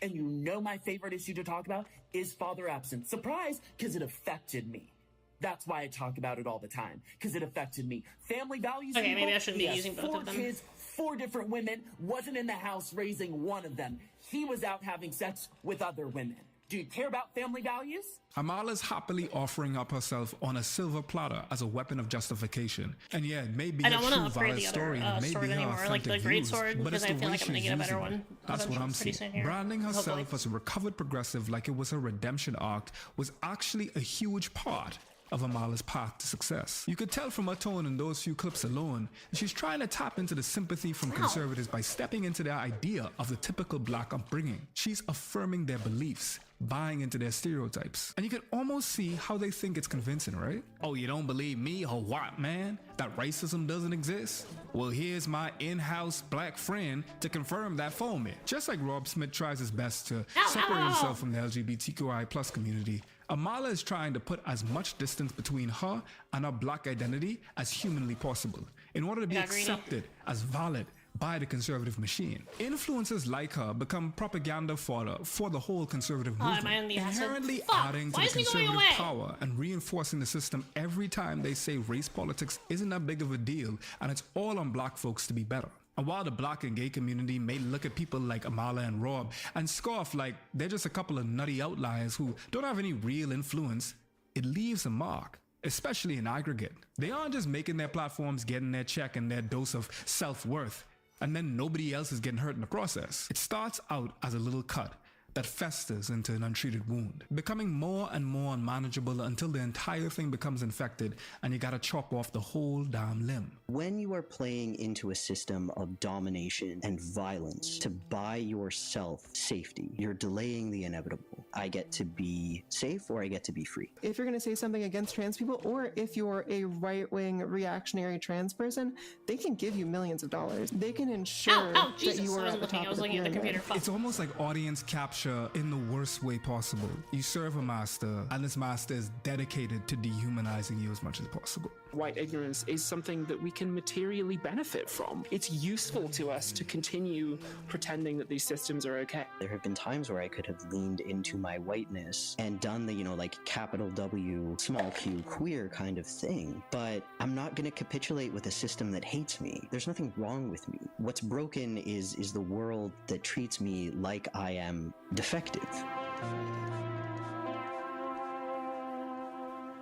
And you know my favorite issue to talk about is father absence. Surprise, because it affected me. That's why I talk about it all the time, because it affected me. Family values. Okay, maybe I shouldn't be using both of them. 4 kids, 4 different women, wasn't in the house raising one of them. He was out having sex with other women. Do you care about family values? Amala's happily offering up herself on a silver platter as a weapon of justification. And yeah, it may be I don't a want to true upgrade valid the story other and it may sword be her anymore, like the authentic great views, sword, but because it's I the feel way like I'm gonna she's get a better using one. it. That's what I'm pretty seeing. soon here. Branding herself Hopefully. as a recovered progressive like it was a redemption arc was actually a huge part of Amala's path to success. You could tell from her tone in those few clips alone that she's trying to tap into the sympathy from conservatives by stepping into their idea of the typical black upbringing. She's affirming their beliefs, buying into their stereotypes. And you can almost see how they think it's convincing, right? Oh, you don't believe me, a white man, that racism doesn't exist? Well, here's my in-house black friend to confirm that for me. Just like Rob Smith tries his best to separate himself from the LGBTQI plus community, Amala is trying to put as much distance between her and her black identity as humanly possible in order to be accepted as valid by the conservative machine. Influencers like her become propaganda fodder for the whole conservative movement, inherently adding to the conservative power and reinforcing the system every time they say race politics isn't that big of a deal and it's all on black folks to be better. And while the black and gay community may look at people like Amala and Rob and scoff like they're just a couple of nutty outliers who don't have any real influence, it leaves a mark, especially in aggregate. They aren't just making their platforms getting their check and their dose of self-worth, and then nobody else is getting hurt in the process. It starts out as a little cut that festers into an untreated wound, becoming more and more unmanageable until the entire thing becomes infected and you gotta chop off the whole damn limb. When you are playing into a system of domination and violence to buy yourself safety, you're delaying the inevitable. I get to be safe or I get to be free. If you're going to say something against trans people, or if you're a right-wing reactionary trans person, they can give you millions of dollars. They can ensure that you are at the top of the pyramid. It's almost like audience capture in the worst way possible. You serve a master, and this master is dedicated to dehumanizing you as much as possible. White ignorance is something that we can materially benefit from. It's useful to us to continue pretending that these systems are okay. There have been times where I could have leaned into my whiteness and done the, like capital W, small q, queer kind of thing. But I'm not going to capitulate with a system that hates me. There's nothing wrong with me. What's broken is the world that treats me like I am defective.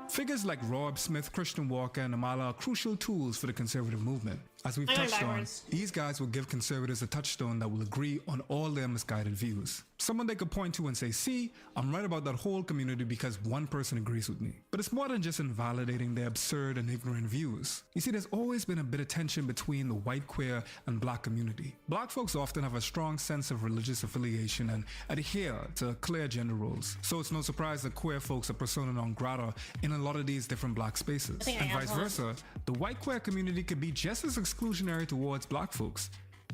Figures like Rob Smith, Christian Walker, and Amala are crucial tools for the conservative movement. As we've touched on, these guys will give conservatives a touchstone that will agree on all their misguided views. Someone they could point to and say, see, I'm right about that whole community because one person agrees with me. But it's more than just invalidating their absurd and ignorant views. You see, there's always been a bit of tension between the white, queer, and black community. Black folks often have a strong sense of religious affiliation and adhere to clear gender roles. So it's no surprise that queer folks are persona non grata in a lot of these different black spaces. And vice versa, the white queer community could be just as exclusionary towards black folks,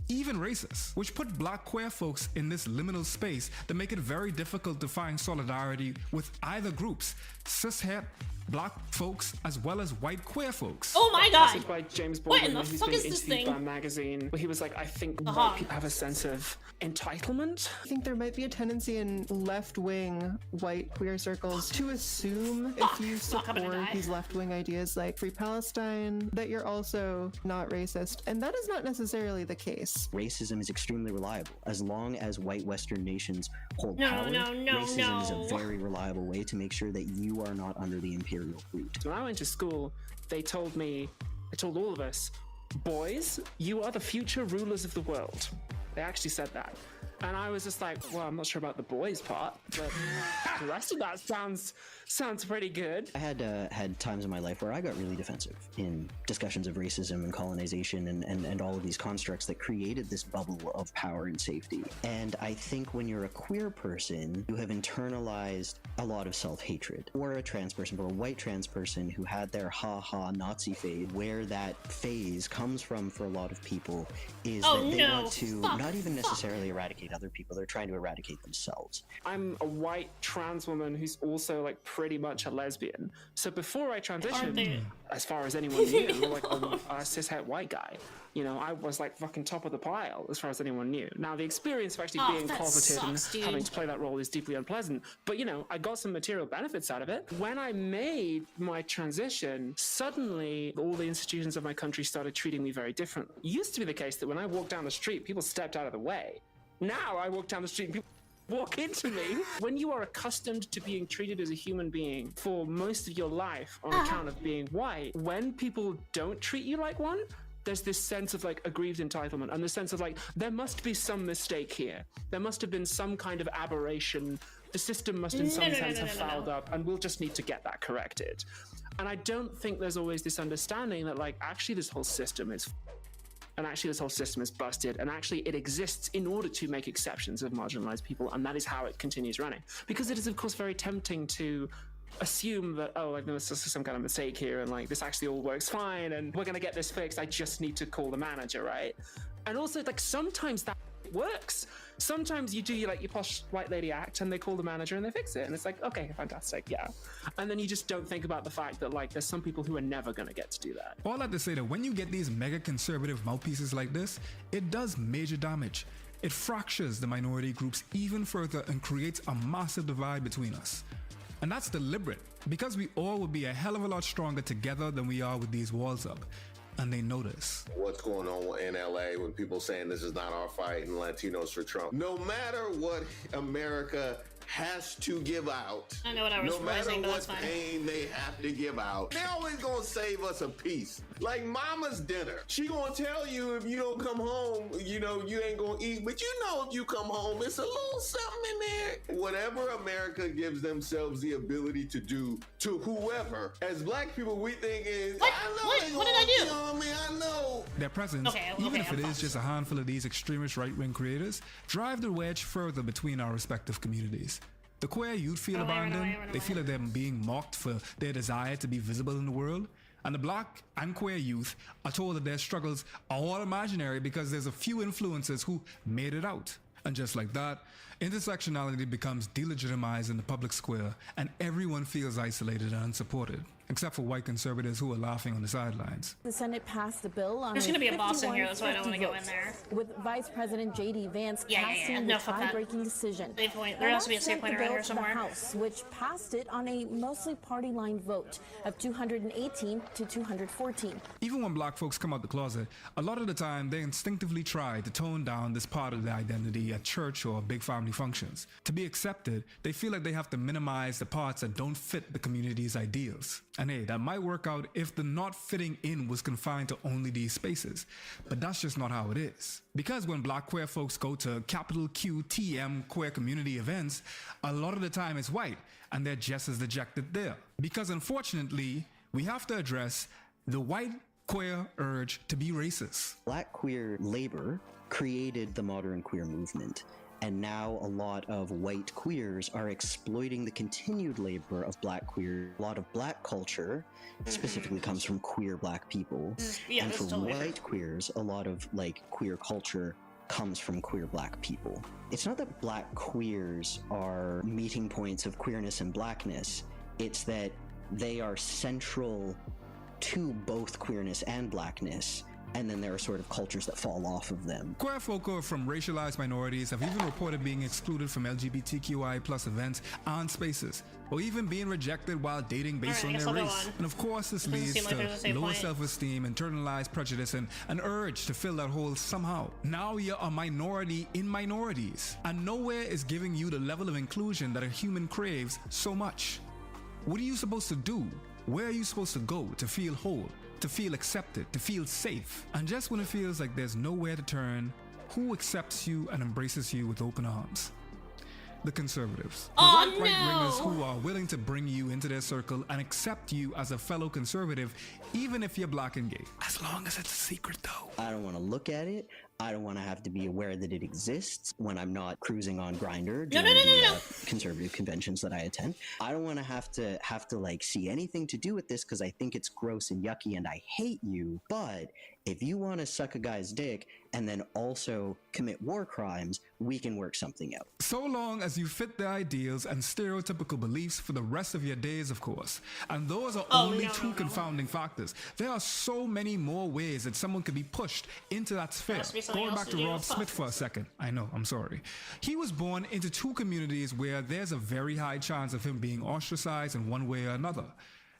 even racist, which put black queer folks in this liminal space that make it very difficult to find solidarity with either groups, cishet black folks as well as white queer folks. Oh my god! This is by James What Baldwin, in the who's fuck been is this interviewed thing? by Magazine, where he was like, I think white people have a sense of entitlement. I think there might be a tendency in left-wing white queer circles to assume if you support these left-wing ideas like Free Palestine, that you're also not racist. And that is not necessarily the case. Racism is extremely reliable. As long as white Western nations hold power, racism is a very reliable way to make sure that you are not under the imperial root. When I went to school, they told all of us, boys, you are the future rulers of the world. They actually said that. And I was just like, well, I'm not sure about the boys part, but the rest of that sounds pretty good. I had times in my life where I got really defensive in discussions of racism and colonization and all of these constructs that created this bubble of power and safety. And I think when you're a queer person, you have internalized a lot of self-hatred. Or a trans person, or a white trans person who had their ha-ha Nazi phase, where that phase comes from for a lot of people is that they want to not even necessarily eradicate other people, they're trying to eradicate themselves. I'm a white trans woman who's also like pretty much a lesbian. So before I transitioned, as far as anyone knew, like a cis-het white guy, I was like fucking top of the pile as far as anyone knew. Now the experience of actually being closeted and having to play that role is deeply unpleasant, but I got some material benefits out of it. When I made my transition, suddenly all the institutions of my country started treating me very differently. It used to be the case that when I walked down the street, people stepped out of the way. Now I walk down the street and people walk into me. When you are accustomed to being treated as a human being for most of your life on account of being white, when people don't treat you like one, there's this sense of like aggrieved entitlement and the sense of like, there must be some mistake here. There must have been some kind of aberration. The system must in some sense have fouled up, and we'll just need to get that corrected. And I don't think there's always this understanding that like, actually this whole system is and actually this whole system is busted, and actually it exists in order to make exceptions of marginalized people, and that is how it continues running. Because it is of course very tempting to assume that, oh, like there's some kind of mistake here and like this actually all works fine and we're gonna get this fixed, I just need to call the manager, right? And also like sometimes that works. Sometimes you do your posh white lady act and they call the manager and they fix it and it's like, okay, fantastic, yeah. And then you just don't think about the fact that like there's some people who are never gonna get to do that. All that to say that when you get these mega conservative mouthpieces like this, it does major damage. It fractures the minority groups even further and creates a massive divide between us. And that's deliberate, because we all would be a hell of a lot stronger together than we are with these walls up. And they notice. What's going on in LA when people saying this is not our fight and Latinos for Trump? No matter what America has to give out, I know what I was no matter raising, what pain they have to give out, they always gonna save us a piece. Like mama's dinner. She gonna tell you if you don't come home, you know, you ain't gonna eat, but you know if you come home, it's a little something in there. Whatever America gives themselves the ability to do to whoever, as black people, we think is, what? I know What did I do? You know what I mean? I know. Their presence, even if it is just a handful of these extremist right-wing creators, drive the wedge further between our respective communities. The queer youth feel abandoned, they feel that they're being mocked for their desire to be visible in the world. And the black and queer youth are told that their struggles are all imaginary because there's a few influencers who made it out. And just like that, intersectionality becomes delegitimized in the public square and everyone feels isolated and unsupported, except for white conservatives who are laughing on the sidelines. The Senate passed the bill on There's going to be a boss in here, that's why I don't want to go in there. With Vice President J.D. Vance passing the Enough of that. tie-breaking decision. There has to be a save pointer around here somewhere. The House, which passed it on a mostly party-line vote of 218 to 214. Even when black folks come out the closet, a lot of the time they instinctively try to tone down this part of their identity at church or big family functions. To be accepted, they feel like they have to minimize the parts that don't fit the community's ideals. And hey, that might work out if the not fitting in was confined to only these spaces. But that's just not how it is. Because when black queer folks go to capital QTM queer community events, a lot of the time it's white, and they're just as dejected there. Because unfortunately, we have to address the white queer urge to be racist. Black queer labor created the modern queer movement. And now a lot of white queers are exploiting the continued labor of black queer. A lot of black culture specifically comes from queer black people. Yeah, and for totally white queers, a lot of like queer culture comes from queer black people. It's not that black queers are meeting points of queerness and blackness. It's that they are central to both queerness and blackness. And then there are sort of cultures that fall off of them. Queer folk who are from racialized minorities have even reported being excluded from LGBTQI plus events and spaces, or even being rejected while dating based on their race. And of course this leads to lower self-esteem, internalized prejudice, and an urge to fill that hole somehow. Now you're a minority in minorities, and nowhere is giving you the level of inclusion that a human craves so much. What are you supposed to do? Where are you supposed to go to feel whole? To feel accepted, to feel safe? And just when it feels like there's nowhere to turn, who accepts you and embraces you with open arms? The conservatives. The right-wingers who are willing to bring you into their circle and accept you as a fellow conservative, even if you're black and gay. As long as it's a secret though. I don't want to look at it. I don't want to have to be aware that it exists when I'm not cruising on Grindr during the conservative conventions that I attend. I don't want to have to like see anything to do with this because I think it's gross and yucky and I hate you. But if you want to suck a guy's dick and then also commit war crimes, we can work something out. So long as you fit the ideals and stereotypical beliefs for the rest of your days, of course. And those are only two confounding factors. There are so many more ways that someone could be pushed into that sphere. Going back to Rob Smith for a second. I know, I'm sorry. He was born into two communities where there's a very high chance of him being ostracized in one way or another.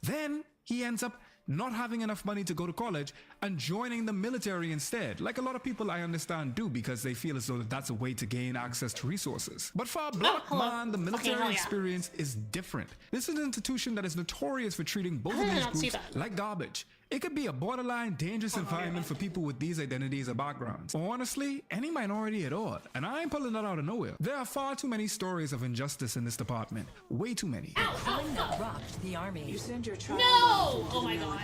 Then he ends up not having enough money to go to college, and joining the military instead, like a lot of people I understand do because they feel as though that's a way to gain access to resources. But for a black man, the military experience is different. This is an institution that is notorious for treating both of these groups like garbage. It could be a borderline dangerous environment for people with these identities or backgrounds. Or honestly, any minority at all. And I ain't pulling that out of nowhere. There are far too many stories of injustice in this department. Way too many. Rocked the army. You send your child oh my God.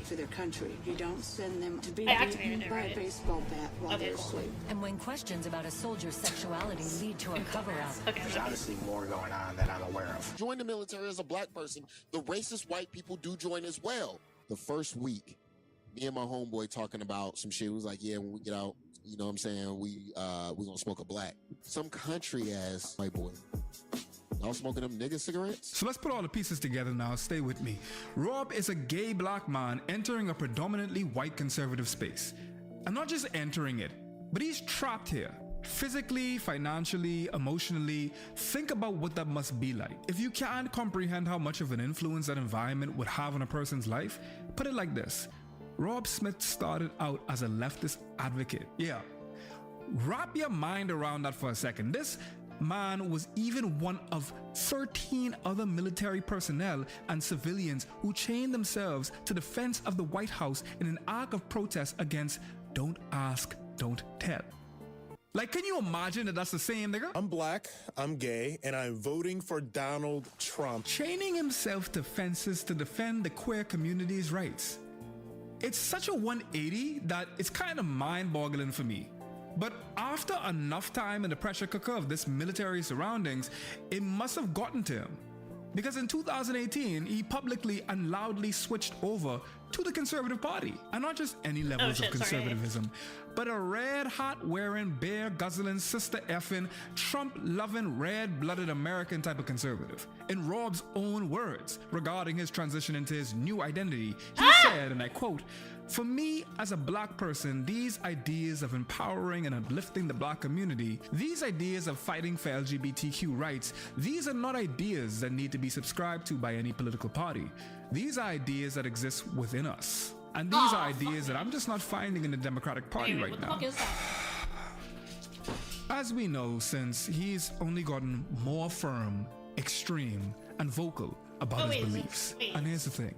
for their country. You don't send them to be beaten by a baseball bat while they're asleep. And when questions about a soldier's sexuality lead to a cover-up. There's honestly more going on that I'm aware of. Join the military as a black person. The racist white people do join as well. The first week, me and my homeboy talking about some shit. He was like, yeah, when we get out, you know what I'm saying, we gonna smoke a black. Some country ass white boy. Y'all smoking them nigga cigarettes? So let's put all the pieces together now. Stay with me. Rob is a gay black man entering a predominantly white conservative space. And not just entering it, but he's trapped here. Physically, financially, emotionally. Think about what that must be like. If you can't comprehend how much of an influence that environment would have on a person's life, put it like this. Rob Smith started out as a leftist advocate. Yeah. Wrap your mind around that for a second. This man was even one of 13 other military personnel and civilians who chained themselves to the fence of the White House in an act of protest against Don't Ask, Don't Tell. Like, can you imagine that that's the same nigga? I'm black, I'm gay, and I'm voting for Donald Trump. Chaining himself to fences to defend the queer community's rights. It's such a 180 that it's kind of mind-boggling for me. But after enough time in the pressure cooker of this military surroundings, it must have gotten to him. Because in 2018, he publicly and loudly switched over to the Conservative Party. And not just any levels of conservatism, but a red hat wearing, bear guzzling, sister effing, Trump loving, red blooded American type of conservative. In Rob's own words regarding his transition into his new identity, he said, and I quote, "For me, as a black person, these ideas of empowering and uplifting the black community, these ideas of fighting for LGBTQ rights, these are not ideas that need to be subscribed to by any political party. These are ideas that exist within us. And these are ideas that I'm just not finding in the Democratic Party right now." As we know, since he's only gotten more firm, extreme, and vocal about his beliefs. And here's the thing.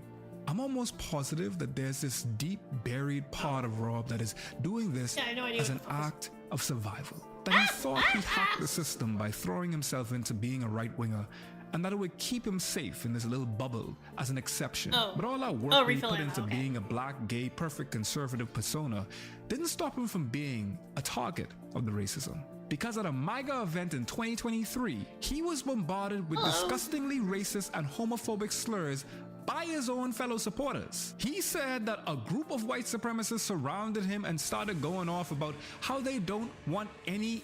I'm almost positive that there's this deep buried part of Rob that is doing this as an act of survival. That he thought he hacked the system by throwing himself into being a right-winger, and that it would keep him safe in this little bubble as an exception. But all that work he put into being a black, gay, perfect conservative persona didn't stop him from being a target of the racism. Because at a MAGA event in 2023, he was bombarded with disgustingly racist and homophobic slurs by his own fellow supporters. He said that a group of white supremacists surrounded him and started going off about how they don't want any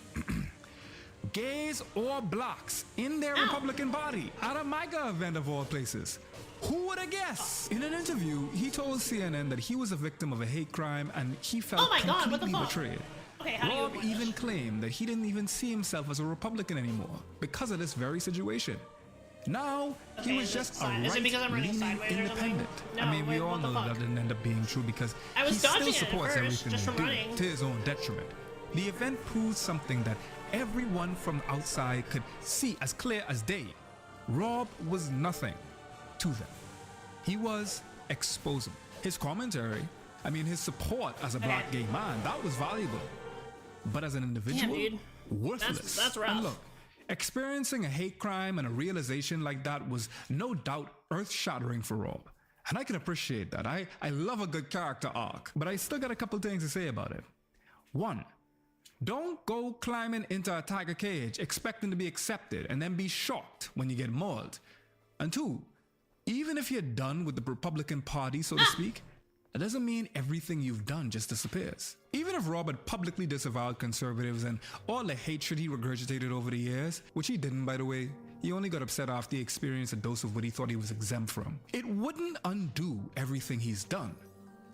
gays or blacks in their Republican Party at a MAGA event of all places. Who would have guessed? In an interview, he told CNN that he was a victim of a hate crime and he felt completely betrayed. Rob even claimed that he didn't even see himself as a Republican anymore because of this very situation. Now, he was just a right-leaning independent. No, I mean, we all know that didn't end up being true because he still supports everything they do to his own detriment. The event proved something that everyone from outside could see as clear as day. Rob was nothing to them. He was exposing. His commentary, I mean, his support as a black gay man, that was valuable. But as an individual, worthless. That's rough. And look, experiencing a hate crime and a realization like that was no doubt earth-shattering for Rob. And I can appreciate that. I love a good character arc, but I still got a couple things to say about it. One, don't go climbing into a tiger cage expecting to be accepted and then be shocked when you get mauled. And two, even if you're done with the Republican Party, so to speak, that doesn't mean everything you've done just disappears. Even if Rob had publicly disavowed conservatives and all the hatred he regurgitated over the years, which he didn't, by the way, he only got upset after he experienced a dose of what he thought he was exempt from. It wouldn't undo everything he's done.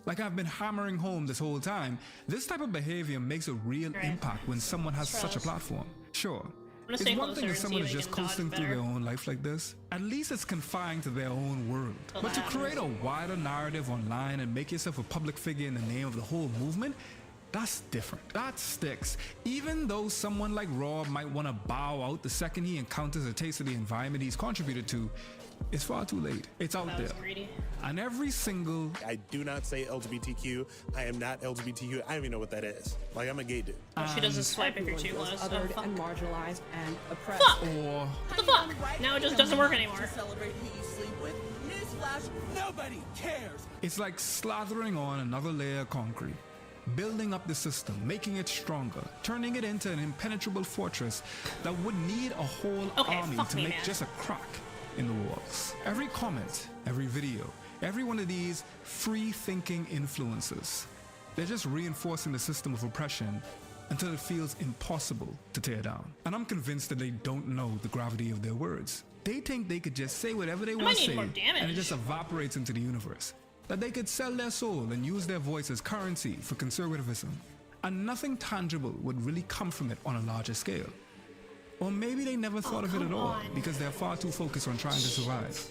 Like I've been hammering home this whole time, this type of behavior makes a real impact when someone has such a platform. Sure, It's one thing if someone is just coasting through their own life like this. At least it's confined to their own world. But to create a wider narrative online and make yourself a public figure in the name of the whole movement, that's different. That sticks. Even though someone like Rob might want to bow out the second he encounters a taste of the environment he's contributed to, it's far too late. It's out there. And every single... I do not say LGBTQ. I am not LGBTQ. I don't even know what that is. Like, I'm a gay dude. She doesn't swipe if you're too close. Othered and marginalized and oppressed. Fuck! What the fuck? Now it just doesn't work anymore. Celebrate who you sleep with. Newsflash, nobody cares. It's like slathering on another layer of concrete. Building up the system, making it stronger, turning it into an impenetrable fortress that would need a whole army to make just a crack in the walls. Every comment, every video, every one of these free-thinking influencers, they're just reinforcing the system of oppression until it feels impossible to tear down. And I'm convinced that they don't know the gravity of their words. They think they could just say whatever they want to say, and it just evaporates into the universe. That they could sell their soul and use their voice as currency for conservatism, and nothing tangible would really come from it on a larger scale. Or maybe they never thought of it at all because they're far too focused on trying to survive.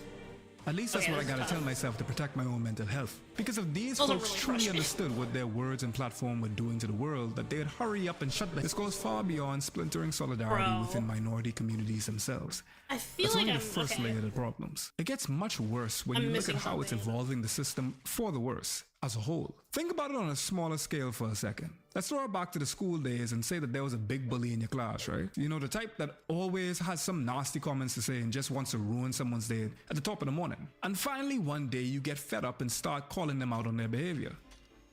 At least that's what I gotta tell myself to protect my own mental health. Because if these folks truly understood what their words and platform were doing to the world, that they'd hurry up and shut the... This goes far beyond splintering solidarity within minority communities themselves. I feel That's like only the first layer of the problems. It gets much worse when you look at how it's evolving the system for the worse as a whole. Think about it on a smaller scale for a second. Let's throw it back to the school days and say that there was a big bully in your class, right? You know, the type that always has some nasty comments to say and just wants to ruin someone's day at the top of the morning. And finally, one day you get fed up and start calling them out on their behavior.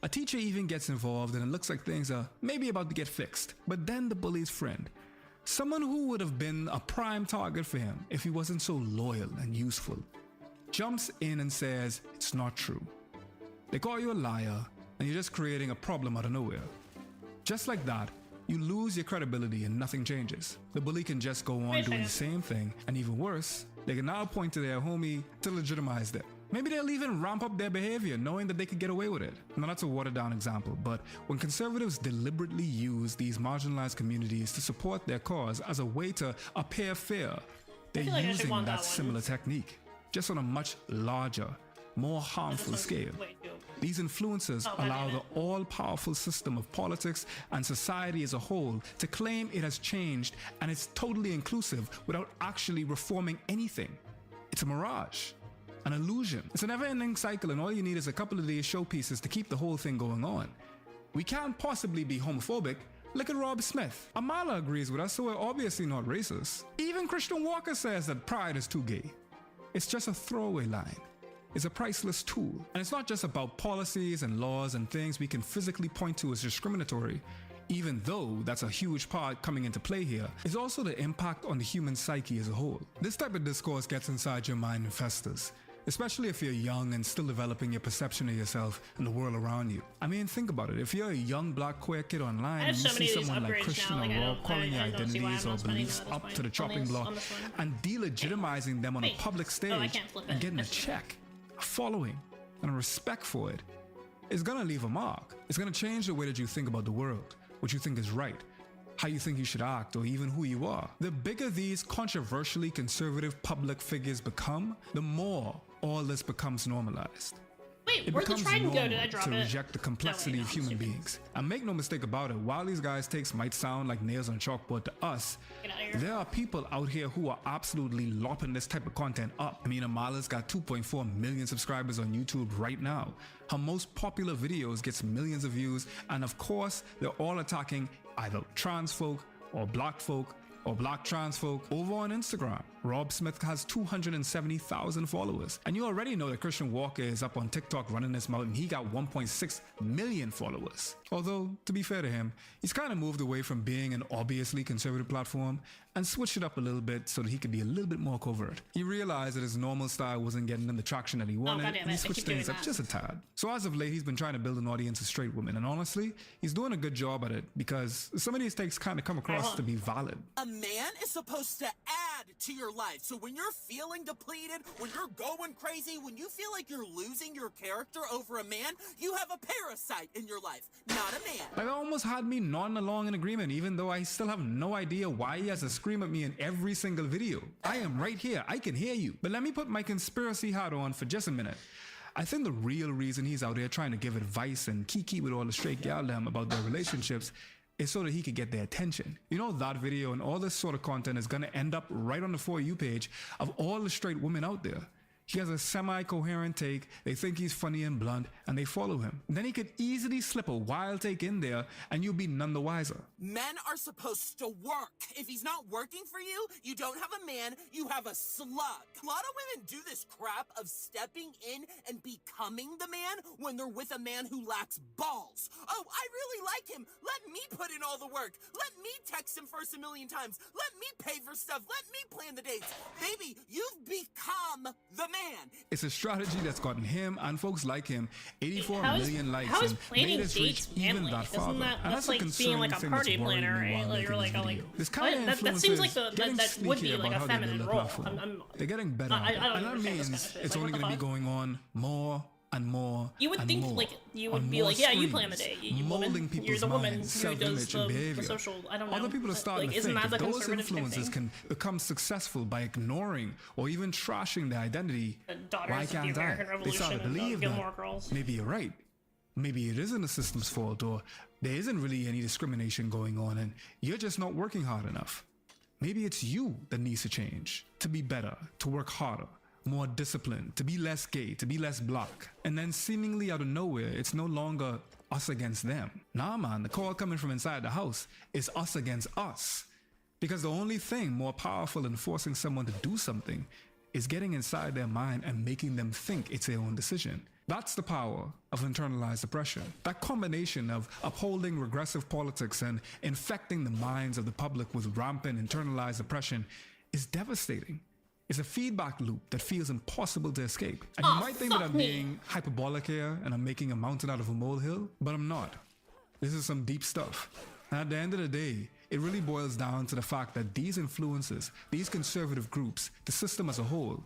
A teacher even gets involved and it looks like things are maybe about to get fixed. But then the bully's friend, someone who would have been a prime target for him if he wasn't so loyal and useful, jumps in and says it's not true. They call you a liar and you're just creating a problem out of nowhere. Just like that, you lose your credibility and nothing changes. The bully can just go on doing the same thing, and even worse, they can now point to their homie to legitimize them. Maybe they'll even ramp up their behavior knowing that they could get away with it. Now that's a watered down example, but when conservatives deliberately use these marginalized communities to support their cause as a way to appear fair, they're using that similar technique, just on a much larger, more harmful scale. These influencers allow the all-powerful system of politics and society as a whole to claim it has changed and it's totally inclusive without actually reforming anything. It's a mirage, an illusion. It's a never-ending cycle, and all you need is a couple of these showpieces to keep the whole thing going on. We can't possibly be homophobic. Look at Rob Smith. Amala agrees with us, so we're obviously not racist. Even Christian Walker says that pride is too gay. It's just a throwaway line. It's a priceless tool. And it's not just about policies and laws and things we can physically point to as discriminatory, even though that's a huge part coming into play here. It's also the impact on the human psyche as a whole. This type of discourse gets inside your mind and festers, especially if you're young and still developing your perception of yourself and the world around you. I mean, think about it. If you're a young black queer kid online and you see someone like Christian or Rob calling your identities or beliefs up to the chopping block and delegitimizing them on a public stage and getting a check, a following, and a respect for it, it's gonna leave a mark. It's gonna change the way that you think about the world, what you think is right, how you think you should act, or even who you are. The bigger these controversially conservative public figures become, the more all this becomes normalized. Wait, It where'd the becomes trident go? normal Did I drop to it? reject the complexity of human beings. And make no mistake about it, while these guys' takes might sound like nails on a chalkboard to us, there are people out here who are absolutely lopping this type of content up. I mean, Amala's got 2.4 million subscribers on YouTube right now. Her most popular videos gets millions of views, and of course, they're all attacking either trans folk or black folk or black trans folk. Over on Instagram, Rob Smith has 270,000 followers. And you already know that Christian Walker is up on TikTok running his mouth and he got 1.6 million followers. Although, to be fair to him, he's kind of moved away from being an obviously conservative platform and switched it up a little bit so that he could be a little bit more covert. He realized that his normal style wasn't getting him the traction that he wanted, and he switched things up just a tad. So as of late, he's been trying to build an audience of straight women, and honestly, he's doing a good job at it because some of these takes kind of come across to be valid. A man is supposed to add to your life. So when you're feeling depleted, when you're going crazy, when you feel like you're losing your character over a man, you have a parasite in your life, not a man. Like, that almost had me nodding along in agreement, even though I still have no idea why he has to scream at me in every single video. I am right here. I can hear you. But let me put my conspiracy hat on for just a minute. I think the real reason he's out there trying to give advice and kiki with all the straight gal them about their relationships is so that he could get their attention. You know, that video and all this sort of content is gonna end up right on the For You page of all the straight women out there. He has a semi-coherent take, they think he's funny and blunt, and they follow him. Then he could easily slip a wild take in there, and you'll be none the wiser. Men are supposed to work. If he's not working for you, you don't have a man, you have a slug. A lot of women do this crap of stepping in and becoming the man when they're with a man who lacks balls. Oh, I really like him. Let me put in all the work. Let me text him first 1,000,000 times. Let me pay for stuff. Let me plan the dates. Baby, you've become the man. It's a strategy that's gotten him and folks like him 84 million likes how is and planning made us reach dates even manly? that far. Isn't that, And that's a like being concerning like a thing party that's worrying planner, me right? while Like, making you're like, this oh, like, video. This what? kind of That seems like getting that would be sneaky like about a how they feminine build a role. platform. They're getting better, I don't and that understand this means kind of shit. it's Like, only what going to the be going on more and more. You would and think more, like you would on be more like, yeah, you plan the screens, day. You molding woman, people's you're the woman minds, who self-image, does and the behavior. social. I don't know. Other people are starting like, to isn't think that the that those conservative type influences thing? can become successful by ignoring or even trashing their identity. Daughters Why of the can't American I? They start to Revolution and believe Gilmore that Girls. maybe you're right. Maybe it isn't the system's fault, or there isn't really any discrimination going on, and you're just not working hard enough. Maybe it's you that needs to change, to be better, to work harder, more disciplined, to be less gay, to be less black. And then seemingly out of nowhere, it's no longer us against them. Nah, man, the call coming from inside the house is us against us. Because the only thing more powerful than forcing someone to do something is getting inside their mind and making them think it's their own decision. That's the power of internalized oppression. That combination of upholding regressive politics and infecting the minds of the public with rampant internalized oppression is devastating. It's a feedback loop that feels impossible to escape. And you might think that I'm being hyperbolic here and I'm making a mountain out of a molehill, but I'm not. This is some deep stuff. And at the end of the day, it really boils down to the fact that these influences, these conservative groups, the system as a whole,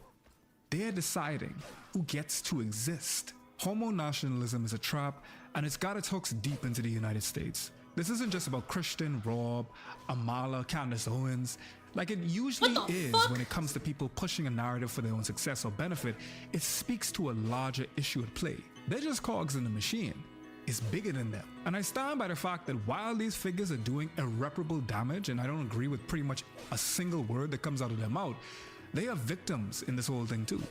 they're deciding who gets to exist. Homo nationalism is a trap, and it's got its hooks deep into the United States. This isn't just about Christian, Rob, Amala, Candace Owens. Like it usually is when it comes to people pushing a narrative for their own success or benefit, it speaks to a larger issue at play. They're just cogs in the machine. It's bigger than them. And I stand by the fact that while these figures are doing irreparable damage, and I don't agree with pretty much a single word that comes out of their mouth, they are victims in this whole thing too.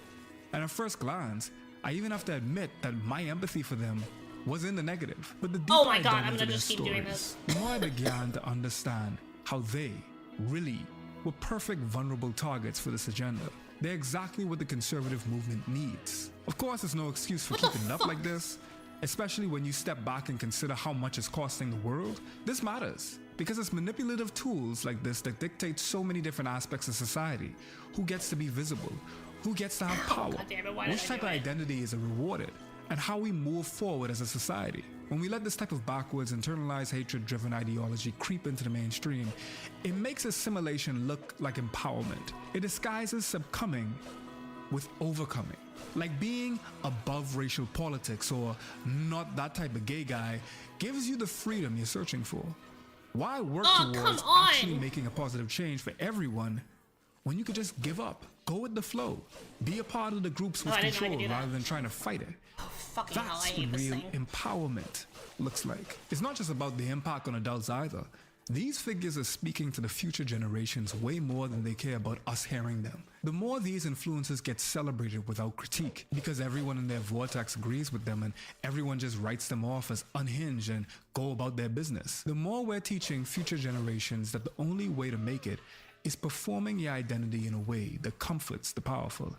And at first glance, I even have to admit that my empathy for them was in the negative. But the deeper I dug into their stories, the more I began to understand how they really were perfect vulnerable targets for this agenda. They're exactly what the conservative movement needs. Of course, there's no excuse for keeping it up like this, especially when you step back and consider how much it's costing the world. This matters because it's manipulative tools like this that dictate so many different aspects of society. Who gets to be visible? Who gets to have power? Which type of identity is rewarded? And how we move forward as a society. When we let this type of backwards, internalized, hatred-driven ideology creep into the mainstream, it makes assimilation look like empowerment. It disguises succumbing with overcoming. Like being above racial politics or not that type of gay guy gives you the freedom you're searching for. Why work towards actually making a positive change for everyone when you could just give up, go with the flow, be a part of the groups with control rather than trying to fight it? That's what real empowerment looks like. It's not just about the impact on adults either. These figures are speaking to the future generations way more than they care about us hearing them. The more these influences get celebrated without critique, because everyone in their vortex agrees with them and everyone just writes them off as unhinged and go about their business, the more we're teaching future generations that the only way to make it is performing your identity in a way that comforts the powerful.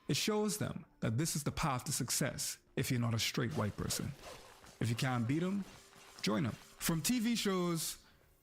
It shows them that this is the path to success if you're not a straight white person. If you can't beat them, join them. From TV shows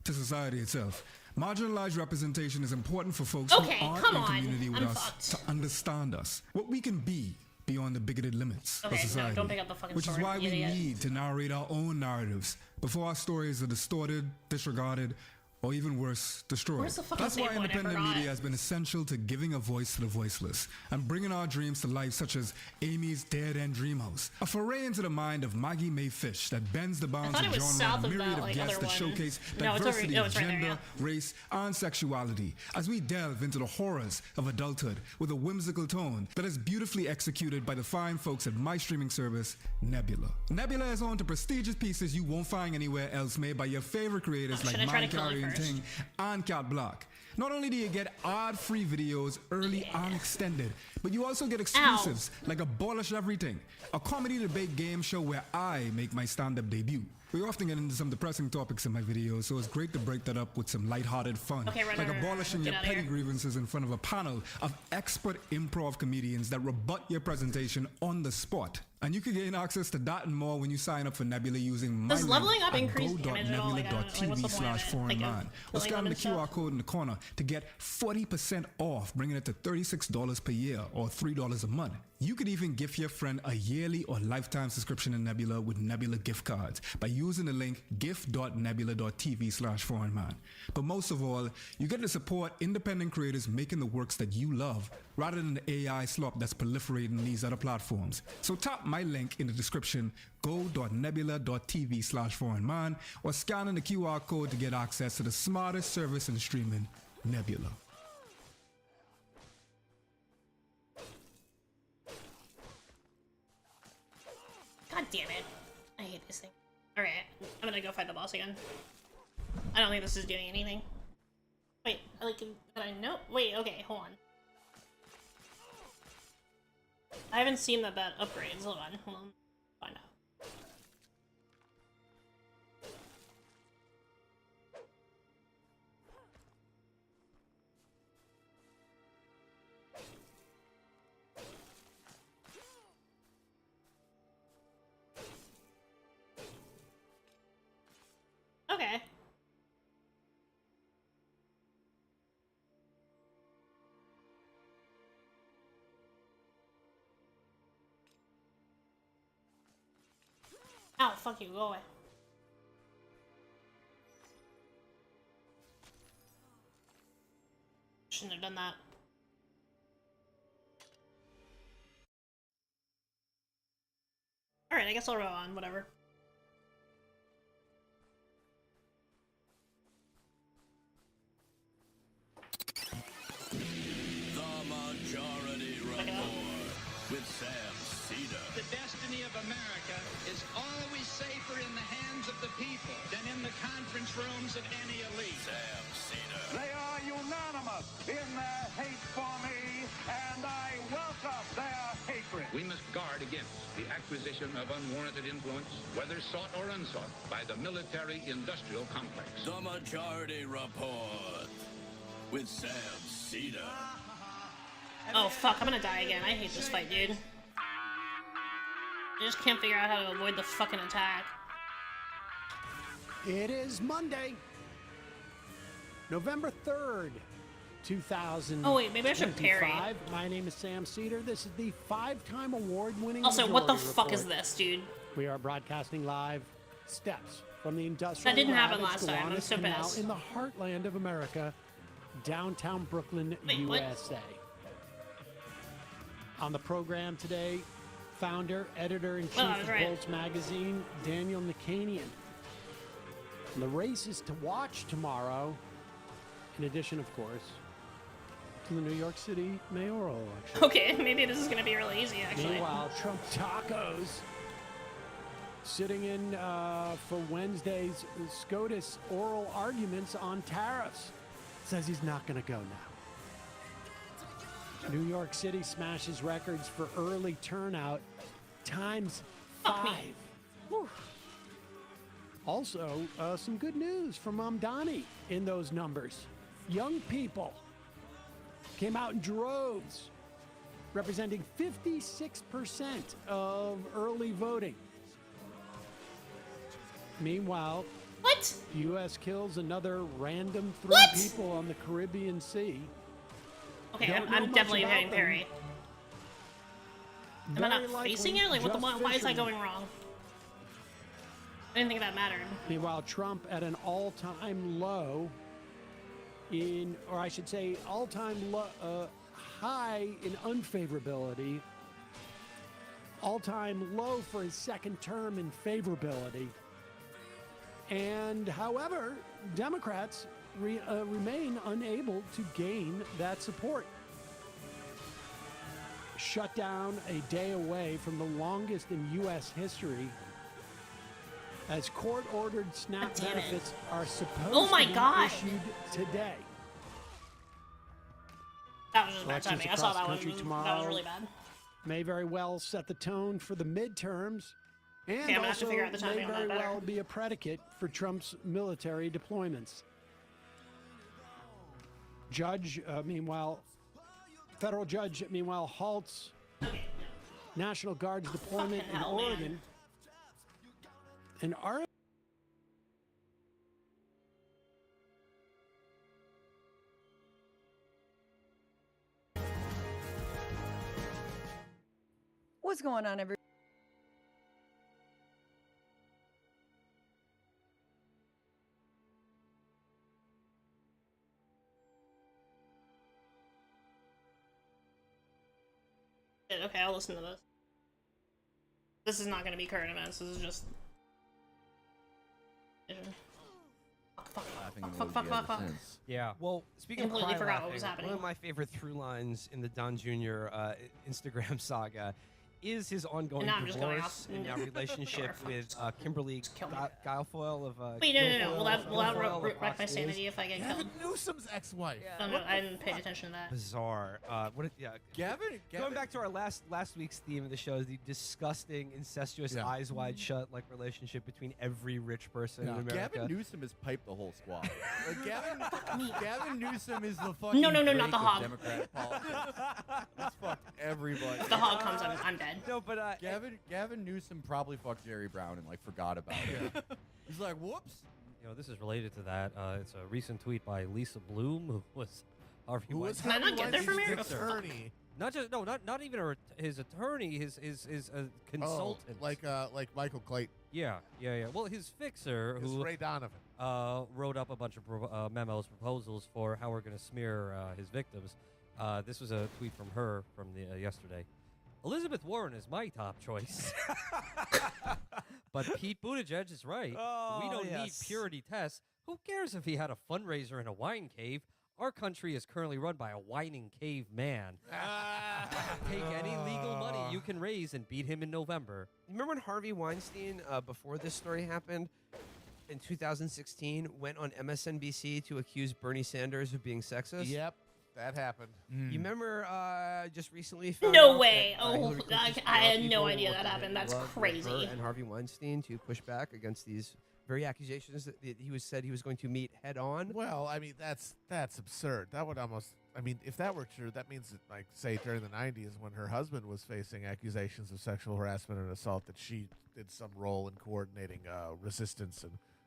to society itself, marginalized representation is important for folks who aren't in community with us to understand us, what we can be beyond the bigoted limits of society. No, don't pick up the fucking which is sword, why we idiot. need to narrate our own narratives before our stories are distorted, disregarded, or even worse, destroyed. Where's the fucking That's why save point? I independent forgot. media has been essential to giving a voice to the voiceless and bringing our dreams to life, such as Amy's Dead End Dreamhouse, a foray into the mind of Maggie Mae Fish that bends the bounds thought of it was genre south and a of myriad that, of like, guests other that one. showcase No, it's diversity over, it's of right there, gender, race, and sexuality as we delve into the horrors of adulthood with a whimsical tone that is beautifully executed by the fine folks at my streaming service, Nebula. Nebula is home to prestigious pieces you won't find anywhere else, made by your favorite creators like Mike Carey and Ting and Cat Block. Not only do you get ad-free videos, early and extended, but you also get exclusives like Abolish Everything, a comedy debate game show where I make my stand-up debut. We often get into some depressing topics in my videos, so it's great to break that up with some lighthearted fun, like abolishing your petty grievances in front of a panel of expert improv comedians that rebut your presentation on the spot. And you can gain access to that and more when you sign up for Nebula using my Does link leveling up at increase damage at all? Like, what's the point of it? go.nebula.tv/foreignman. Or scan the QR stuff? code in the corner to get 40% off, bringing it to $36 per year or $3 a month. You could even gift your friend a yearly or lifetime subscription to Nebula with Nebula gift cards by using the link gift.nebula.tv/foreignman. But most of all, you get to support independent creators making the works that you love, rather than the AI slop that's proliferating in these other platforms. So tap my link in the description, go.nebula.tv/foreignman, or scan in the QR code to get access to the smartest service in streaming, Nebula. God damn it. I hate this thing. Alright, I'm gonna go fight the boss again. I don't think this is doing anything. Wait, like, did I know? Wait, okay, hold on. I haven't seen that upgrades. Hold on, find out. Okay. Ow, fuck you, go away. Shouldn't have done that. Alright, I guess I'll roll on, whatever. The Majority Report with Sam Cedar. The destiny of America is always safer in the hands of the people than in the conference rooms of any elite. Sam Cedar. They are unanimous in their hate for me, and I welcome their hatred. We must guard against the acquisition of unwarranted influence, whether sought or unsought, by the military-industrial complex. The Majority Report with Sam Cedar. Oh fuck, I'm gonna die again. I hate this fight, dude. I just can't figure out how to avoid the fucking attack. It is Monday, November 3rd, 2000. Oh wait, maybe I should parry. My name is Sam Cedar. This is the 5-time award-winning Also, what the Majority fuck is Report. this, dude? We are broadcasting live steps from the industrial. That didn't happen ravaged last time. I'm Gowanus so Canal pissed. in the heartland of America, downtown Brooklyn, Wait, what? USA. On the program today, founder, editor-in-chief Oh, I was of right. Bolts Magazine, Daniel Nickanian. And the races to watch tomorrow, in addition, of course, to the New York City mayoral election. Okay, maybe this is gonna be really easy, actually. Meanwhile, Trump Tacos sitting in for Wednesday's SCOTUS oral arguments on tariffs. Says he's not going to go now. New York City smashes records for early turnout times 5. Whew. Also, some good news from Mamdani in those numbers. Young people came out in droves, representing 56% of early voting. Meanwhile, what? The U.S. kills another random 3 What? people on the Caribbean Sea. Okay, Don't know I'm much definitely about hitting them. parry. Am I Very not likely facing it? Like, what the? just Why is that fishermen. going wrong? I didn't think that mattered. Meanwhile, Trump at an all-time low or I should say, all-time high in unfavorability, all-time low for his second term in favorability. And however, Democrats remain unable to gain that support. Shut down a day away from the longest in U.S. history, as court-ordered SNAP benefits are supposed to be issued today. That was just bad timing. I saw that one. That was really bad. May very well set the tone for the midterms, and Okay, I'm gonna have to also figure out the timing may on that very better. well be a predicate for Trump's military deployments. Federal judge, meanwhile, halts National Guard's deployment in Oregon. And What's going on, everybody? Okay, I'll listen to this. This is not going to be current events. This is just. Fuck. Yeah. Well, speaking of Completely cry forgot laughing, what was happening. one of my favorite through lines in the Don Jr. Instagram saga is his ongoing And now I'm just going divorce off. and now relationship with Kimberly Guilfoyle of. Wait, no. Will that wreck my sanity if I get killed? Gavin Newsom's ex-wife. Oh, no, I didn't pay attention to that. Bizarre. Gavin. Going back to our last week's theme of the show is the disgusting, incestuous, eyes wide shut like relationship between every rich person in America. Gavin Newsom has piped the whole squad. Like Gavin Newsom is the fucking No, not Drake the of hog. Democrat politics. He's fucked everybody. If the hog comes, I'm dead. No, but Gavin Newsom probably fucked Jerry Brown and like forgot about it. He's like, whoops. You know, this is related to that. It's a recent tweet by Lisa Bloom, who was Harvey Weinstein. Can I not get there from here? Attorney. Not just not even his attorney, his consultant. Like Michael Clayton. Yeah. Well, his fixer, It's who Ray Donovan, wrote up a bunch of memos, proposals for how we're going to smear his victims. This was a tweet from her from the yesterday. Elizabeth Warren is my top choice. But Pete Buttigieg is right. We don't need purity tests. Who cares if he had a fundraiser in a wine cave? Our country is currently run by a whining caveman. Take any legal money you can raise and beat him in November. Remember when Harvey Weinstein, before this story happened, in 2016, went on MSNBC to accuse Bernie Sanders of being sexist? Yep, that happened. You remember just recently? No way! I had no idea that happened. That's crazy. And Harvey Weinstein to push back against these very accusations that he said he was going to meet head on. Well, I mean that's absurd. That would almost. I mean, if that were true, that means that, like, say during the 90s when her husband was facing accusations of sexual harassment and assault, that she did some role in coordinating resistance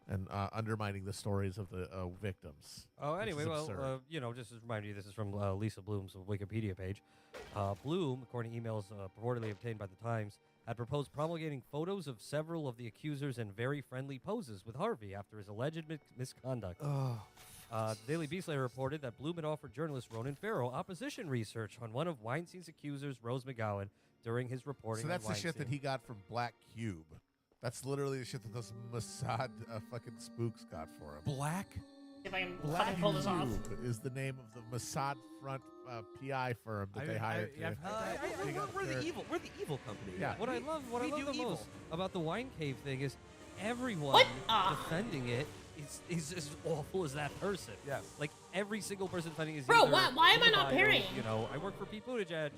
and undermining the stories of the victims. Oh, anyway, well, just to remind you, this is from Lisa Bloom's Wikipedia page. Bloom, according to emails purportedly obtained by the Times, had proposed promulgating photos of several of the accusers in very friendly poses with Harvey after his alleged misconduct. Daily Beast later reported that Bloom had offered journalist Ronan Farrow opposition research on one of Weinstein's accusers, Rose McGowan, during his reporting. So that's on the shit that he got from Black Cube. That's literally the shit that those Mossad fucking spooks got for him. Black? If I can fucking pull this off. Is the name of the Mossad front PI firm that they hired. We're the evil company. Yeah. What I love the most about the wine cave thing is everyone defending it is as awful as that person. Yeah. Like every single person defending is Bro, either why am I not parrying? You know, I work for Pete Buttigieg,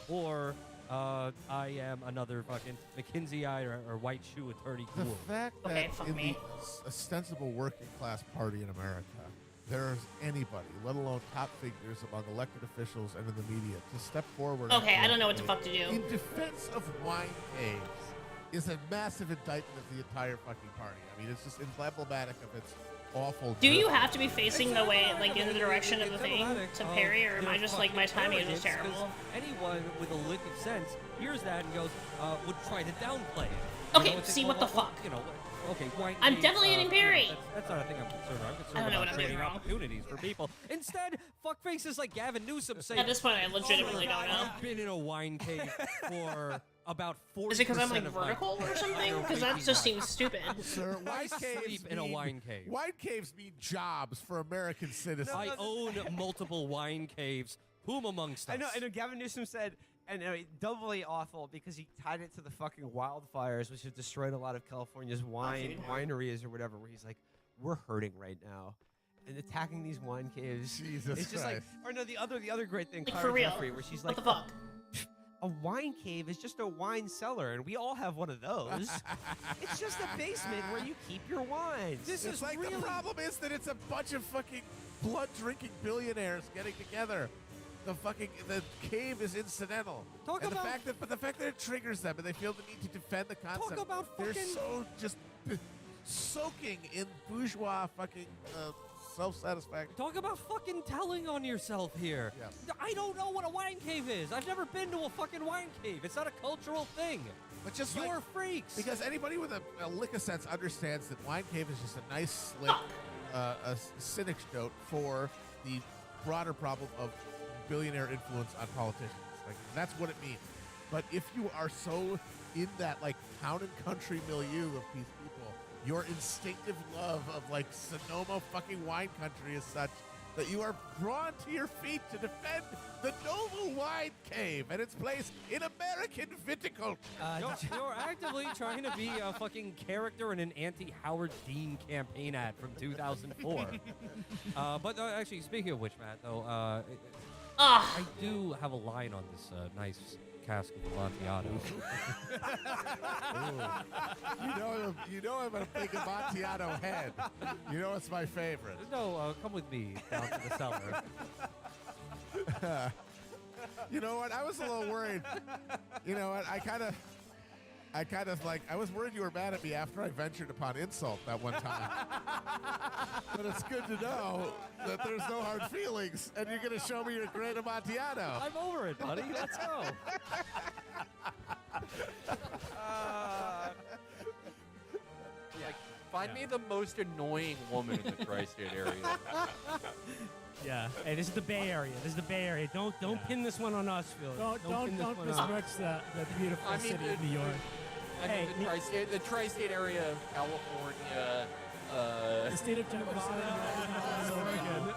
or I am another fucking McKinsey eye or white shoe attorney. The Cool. fact that in the ostensible working class party in America, there's anybody, let alone top figures among elected officials and in the media, to step forward. Okay, I don't know what the fuck to do. In defense of wine caves is a massive indictment of the entire fucking party. I mean, it's just emblematic of its awful. Do you have to be facing the way, like, in the direction of the thing to parry, or am I just, like, my timing is just terrible? Anyone with a lick of sense hears that and goes, would try to downplay it. Okay, see, what the fuck? You know, okay, wine I'm cave, definitely getting Perry. That's not a thing I'm concerned about. I'm I concerned don't know about what I'm creating doing wrong. opportunities for people. Instead, fuckfaces like Gavin Newsom say. At this point, I legitimately don't know. I've been in a wine cave for about 40%. Is it because I'm like of my vertical or something? entire Because that waking just life. seems stupid. Sir, wine I caves sleep in a wine cave. Wine caves mean jobs for American citizens. I own multiple wine caves. Whom amongst us? I know Gavin Newsom said, and doubly awful because he tied it to the fucking wildfires, which have destroyed a lot of California's wineries or whatever, where he's like, we're hurting right now. And attacking these wine caves. Jesus it's just like, Christ. or no, the other great thing, Like, Clara for real. Jeffrey, where she's What like, the fuck? a wine cave is just a wine cellar, and we all have one of those. It's just a basement where you keep your wines. It's like the problem is that it's a bunch of fucking blood-drinking billionaires getting together. The cave is incidental. Talk and about- the fact that it triggers them and they feel the need to defend the concept. Talk about They're fucking- so just soaking in bourgeois fucking self-satisfaction. Talk about fucking telling on yourself here. Yes. I don't know what a wine cave is. I've never been to a fucking wine cave. It's not a cultural thing. But just You're like, freaks. Because anybody with a lick of sense understands that wine cave is just a nice, slick, a cynic note for the broader problem of billionaire influence on politicians. Like, that's what it means. But if you are so in that like town and country milieu of these people, your instinctive love of like Sonoma fucking wine country is such that you are drawn to your feet to defend the noble wine cave and its place in American viticulture. You're actively trying to be a fucking character in an anti-Howard Dean campaign ad from 2004. But actually, speaking of which, Matt, though, I do have a line on this nice cask of Amontillado. You know I'm a big Amontillado head. You know it's my favorite. No, come with me down to the cellar. You know what? I was a little worried. You know what? I kind of like, I was worried you were mad at me after I ventured upon insult that one time. But it's good to know that there's no hard feelings, and you're going to show me your great Amontillado. I'm over it, buddy. Let's go. Find me the most annoying woman in the tri-state area. Yeah. Hey, this is the Bay Area. This is the Bay Area. Don't pin this one on us, Phil. Don't besmirch the beautiful city of New York. I mean, the tri-state area of California. The state of Jefferson, Oregon.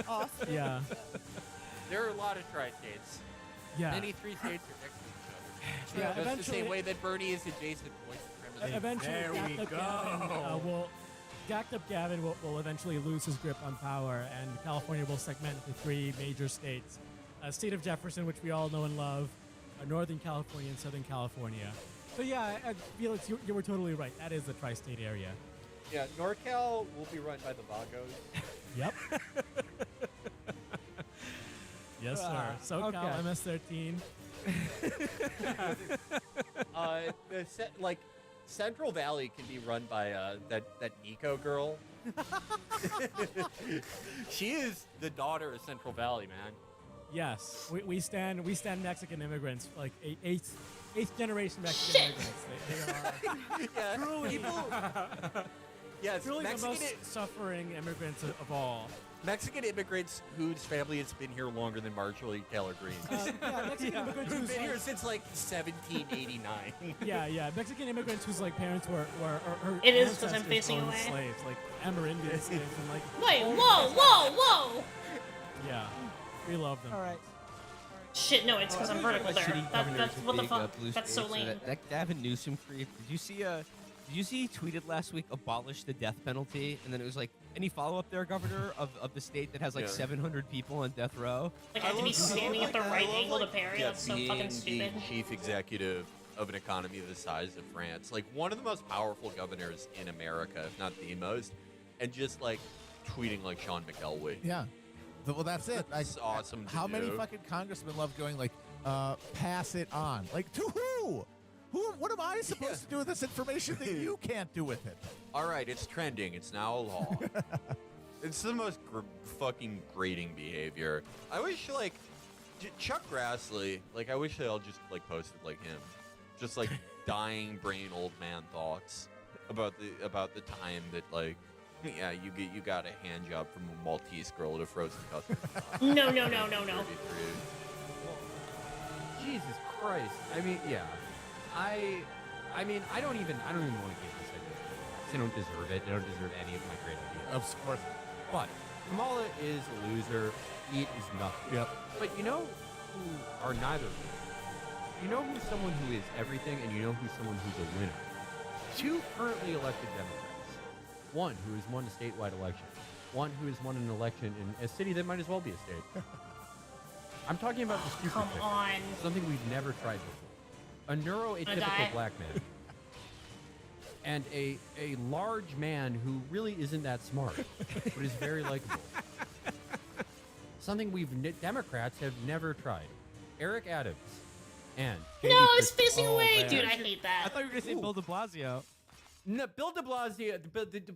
Awesome. Yeah. There are a lot of tri-states. Yeah. Many three states are next to each Yeah, other. Just the same eventually- way that Bernie is adjacent to white supremacy. Eventually, Gacked Up Gavin will eventually lose his grip on power, and California will segment into three major states. State of Jefferson, which we all know and love, Northern California and Southern California. So yeah, Felix, you were totally right. That is the tri-state area. Yeah, NorCal will be run by the Vagos. Yep. Yes, sir. SoCal, MS-13. Central Valley can be run by that Nico girl. She is the daughter of Central Valley, man. Yes, we stand Mexican immigrants, like eighth generation Mexican immigrants. They are truly, Yes, truly the Mexican most suffering immigrants of all. Mexican immigrants whose family has been here longer than Marjorie Taylor Greene. Mexican immigrants who've who's been here like- since like 1789. Yeah, Mexican immigrants whose like parents were her It is 'cause I'm ancestors facing owned away. slaves, like Amerindian slaves, and like Wait, whoa! yeah, we love them. All right. Shit, no, it's because I'm vertical there. That's what the fuck? That's so lame. That Gavin Newsom creep. Did you see he tweeted last week, abolish the death penalty? And then it was like, any follow-up there, Governor, of the state that has like 700 people on death row? Like, I have to be standing at the right angle to parry? That's so being fucking stupid. the chief executive of an economy the size of France, like one of the most powerful governors in America, if not the most, and just like tweeting like Sean McElwee. Yeah. Well, that's it. It's awesome to How many do. fucking congressmen love going like, pass it on? Like, to who? What am I supposed to do with this information that you can't do with it? All right, it's trending. It's now a law. It's the most fucking grating behavior. I wish like Chuck Grassley, like I wish they all just like posted like him, just like dying brain old man thoughts. about the time that like, yeah, you got a hand job from a Maltese girl at a frozen custard. No. Jesus Christ. I mean, yeah. I mean, I don't even want to give this idea. I don't deserve it. I don't deserve any of my great ideas. Of course. But Kamala is a loser. Pete is nothing. Yep. But you know who are neither of them? You know who's someone who is everything, and you know who's someone who's a winner? Two currently elected Democrats. One who has won a statewide election. One who has won an election in a city that might as well be a state. I'm talking about the stupid Come pick. on. Something we've never tried before. A neuroatypical black man. And a large man who really isn't that smart, but is very likable. Something Democrats have never tried. Eric Adams and No, J.B. it's facing away, man. dude. I hate that. I thought you were gonna say Bill De Blasio. No, Bill De Blasio.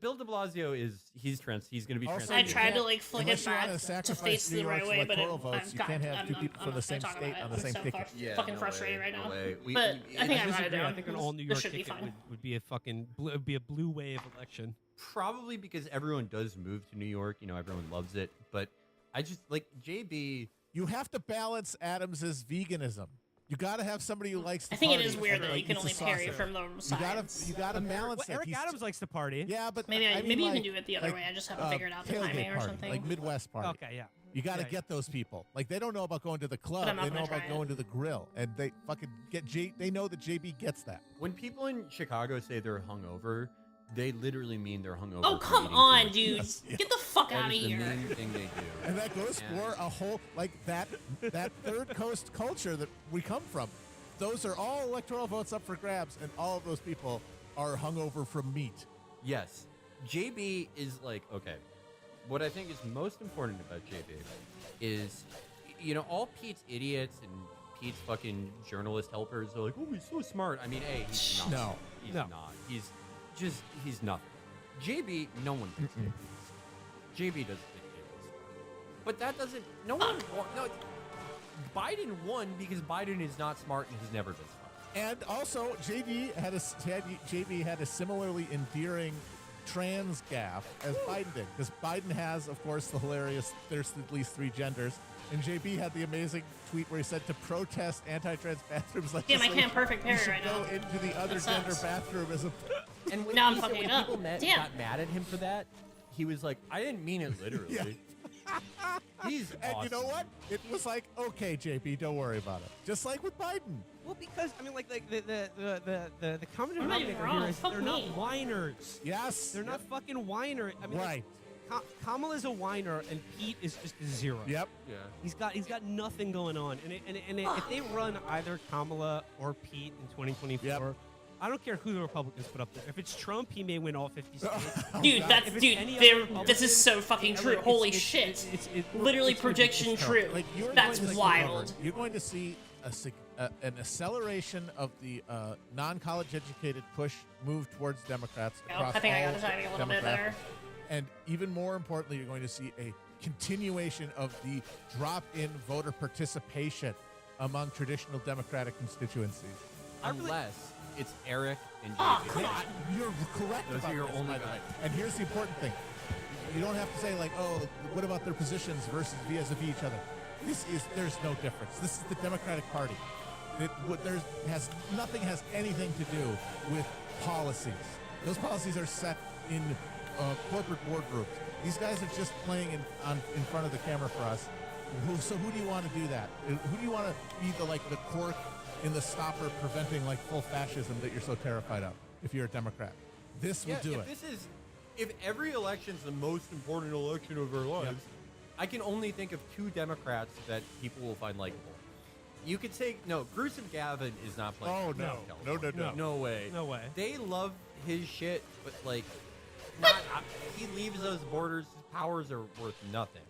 Bill De Blasio he's going to be. Also, I transgender. tried to like flick it unless you back wanna to sacrifice face New the right York's way, but electoral votes, you can't have two people from the same state on the same ticket. Yeah, fucking no frustrated way, right no now. way. But I think I got it disagree. down. I think an all New York This should be ticket fine. would be a fucking blue wave election. Probably because everyone does move to New York. You know, everyone loves it. But I just like JB. You have to balance Adams's veganism. You got to have somebody who likes to I think it party is weird and, that like, you can eats only a parry sausage. from the sides. You gotta balance it. Eric Adams likes to party. Yeah, but Maybe I mean, maybe you like, can do it the other way. I just haven't figured out the tailgate timing or party, something. like Midwest party. Okay, yeah. You got to Yeah, get those people. Like they don't know about going to the club. I'm not They know gonna about try going it. to the grill, and they fucking get They know that JB gets that. When people in Chicago say they're hungover, they literally mean they're hungover. Oh, from come eating on, food. dude. Yes, yeah. Get the fuck That out of is the here. main thing they do. And that goes And- for a whole like that third coast culture that we come from. Those are all electoral votes up for grabs, and all of those people are hungover from meat. Yes. JB is like, okay, what I think is most important about JB is, you know, all Pete's idiots and Pete's fucking journalist helpers are like, oh, he's so smart. I mean, A, he's not. No. He's No. not. He's nothing. JB, no one thinks JB is. JB doesn't think JB is smart. But that doesn't, no one, no, Biden won because Biden is not smart and has never been smart. And also, JB had a similarly endearing trans gaffe as Biden did, because Biden has, of course, the hilarious "there's at least 3 genders," and JB had the amazing tweet where he said to protest anti-trans bathrooms like Damn, I can't perfect you parry should right go now. into the other That gender sucks. bathroom as a. And when, Now I'm he said- fucking when it up. people Damn. got mad at him for that, he was like, I didn't mean it literally. Yeah. He's And awesome. you know what? It was like, okay, JB, don't worry about it. Just like with Biden. Well, because I mean, like the common I'm not even denominator wrong. here is Fuck they're me. not whiners. Yes. They're not fucking whiner. I mean, Right. Kamala's a whiner, and Pete is just a zero. Yep. Yeah. He's got nothing going on, and if they run either Kamala or Pete in 2024, Yep. I don't care who the Republicans put up there. If it's Trump, he may win all 50 states. Dude, that's If it's dude. any they're- other Republican, This is so fucking true. it's- Holy it's- shit! it's Literally it's prediction ridiculous. true. Like you're That's going to wild. You're going to see an acceleration of the non-college educated move towards Democrats Yep, across I think I all got the timing a little bit demographics. better. And even more importantly, you're going to see a continuation of the drop-in voter participation among traditional Democratic constituencies. Unless it's Eric and JB. Oh, come on. You're correct Those about are your this, only by the way. guys. And here's the important thing. You don't have to say like, oh, what about their positions versus vis-a-vis each other? There's no difference. This is the Democratic Party. Nothing has anything to do with policies. Those policies are set in corporate boardrooms. These guys are just playing in front of the camera for us. So who do you want to do that? Who do you want to be the cork in the stopper preventing like full fascism that you're so terrified of if you're a Democrat? This will do it. If every election's the most important election of our lives, I can only think of 2 Democrats that people will find likable. You could say, no, Gruesome Gavin is not playing. Oh, for no. California. No. No way. No way. They love his shit, but he leaves those borders. His powers are worth nothing.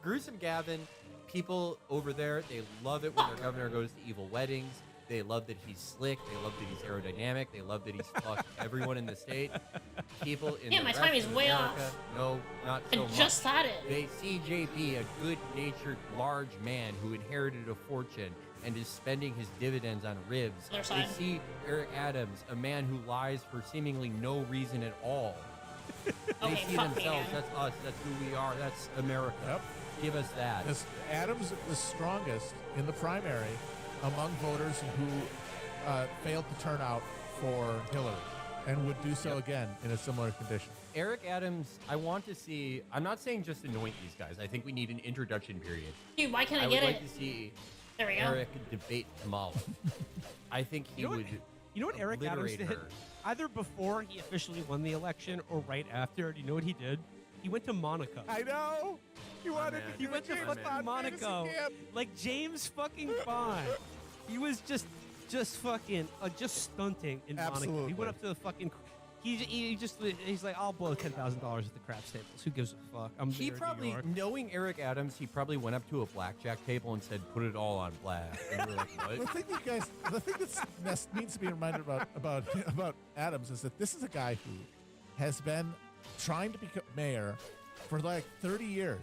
Gruesome Gavin, people over there, they love it when their governor goes to evil weddings. They love that he's slick. They love that he's aerodynamic. They love that he's fucked everyone in the state. People in Yeah, the my rest timing's of way America, off. no, not I so much. just had it. They see JP, a good-natured, large man who inherited a fortune, and is spending his dividends on ribs. Other They side. see Eric Adams, a man who lies for seemingly no reason at all. They Okay, see fuck me, themselves, man. that's us, that's who we are, that's America. Yep. Give us that. Because Adams was strongest in the primary among voters who failed to turn out for Hillary and would do so again in a similar condition. Eric Adams, I want to see, I'm not saying just anoint these guys. I think we need an introduction period. Dude, why can't I would get like it? to see There we go. Eric debate Kamala. I think he would. You know what Eric Adams obliterate did? her. Either before he officially won the election or right after. Do you know what he did? He went to Monaco. I know. He wanted to He do went to a James fucking Bond Monaco, fantasy camp. like James fucking Bond. He was just fucking, just stunting in Monaco. He Absolutely. went up to the fucking. He's like, I'll blow $10,000 at the craps tables. Who gives a fuck? I'm He there in New probably, York. knowing Eric Adams, he probably went up to a blackjack table and said, "Put it all on black." And we were like, The "What?" thing, you guys, the thing that needs to be reminded about Adams is that this is a guy who has been trying to become mayor for like 30 years,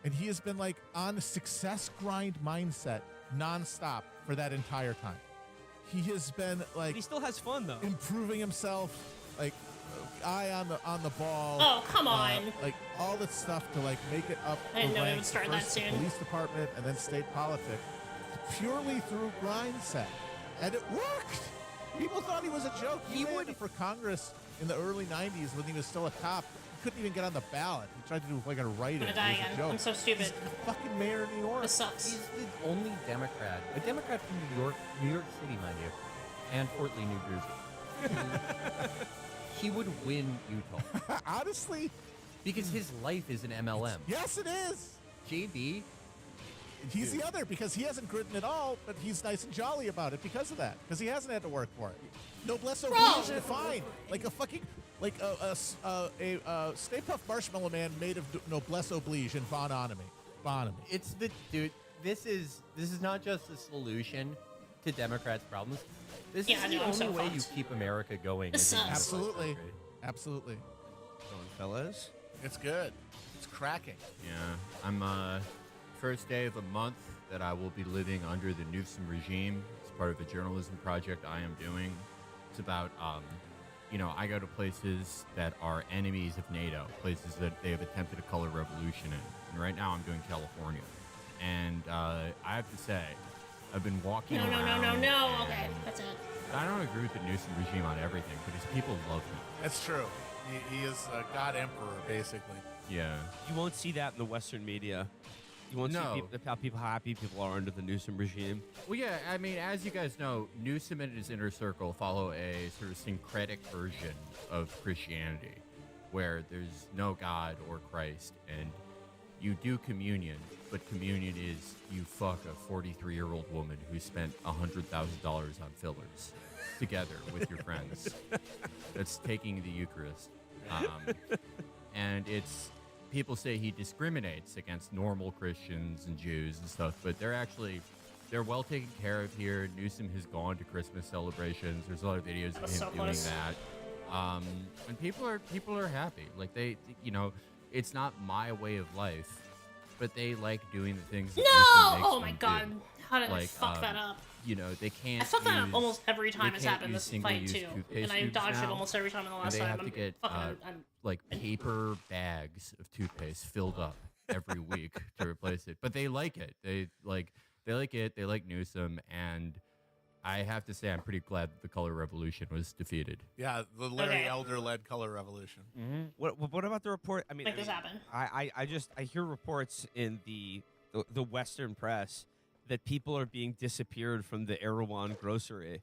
and he has been like on a success grind mindset nonstop for that entire time. He has been like, But he still has fun though. improving himself, like eye on the ball. Oh, come on. Like all that stuff to like make it up. I didn't the know it would ranks, start that first soon. Police department and then state politics, purely through mindset, and it worked. People thought he was a joke. He ran for Congress in the early '90s when he was still a cop. He couldn't even get on the ballot. He tried to do like a write-in. I'm gonna die It was a again. joke. I'm so stupid. He's the fucking mayor of New York. This sucks. He's the only Democrat, a Democrat from New York City, mind you, and Fort Lee, New Jersey. He would win Utah. Honestly, because his life is an MLM. Yes, it is. JB, He's the other because he hasn't gritted at all, but he's nice and jolly about it because of that. Because he hasn't had to work for it. Noblesse oblige, fine. Like a fucking, like a Stay Puft Marshmallow Man made of noblesse oblige and Bonhomie. it's the dude. This is not just a solution to Democrats' problems. This Yeah, is I the know, I'm only so way you fucked. keep America going. This as a sucks. capitalist Absolutely. country. Absolutely. Going, fellas. It's good. It's cracking. Yeah, I'm first day of a month that I will be living under the Newsom regime. It's part of a journalism project I am doing. It's about, I go to places that are enemies of NATO, places that they have attempted a color revolution in. And right now I'm doing California. And I have to say, I've been walking No, around. no. and Okay, that's it. I don't agree with the Newsom regime on everything, but his people love him. That's true. He is a god emperor, basically. Yeah. You won't see that in the Western media. You won't No. see how happy people are under the Newsom regime. Well, yeah, I mean, as you guys know, Newsom and his inner circle follow a sort of syncretic version of Christianity, where there's no God or Christ, and you do communion, but communion is you fuck a 43-year-old woman who spent $100,000 on fillers together with your friends. That's taking the Eucharist. And it's... People say he discriminates against normal Christians and Jews and stuff, but they're well taken care of here. Newsom has gone to Christmas celebrations. There's a lot of videos of him so doing close. that. And people are happy. Like it's not my way of life, but they like doing the things that No! Newsom makes Oh my them god. do. How did I Like, fuck that up? They can't. I fucked that up use- almost every time they it's can't happened use this fight single-use too. toothpaste And I tubes dodged it now, almost every time in the and last they time. have to I'm get fucking like paper bags of toothpaste filled up every week to replace it. But they like it. They like it. They like Newsom, and I have to say I'm pretty glad that the color revolution was defeated. Yeah, the Larry Okay. Elder-led color revolution. What about the report? I mean, Make this happen. I hear reports in the Western press that people are being disappeared from the Erewhon grocery.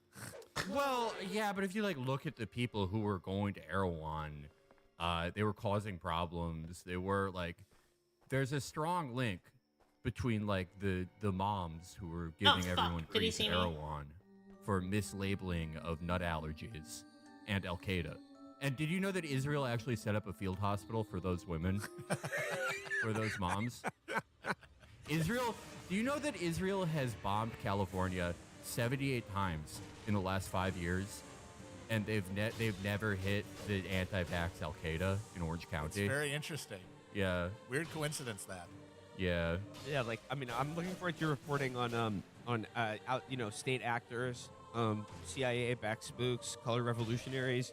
Well, yeah, but if you look at the people who were going to Erewhon, they were causing problems. They were there's a strong link between the moms who were giving fuck. everyone Did he grief see at me? Erewhon for mislabeling of nut allergies and Al Qaeda. And did you know that Israel actually set up a field hospital for those women, for those moms? Do you know that Israel has bombed California 78 times in the last 5 years, and they've never hit the anti-vax Al Qaeda in Orange It's County? very interesting. Yeah. Weird coincidence that. Yeah. Yeah, like I mean, I'm looking forward to reporting on state actors, CIA-backed spooks, color revolutionaries,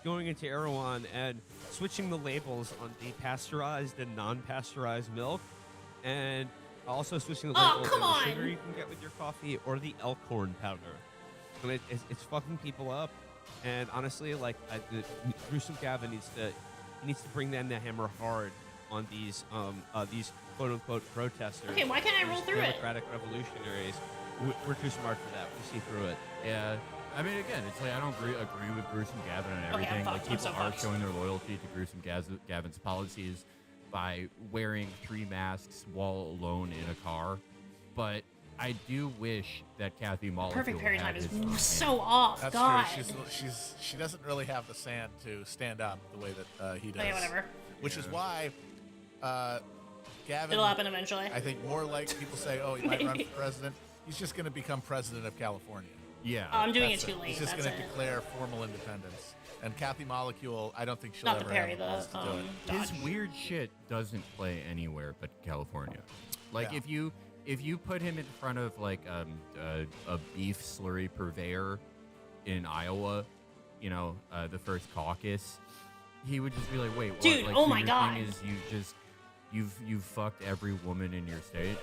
going into Erewhon and switching the labels on depasteurized and non-pasteurized milk, and also switching the labels on the sugar you can get with your coffee or the elkhorn powder. And it's fucking people up. And honestly, like Gruesome Gavin needs to bring down the hammer hard on these quote unquote protesters. Okay, why can't I roll through it? Democratic revolutionaries. We're too smart for that. We see through it. Yeah. I mean, again, it's like I don't agree with Gruesome Gavin on everything. Like people are showing their loyalty to Gruesome Gavin's policies by wearing 3 masks while alone in a car, but I do wish that Kathy Molecule Perfect parry time is his so off. That's God. true. She doesn't really have the sand to stand up the way that he does. Okay, whatever. Which is why Gavin. It'll happen eventually. I think more like people say, "Oh, he might run for president." He's just going to become president of California. Yeah. Oh, I'm doing it too late. He's just That's going to it. declare formal independence. And Kathy Molecule, I don't think she'll Not to ever parry have the balls to do it. His weird shit doesn't play anywhere but California. Like Yeah. if you put him in front of like a beef slurry purveyor in Iowa, the first caucus, he would just be like, "Wait, what?" Dude, Like, oh so my your God. Thing is you've fucked every woman in your state.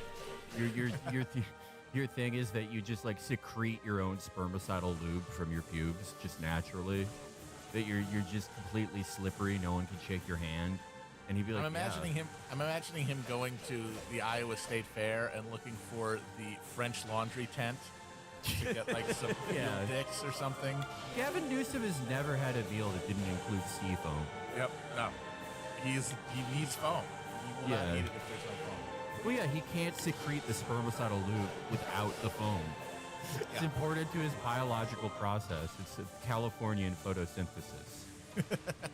Your thing is that you just like secrete your own spermicidal lube from your pubes just naturally. That you're just completely slippery. No one can shake your hand. And he'd be like, I'm imagining him going to the Iowa State Fair and looking for the French Laundry tent to get like some dicks or something. Gavin Newsom has never had a meal that didn't include sea foam. Yep. No. He needs foam. He will not eat it if there's no foam. Well, yeah, he can't secrete the spermicidal lube without the foam. It's important to his biological process. It's a Californian photosynthesis.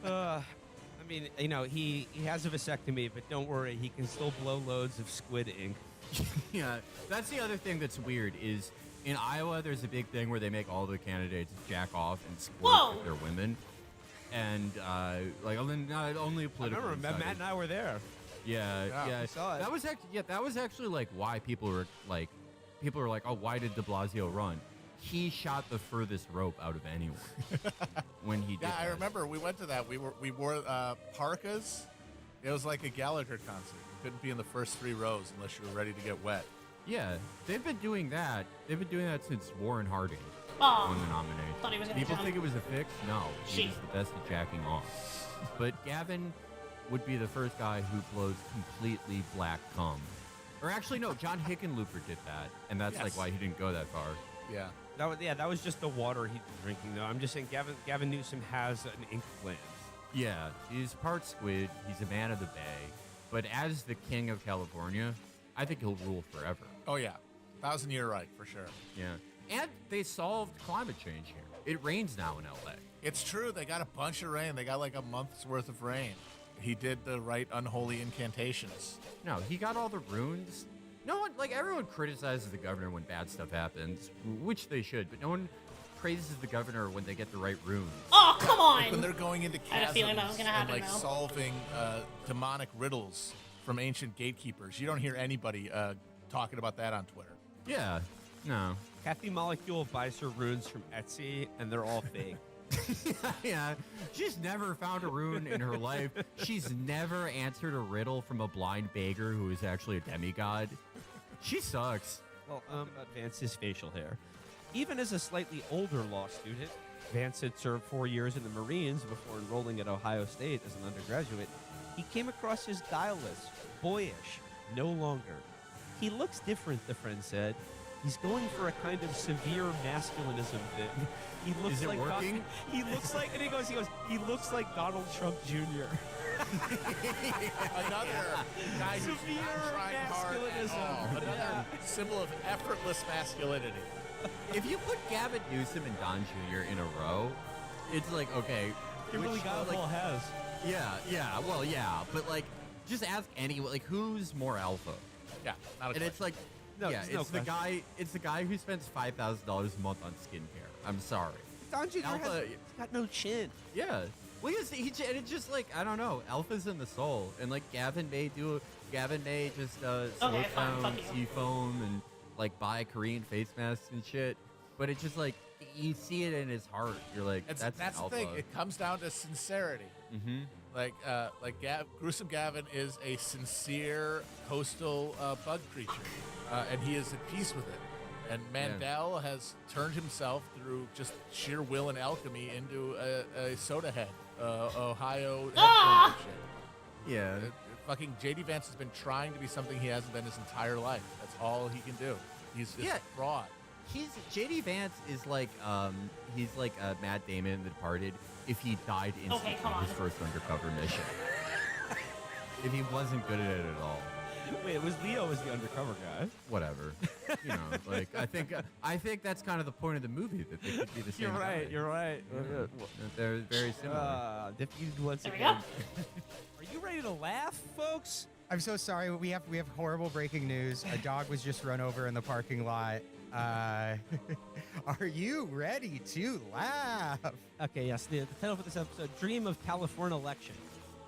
I mean, he has a vasectomy, but don't worry, he can still blow loads of squid ink. Yeah, that's the other thing that's weird is in Iowa, there's a big thing where they make all the candidates jack off and squirt with their women. And, not only political. I remember Matt and I were there. Yeah. we saw it. That was actually like why people were like, oh, why did de Blasio run? He shot the furthest rope out of anyone when he did. Yeah, I that. remember we went to that. We wore parkas. It was like a Gallagher concert. You couldn't be in the first 3 rows unless you were ready to get wet. Yeah, they've been doing that. They've been doing that since Warren Harding Oh, won the nomination. thought he was gonna People jump. think it was a fix. No, he Shit. was the best at jacking off. But Gavin would be the first guy who blows completely black cum. Or actually, no, John Hickenlooper did that, and that's like why he didn't go that far. Yeah. That was just the water he'd been drinking, though. I'm just saying Gavin Newsom has an ink gland. Yeah, he's part squid. He's a man of the bay. But as the king of California, I think he'll rule forever. Oh, yeah. 1,000-year right, for sure. Yeah. And they solved climate change here. It rains now in L.A. It's true. They got a bunch of rain. They got like a month's worth of rain. He did the right unholy incantations. No, he got all the runes. No one, everyone criticizes the governor when bad stuff happens, which they should, but no one praises the governor when they get the right runes. Oh, come on! Like when they're going into I had a feeling that was chasms gonna and happen like now. solving demonic riddles from ancient gatekeepers. You don't hear anybody talking about that on Twitter. Yeah, no. Kathy Molecule buys her runes from Etsy, and they're all fake. Yeah, she's never found a rune in her life. She's never answered a riddle from a blind beggar who is actually a demigod. She sucks. Well, about Vance's facial hair. Even as a slightly older law student, Vance had served 4 years in the Marines before enrolling at Ohio State as an undergraduate. He came across as guileless, boyish, no longer. He looks different, the friend said. He's going for a kind of severe masculinism thing. He looks Is it like working? He looks like, and he goes, he looks like Donald Trump Jr. Another guy who's Severe not trying hard at masculinism. all. Another symbol of effortless masculinity. If you put Gavin Newsom and Don Jr. in a row, it's like, okay. Kimberly Guilfoyle has. Yeah, well, yeah. But, just ask anyone, who's more alpha? Yeah, not a And it's question. like, No, yeah, there's no it's the question. guy. It's the guy who spends $5,000 a month on skincare. I'm sorry. Don Jr. Alpha, he's got no chin. yeah. Well, and it's just I don't know. Alpha's in the soul, and Gavin may do Gavin may just Okay, slow fine, down, fuck you. seafoam, and like buy Korean face masks and shit. But it's just like you see it in his heart. You're like, that's the alpha. thing. It comes down to sincerity. Mm-hmm. Gruesome Gavin is a sincere coastal bug creature, and he is at peace with it. And Mandel has turned himself through just sheer will and alchemy into a soda head, Ohio headquarters shit. Yeah. Fucking JD Vance has been trying to be something he hasn't been his entire life. That's all he can do. He's just a fraud. JD Vance is like he's like Matt Damon in The Departed if he died instantly in his first undercover mission. If he wasn't good at it at all. Wait, Leo was the undercover guy. Whatever. You know, like I think that's kind of the point of the movie, that they could be the same. You're right. guy. You're right. Yeah. That they're very similar. Diffused once There we again. go. Are you ready to laugh, folks? I'm so sorry. We have horrible breaking news. A dog was just run over in the parking lot. Are you ready to laugh? Okay, yes. The title for this episode: Dream of California Election.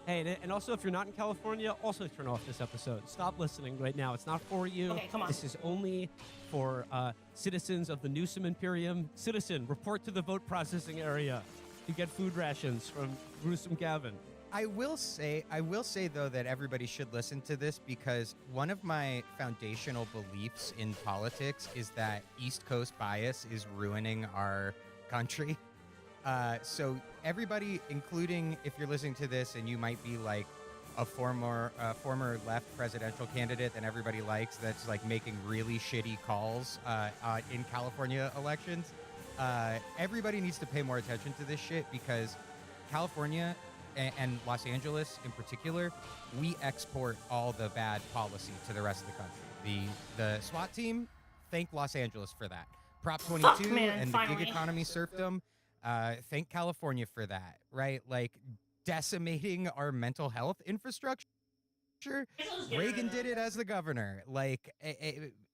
Hey, and also if you're not in California, also turn off this episode. Stop listening right now. It's not for you. Okay, come on. This is only for citizens of the Newsom Imperium. Citizen, report to the vote processing area. You get food rations from Gruesome Gavin. I will say though that everybody should listen to this, because one of my foundational beliefs in politics is that East Coast bias is ruining our country. So everybody, including if you're listening to this and you might be like a former left presidential candidate that everybody likes, that's like making really shitty calls in California elections, everybody needs to pay more attention to this shit, because California and Los Angeles in particular, we export all the bad policy to the rest of the country. The SWAT team, thank Los Angeles for that. Prop 22 and the gig economy serfdom, thank California for that, right? Like decimating our mental health infrastructure. Reagan did it as the governor. Like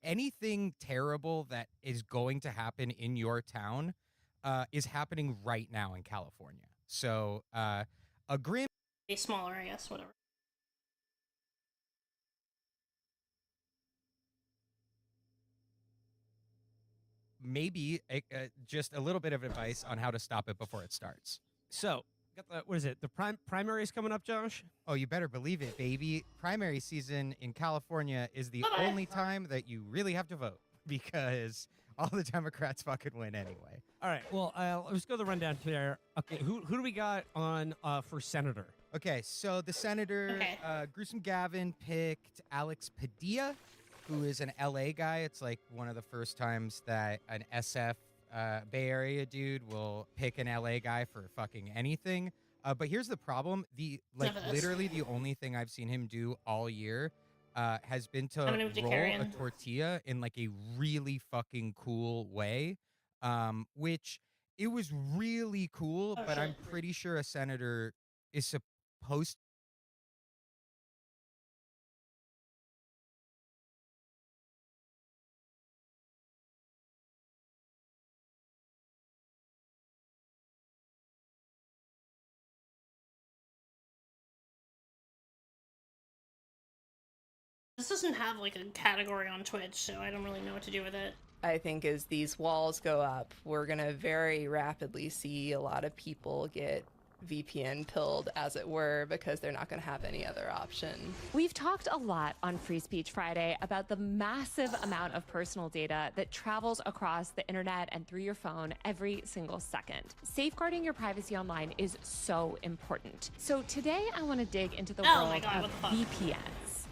anything terrible that is going to happen in your town is happening right now in California. So a grim... Be smaller, I guess, whatever. Maybe just a little bit of advice on how to stop it before it starts. So, got the, what is it? The primaries coming up, Josh? Oh, you better believe it, baby. Primary season in California is the only time that you really have to vote, because all the Democrats fucking win anyway. All right, well, let's go the rundown here. Okay, who do we got on for senator? Okay, so the senator, Gruesome Gavin picked Alex Padilla, who is an LA guy. It's like one of the first times that an SF Bay Area dude will pick an LA guy for fucking anything. But here's the problem. Literally the only thing I've seen him do all year has been to roll a tortilla in like a really fucking cool way, which it was really cool, but I'm pretty sure a senator is supposed This doesn't have like a category on Twitch, so I don't really know what to do with it. I think as these walls go up, we're going to very rapidly see a lot of people get VPN pilled, as it were, because they're not going to have any other option. We've talked a lot on Free Speech Friday about the massive amount of personal data that travels across the internet and through your phone every single second. Safeguarding your privacy online is so important. So today I want to dig into the world of VPNs.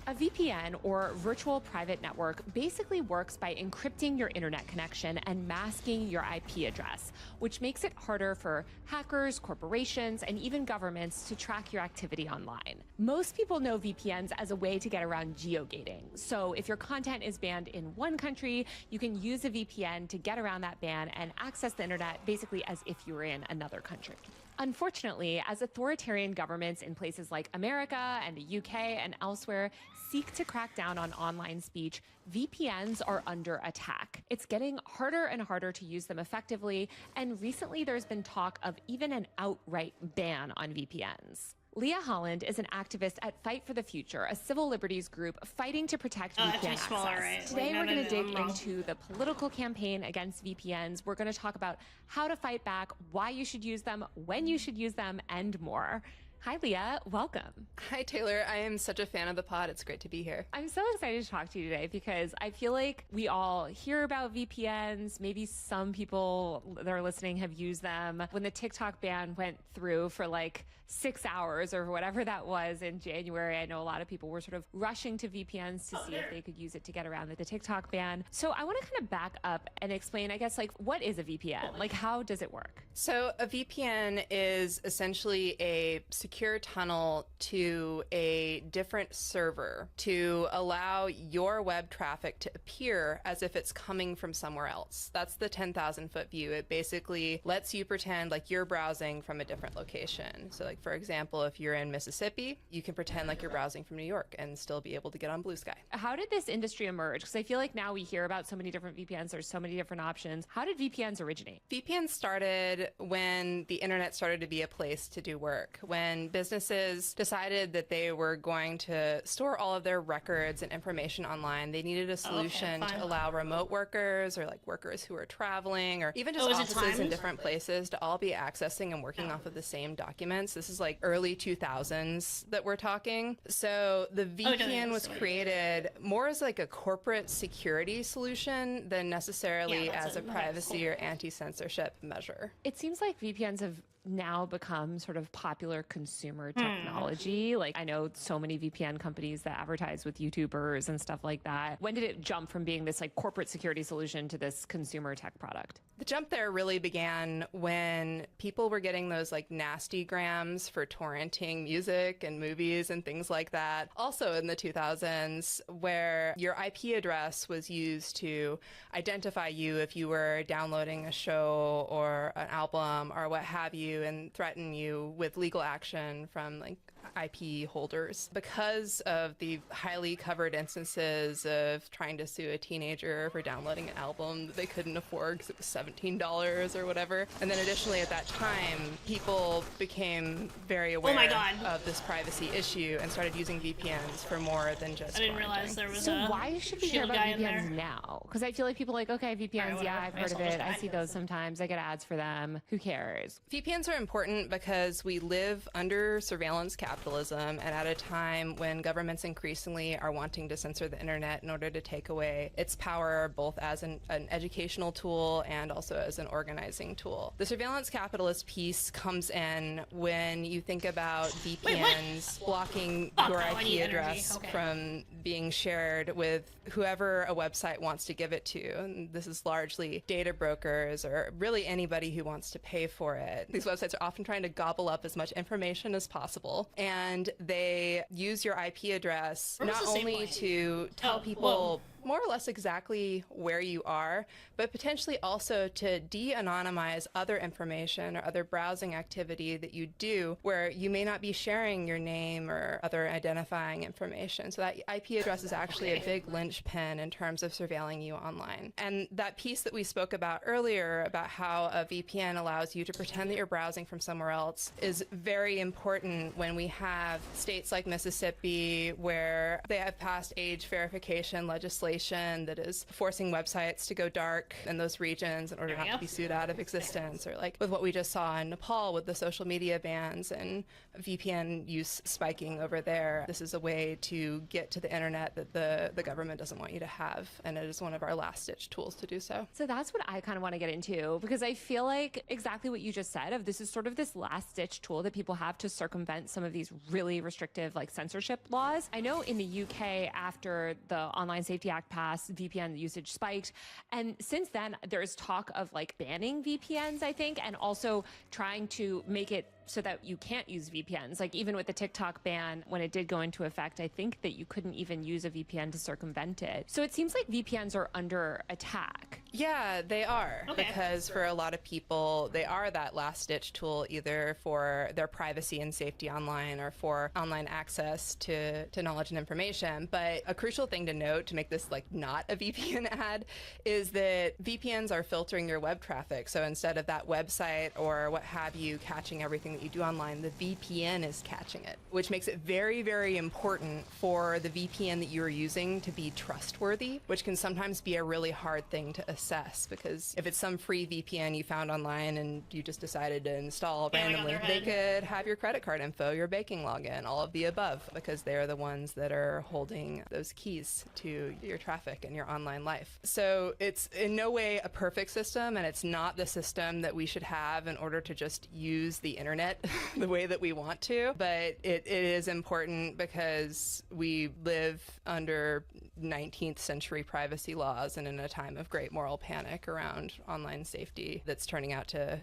A VPN, or virtual private network, basically works by encrypting your internet connection and masking your IP address, which makes it harder for hackers, corporations, and even governments to track your activity online. Most people know VPNs as a way to get around geogating. So if your content is banned in one country, you can use a VPN to get around that ban and access the internet basically as if you were in another country. Unfortunately, as authoritarian governments in places like America and the UK and elsewhere seek to crack down on online speech, VPNs are under attack. It's getting harder and harder to use them effectively, and recently there's been talk of even an outright ban on VPNs. Leah Holland is an activist at Fight for the Future, a civil liberties group fighting to protect VPN access. Right? Today, no, we're going to dig wrong. into the political campaign against VPNs. We're going to talk about how to fight back, why you should use them, when you should use them, and more. Hi, Leah. Welcome. Hi, Taylor. I am such a fan of the pod. It's great to be here. I'm so excited to talk to you today because I feel like we all hear about VPNs. Maybe some people that are listening have used them. When the TikTok ban went through for like 6 hours or whatever that was in January, I know a lot of people were sort of rushing to VPNs to see if they could use it to get around the TikTok ban. So I want to kind of back up and explain, I guess, like, what is a VPN? Like, how does it work? So a VPN is essentially a secure tunnel to a different server to allow your web traffic to appear as if it's coming from somewhere else. That's the 10,000-foot view. It basically lets you pretend like you're browsing from a different location. So, like, for example, if you're in Mississippi, you can pretend like you're browsing from New York and still be able to get on Blue Sky. How did this industry emerge? Because I feel like now we hear about so many different VPNs. There's so many different options. How did VPNs originate? VPNs started when the internet started to be a place to do work. When businesses decided that they were going to store all of their records and information online, they needed a solution to allow remote workers or like workers who are traveling or even just offices in different places to all be accessing and working off of the same documents. This is like early 2000s that we're talking. So the VPN was created more as like a corporate security solution than necessarily as a privacy or anti-censorship measure. It seems like VPNs have now become sort of popular consumer technology. Like, I know so many VPN companies that advertise with YouTubers and stuff like that. When did it jump from being this like corporate security solution to this consumer tech product? The jump there really began when people were getting those like nasty grams for torrenting music and movies and things like that. Also in the 2000s, where your IP address was used to identify you if you were downloading a show or an album or what have you, and threaten you with legal action from like IP holders. Because of the highly covered instances of trying to sue a teenager for downloading an album that they couldn't afford because it was $17 or whatever. And then additionally at that time, people became very aware of this privacy issue and started using VPNs for more than just I didn't realize there was so why should we care about VPNs now? Because I feel like people are like, okay, VPNs, yeah, I've heard of it. I see those sometimes. I get ads for them. Who cares? VPNs are important because we live under surveillance capitalism and at a time when governments increasingly are wanting to censor the internet in order to take away its power both as an educational tool and also as an organizing tool. The surveillance capitalist piece comes in when you think about VPNs blocking your IP address from being shared with whoever a website wants to give it to. And this is largely data brokers or really anybody who wants to pay for it. These websites are often trying to gobble up as much information as possible, and they use your IP address not only to tell people more or less exactly where you are, but potentially also to de-anonymize other information or other browsing activity that you do where you may not be sharing your name or other identifying information. So that IP address is actually a big linchpin in terms of surveilling you online. And that piece that we spoke about earlier about how a VPN allows you to pretend that you're browsing from somewhere else is very important when we have states like Mississippi where they have passed age verification legislation that is forcing websites to go dark in those regions in order not to be sued out of existence, or like with what we just saw in Nepal with the social media bans and VPN use spiking over there. This is a way to get to the internet that the government doesn't want you to have, and it is one of our last-ditch tools to do so. So that's what I kind of want to get into, because I feel like exactly what you just said of this is sort of this last-ditch tool that people have to circumvent some of these really restrictive like censorship laws. I know in the UK, after the Online Safety Act passed, VPN usage spiked, and since then there's talk of like banning VPNs, I think, and also trying to make it so that you can't use VPNs. Like even with the TikTok ban, when it did go into effect, I think that you couldn't even use a VPN to circumvent it. So it seems like VPNs are under attack. Yeah, they are. Because for a lot of people, they are that last-ditch tool either for their privacy and safety online or for online access to knowledge and information. But a crucial thing to note to make this like not a VPN ad is that VPNs are filtering your web traffic. So instead of that website or what have you catching everything everything that you do online, the VPN is catching it, which makes it very, very important for the VPN that you're using to be trustworthy, which can sometimes be a really hard thing to assess, because if it's some free VPN you found online and you just decided to install randomly, they could have your credit card info, your banking login, all of the above, because they're the ones that are holding those keys to your traffic and your online life. So it's in no way a perfect system, and it's not the system that we should have in order to just use the internet the way that we want to, but it is important because we live under 19th century privacy laws and in a time of great moral panic around online safety that's turning out to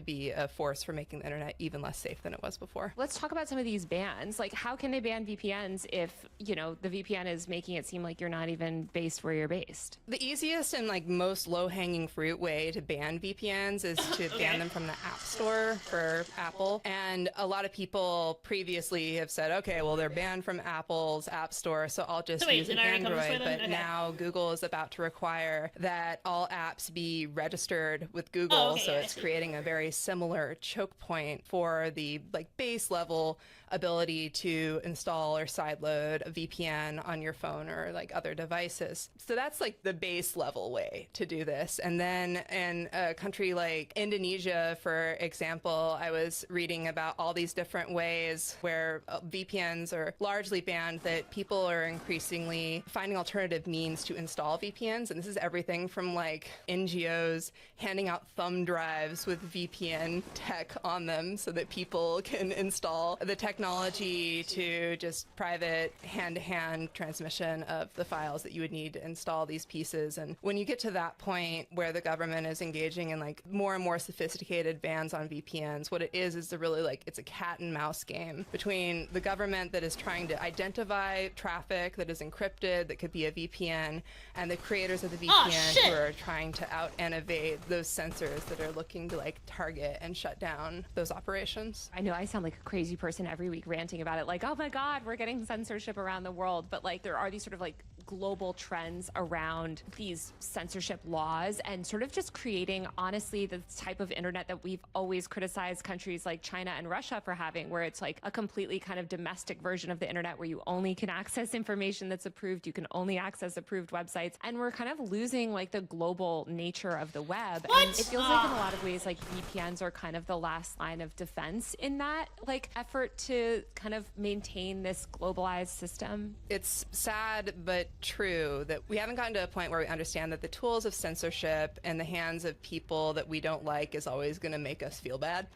be a force for making the internet even less safe than it was before. Let's talk about some of these bans. Like, how can they ban VPNs if, you know, the VPN is making it seem like you're not even based where you're based? The easiest and like most low-hanging fruit way to ban VPNs is to ban them from the App Store for Apple. And a lot of people previously have said, okay, well, they're banned from Apple's App Store, so I'll just use an Android. But now Google is about to require that all apps be registered with Google, so it's creating a very similar choke point for the like base level ability to install or sideload a VPN on your phone or like other devices. So that's like the base level way to do this. And then in a country like Indonesia, for example, I was reading about all these different ways where VPNs are largely banned, that people are increasingly finding alternative means to install VPNs. And this is everything from like NGOs handing out thumb drives with VPN tech on them so that people can install the technology to just private hand-to-hand transmission of the files that you would need to install these pieces. And when you get to that point where the government is engaging in like more and more sophisticated bans on VPNs, what it is the really like, it's a cat and mouse game between the government that is trying to identify traffic that is encrypted, that could be a VPN, and the creators of the VPN who are trying to out-innovate those sensors that are looking to like target and shut down those operations. I know I sound like a crazy person every week ranting about it, like, oh my God, we're getting censorship around the world. But like, there are these sort of like global trends around these censorship laws and sort of just creating, honestly, the type of internet that we've always criticized countries like China and Russia for having, where it's like a completely kind of domestic version of the internet where you only can access information that's approved, you can only access approved websites, and we're kind of losing like the global nature of the web. And it feels like in a lot of ways like VPNs are kind of the last line of defense in that like effort to kind of maintain this globalized system. It's sad but true that we haven't gotten to a point where we understand that the tools of censorship in the hands of people that we don't like is always going to make us feel bad.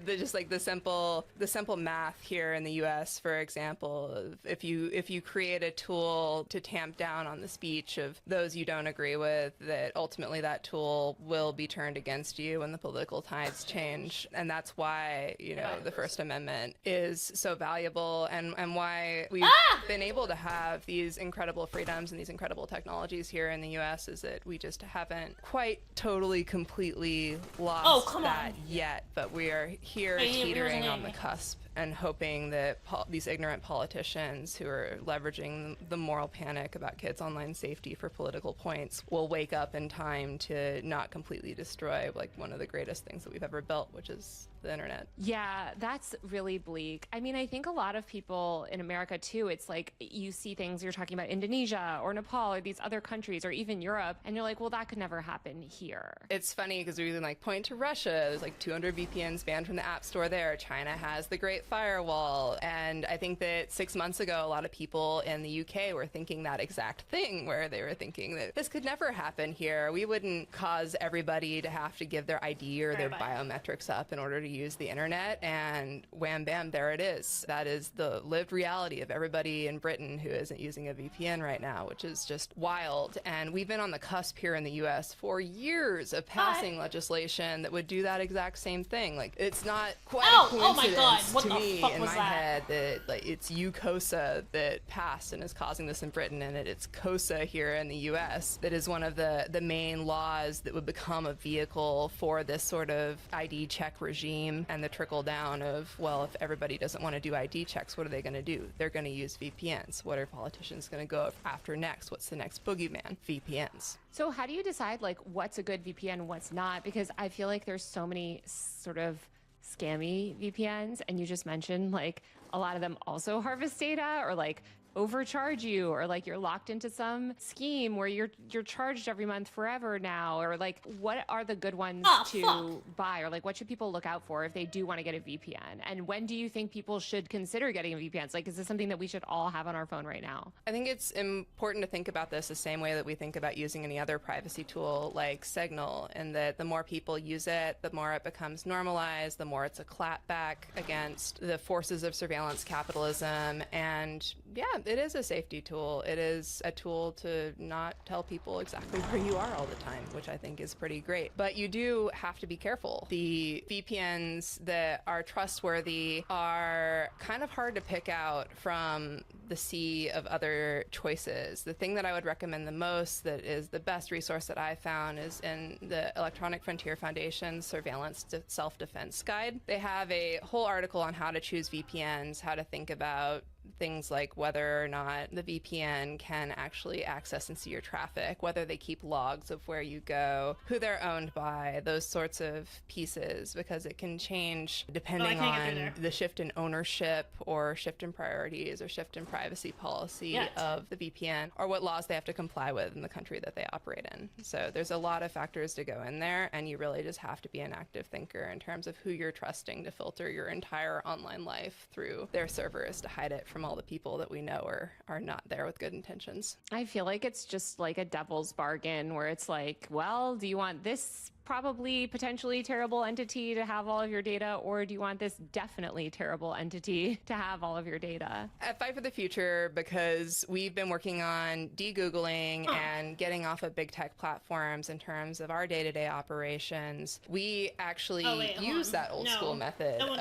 Just like the simple math here in the U.S., for example, if you create a tool to tamp down on the speech of those you don't agree with, that ultimately that tool will be turned against you when the political tides change. And that's why, you know, the First Amendment is so valuable, and why we've been able to have these incredible freedoms and these incredible technologies here in the U.S. is that we just haven't quite totally completely lost that yet, but we are here teetering on the cusp and hoping that these ignorant politicians who are leveraging the moral panic about kids' online safety for political points will wake up in time to not completely destroy like one of the greatest things that we've ever built, which is the internet. Yeah, that's really bleak. I mean, I think a lot of people in America too, it's like you see things, you're talking about Indonesia or Nepal or these other countries or even Europe, and you're like, well, that could never happen here. It's funny because we can like point to Russia. There's like 200 VPNs banned from the App Store there. China has the Great Firewall. And I think that 6 months ago, a lot of people in the UK were thinking that exact thing, where they were thinking that this could never happen here. We wouldn't cause everybody to have to give their ID or their biometrics up in order to use the internet, and wham bam, there it is. That is the lived reality of everybody in Britain who isn't using a VPN right now, which is just wild. And we've been on the cusp here in the US for years of passing legislation that would do that exact same thing. Like, it's not quite a coincidence to me in my head that like it's UCOSA that passed and is causing this in Britain, and it's COSA here in the US that is one of the main laws that would become a vehicle for this sort of ID check regime upstream and the trickle down of, well, if everybody doesn't want to do ID checks, what are they going to do? They're going to use VPNs. What are politicians going to go after next? What's the next boogeyman? VPNs. So how do you decide like what's a good VPN and what's not? Because I feel like there's so many sort of scammy VPNs, and you just mentioned like a lot of them also harvest data or like overcharge you, or like you're locked into some scheme where you're charged every month forever now, or like what are the good ones to buy, or like what should people look out for if they do want to get a VPN? And when do you think people should consider getting a VPN? Like, is this something that we should all have on our phone right now? I think it's important to think about this the same way that we think about using any other privacy tool like Signal, and that the more people use it, the more it becomes normalized, the more it's a clapback against the forces of surveillance capitalism. And yeah, it is a safety tool. It is a tool to not tell people exactly where you are all the time, which I think is pretty great. But you do have to be careful. The VPNs that are trustworthy are kind of hard to pick out from the sea of other choices. The thing that I would recommend the most, that is the best resource that I found, is in the Electronic Frontier Foundation's Surveillance Self-Defense Guide. They have a whole article on how to choose VPNs, how to think about things like whether or not the VPN can actually access and see your traffic, whether they keep logs of where you go, who they're owned by, those sorts of pieces, because it can change depending on the shift in ownership or shift in priorities or shift in privacy policy of the VPN, or what laws they have to comply with in the country that they operate in. So there's a lot of factors to go in there, and you really just have to be an active thinker in terms of who you're trusting to filter your entire online life through their servers to hide it from all the people that we know are not there with good intentions. I feel like it's just like a devil's bargain where it's like, well, do you want this probably potentially terrible entity to have all of your data, or do you want this definitely terrible entity to have all of your data? At Fight for the Future, because we've been working on de-Googling and getting off of big tech platforms in terms of our day-to-day operations, we actually use that old school method of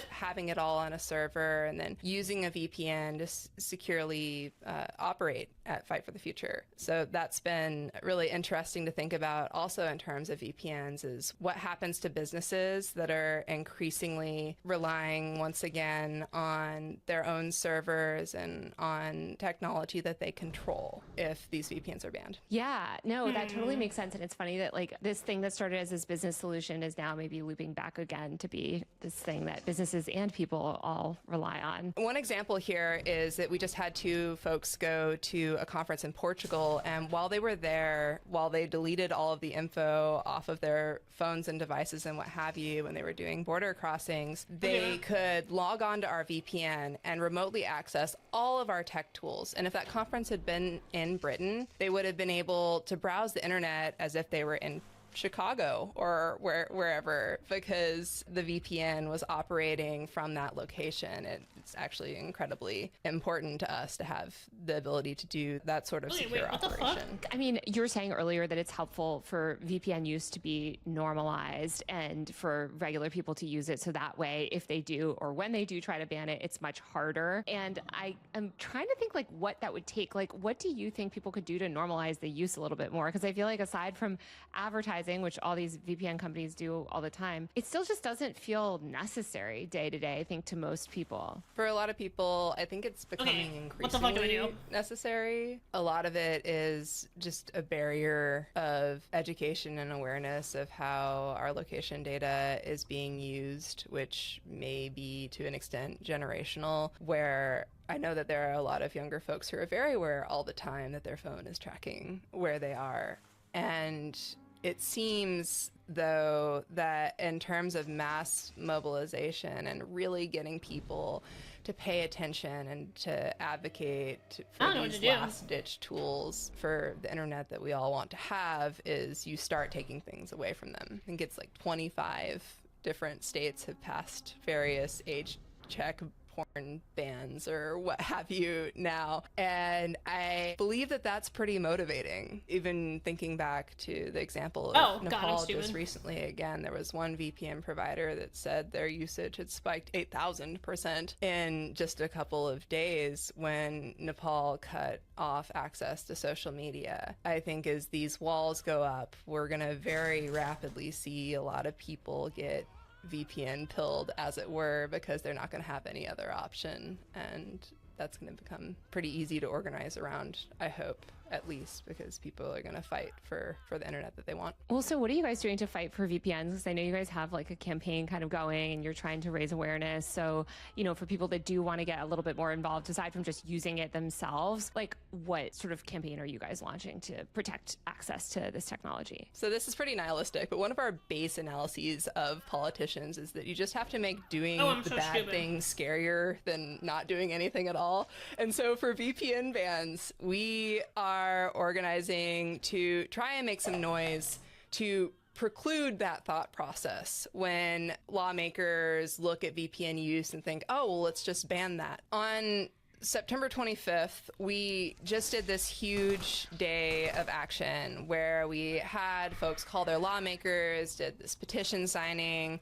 having it all on a server and then using a VPN to securely operate at Fight for the Future. So that's been really interesting to think about also in terms of VPNs, is what happens to businesses that are increasingly relying once again on their own servers and on technology that they control if these VPNs are banned. Yeah, no, that totally makes sense. And it's funny that like this thing that started as this business solution is now maybe looping back again to be this thing that businesses and people all rely on. One example here is that we just had two folks go to a conference in Portugal, and while they were there, while they deleted all of the info off of their phones and devices and what have you when they were doing border crossings, they could log on to our VPN and remotely access all of our tech tools. And if that conference had been in Britain, they would have been able to browse the internet as if they were in Chicago or wherever, because the VPN was operating from that location. It's actually incredibly important to us to have the ability to do that sort of secure operation. I mean, you were saying earlier that it's helpful for VPN use to be normalized and for regular people to use it, so that way if they do or when they do try to ban it, it's much harder. And I am trying to think like what that would take. Like, what do you think people could do to normalize the use a little bit more? Because I feel like aside from advertising, which all these VPN companies do all the time, it still just doesn't feel necessary day to day, I think, to most people. For a lot of people, I think it's becoming increasingly necessary. A lot of it is just a barrier of education and awareness of how our location data is being used, which may be to an extent generational, where I know that there are a lot of younger folks who are very aware all the time that their phone is tracking where they are. And it seems, though, that in terms of mass mobilization and really getting people to pay attention and to advocate for these last-ditch tools for the internet that we all want to have, is you start taking things away from them. I think it's like 25 different states have passed various age check porn bans or what have you now. And I believe that that's pretty motivating. Even thinking back to the example of Nepal just recently, again, there was one VPN provider that said their usage had spiked 8,000% in just a couple of days when Nepal cut off access to social media. I think as these walls go up, we're going to very rapidly see a lot of people get VPN pilled, as it were, because they're not going to have any other option. And that's going to become pretty easy to organize around, I hope, at least, because people are going to fight for the internet that they want. Well, so what are you guys doing to fight for VPNs? Because I know you guys have like a campaign kind of going and you're trying to raise awareness. So, you know, for people that do want to get a little bit more involved, aside from just using it themselves, like what sort of campaign are you guys launching to protect access to this technology? So this is pretty nihilistic, but one of our base analyses of politicians is that you just have to make doing the bad things scarier than not doing anything at all. And so for VPN bans, we are organizing to try and make some noise to preclude that thought process when lawmakers look at VPN use and think, oh, well, let's just ban that. On September 25th, we just did this huge day of action where we had folks call their lawmakers, did this petition signing,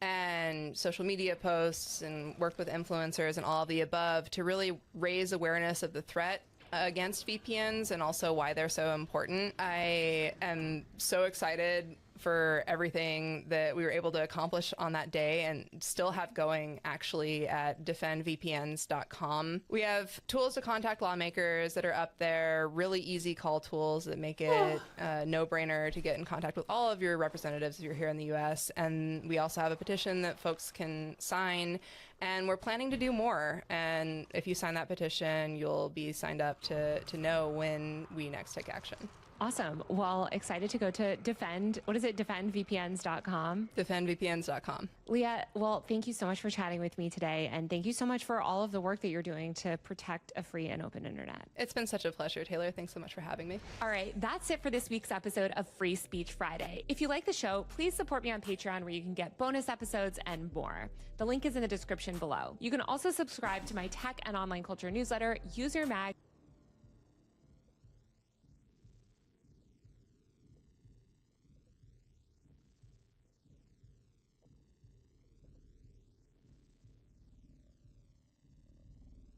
and social media posts, and worked with influencers and all of the above to really raise awareness of the threat against VPNs and also why they're so important. I am so excited for everything that we were able to accomplish on that day and still have going actually at defendvpns.com. We have tools to contact lawmakers that are up there, really easy call tools that make it a no-brainer to get in contact with all of your representatives if you're here in the US. And we also have a petition that folks can sign, and we're planning to do more. And if you sign that petition, you'll be signed up to know when we next take action. Awesome. Well, excited to go to defendvpns.com. Defendvpns.com. Leah, well, thank you so much for chatting with me today. And thank you so much for all of the work that you're doing to protect a free and open internet. It's been such a pleasure, Taylor. Thanks so much for having me. All right. That's it for this week's episode of Free Speech Friday. If you like the show, please support me on Patreon, where you can get bonus episodes and more. The link is in the description below. You can also subscribe to my tech and online culture newsletter, User Mag.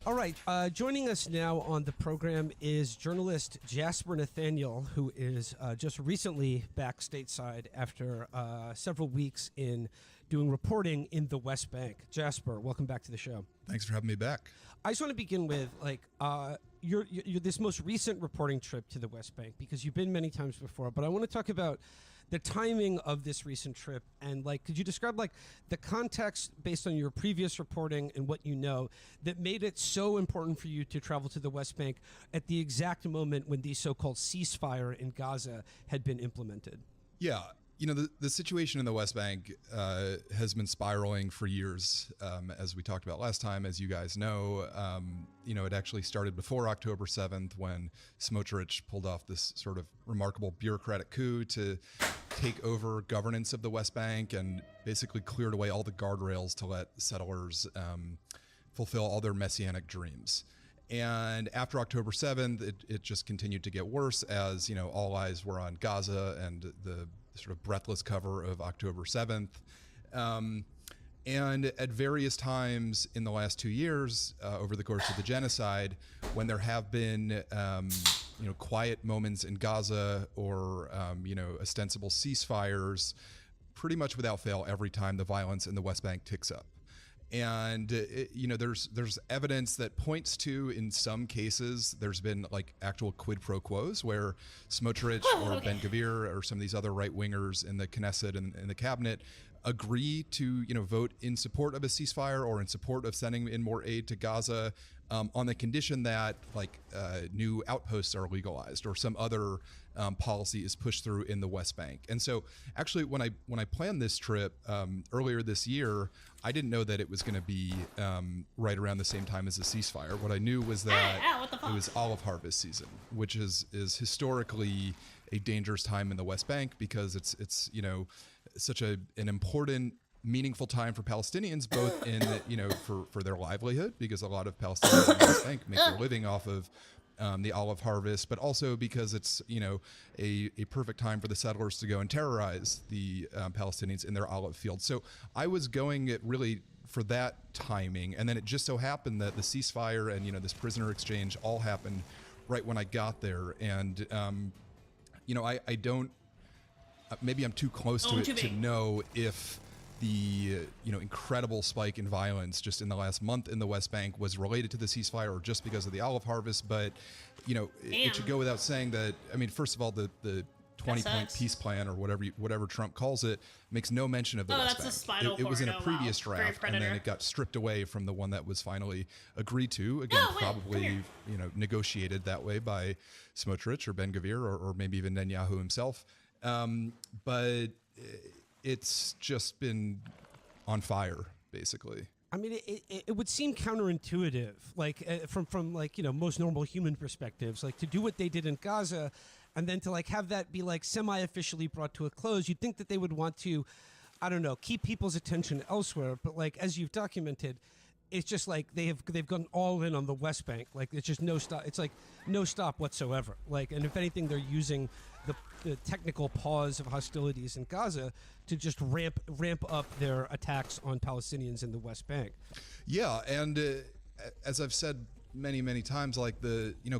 All right, joining us now on the program is journalist Jasper Nathaniel, who is just recently back stateside after several weeks in doing reporting in the West Bank. Jasper, welcome back to the show. Thanks for having me back. I just want to begin with your this most recent reporting trip to the West Bank, because you've been many times before, but I want to talk about the timing of this recent trip, and could you describe the context based on your previous reporting and what you know that made it so important for you to travel to the West Bank at the exact moment when the so-called ceasefire in Gaza had been implemented? Yeah, you know, the situation in the West Bank has been spiraling for years, as we talked about last time. As you guys know, you know, it actually started before October 7th when Smotrich pulled off this sort of remarkable bureaucratic coup to take over governance of the West Bank and basically cleared away all the guardrails to let settlers fulfill all their messianic dreams. And after October 7th, it just continued to get worse as, you know, all eyes were on Gaza and the sort of breathless cover of October 7th. And at various times in the last 2 years, over the course of the genocide, when there have been, you know, quiet moments in Gaza or, you know, ostensible ceasefires, pretty much without fail, every time the violence in the West Bank ticks up. And, you know, there's evidence that points to, in some cases, there's been actual quid pro quos where Smotrich or Ben-Gvir or some of these other right-wingers in the Knesset and in the cabinet agree to, you know, vote in support of a ceasefire or in support of sending in more aid to Gaza on the condition that new outposts are legalized or some other policy is pushed through in the West Bank. And so actually when I planned this trip earlier this year, I didn't know that it was going to be right around the same time as the ceasefire. What I knew was that it was olive harvest season, which is historically a dangerous time in the West Bank because it's you know, such an important, meaningful time for Palestinians, both in you know, for their livelihood, because a lot of Palestinians in the West Bank make their living off of the olive harvest, but also because it's, you know, a perfect time for the settlers to go and terrorize the Palestinians in their olive fields. So I was going really for that timing, and then it just so happened that the ceasefire and, you know, this prisoner exchange all happened right when I got there. And you know, I don't, maybe I'm too close to it to know if the incredible spike in violence just in the last month in the West Bank was related to the ceasefire or just because of the olive harvest. But it should go without saying that, I mean, first of all, the 20-point peace plan or whatever Trump calls it makes no mention of the West that's Bank. a spinal It was in a cord. previous Very draft, and then Predator. it got stripped away from the one that was finally agreed to. Again, No, wait, come probably here. negotiated that way by Smotrich or Ben Gvir or maybe even Netanyahu himself. But it's just been on fire, basically. I mean, it would seem counterintuitive, like from like most normal human perspectives, like to do what they did in Gaza, and then to like have that be like semi-officially brought to a close. You'd think that they would want to, I don't know, keep people's attention elsewhere. But like as you've documented, it's just like they've gone all in on the West Bank. Like it's just no stop. It's like no stop whatsoever. Like, and if anything, they're using the technical pause of hostilities in Gaza to just ramp up their attacks on Palestinians in the West Bank. Yeah, and as I've said many times, like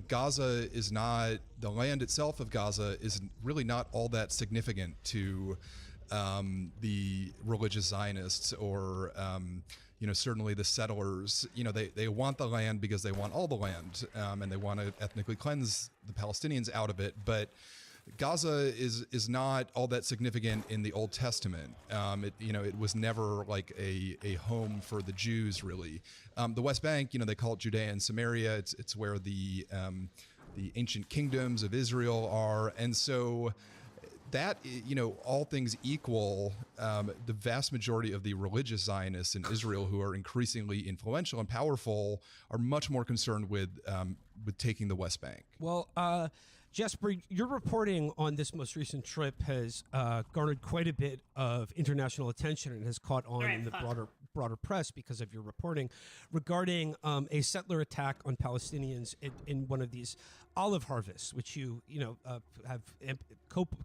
Gaza is not, the land itself of Gaza is really not all that significant to the religious Zionists or certainly the settlers. They want the land because they want all the land, and they want to ethnically cleanse the Palestinians out of it. But Gaza is not all that significant in the Old Testament. It was never like a home for the Jews, really. The West Bank, they call it Judea and Samaria. It's where the ancient kingdoms of Israel are, and so that, all things equal, the vast majority of the religious Zionists in Israel, who are increasingly influential and powerful, are much more concerned with taking the West Bank. Well, Jesper, your reporting on this most recent trip has garnered quite a bit of international attention and has caught on in the broader press because of your reporting regarding a settler attack on Palestinians in one of these olive harvests, which you have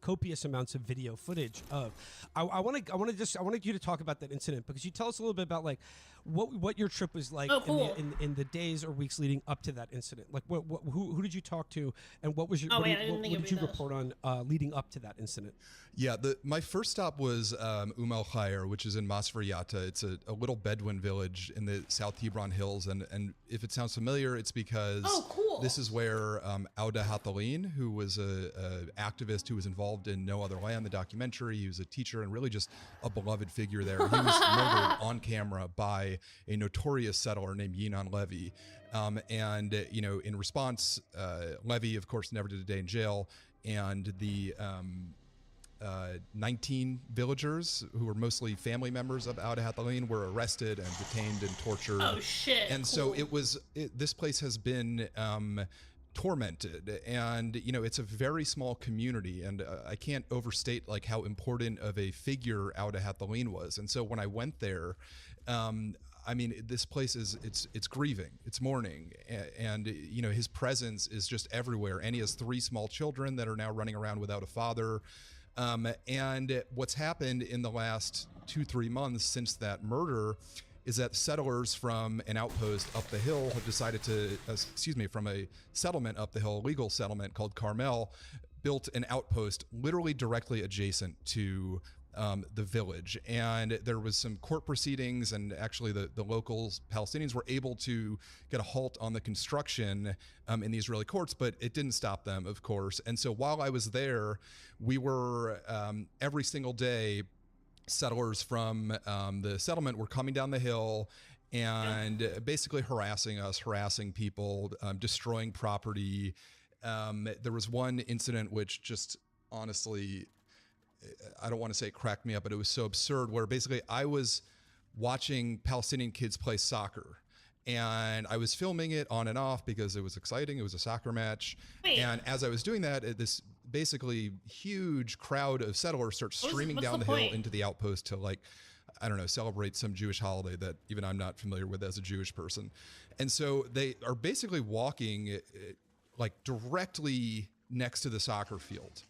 copious amounts of video footage of. I wanted you to talk about that incident because you tell us a little bit about like what your trip was like in the days or weeks leading up to that incident. Like who did you talk to, and what was your what did you report on leading up to that incident? Yeah, my first stop was El Khair, which is in Masfer Yatta. It's a little Bedouin village in the South Hebron Hills, and if it sounds familiar, it's because this is where Auda Hathalin, who was a activist who was involved in No Other Land, the documentary. He was a teacher and really just a beloved figure there. He was murdered on camera by a notorious settler named Yinon Levy. And in response, Levy, of course, never did a day in jail, and the 19 villagers who were mostly family members of Auda Hathalin were arrested and detained and tortured. Oh shit! And so this place has been tormented, and it's a very small community, and I can't overstate like how important of a figure Auda Hathalin was. And so when I went there, I mean, this place it's grieving, it's mourning, and his presence is just everywhere. And he has 3 small children that are now running around without a father. And what's happened in the last 2-3 months since that murder is that settlers from an outpost up the hill have decided to, from a settlement up the hill, a legal settlement called Carmel, built an outpost literally directly adjacent to the village. And there was some court proceedings, and actually the locals, Palestinians, were able to get a halt on the construction in the Israeli courts, but it didn't stop them, of course. And so while I was there, we were every single day, settlers from the settlement were coming down the hill and basically harassing people, destroying property. There was one incident which just honestly, I don't want to say it cracked me up, but it was so absurd, where basically I was watching Palestinian kids play soccer, and I was filming it on and off because it was exciting. It was a soccer match. And as I was doing that, this basically huge crowd of settlers starts streaming down the hill into the outpost to, like, I don't know, celebrate some Jewish holiday that even I'm not familiar with as a Jewish person. And so they are basically walking like directly next to the soccer field.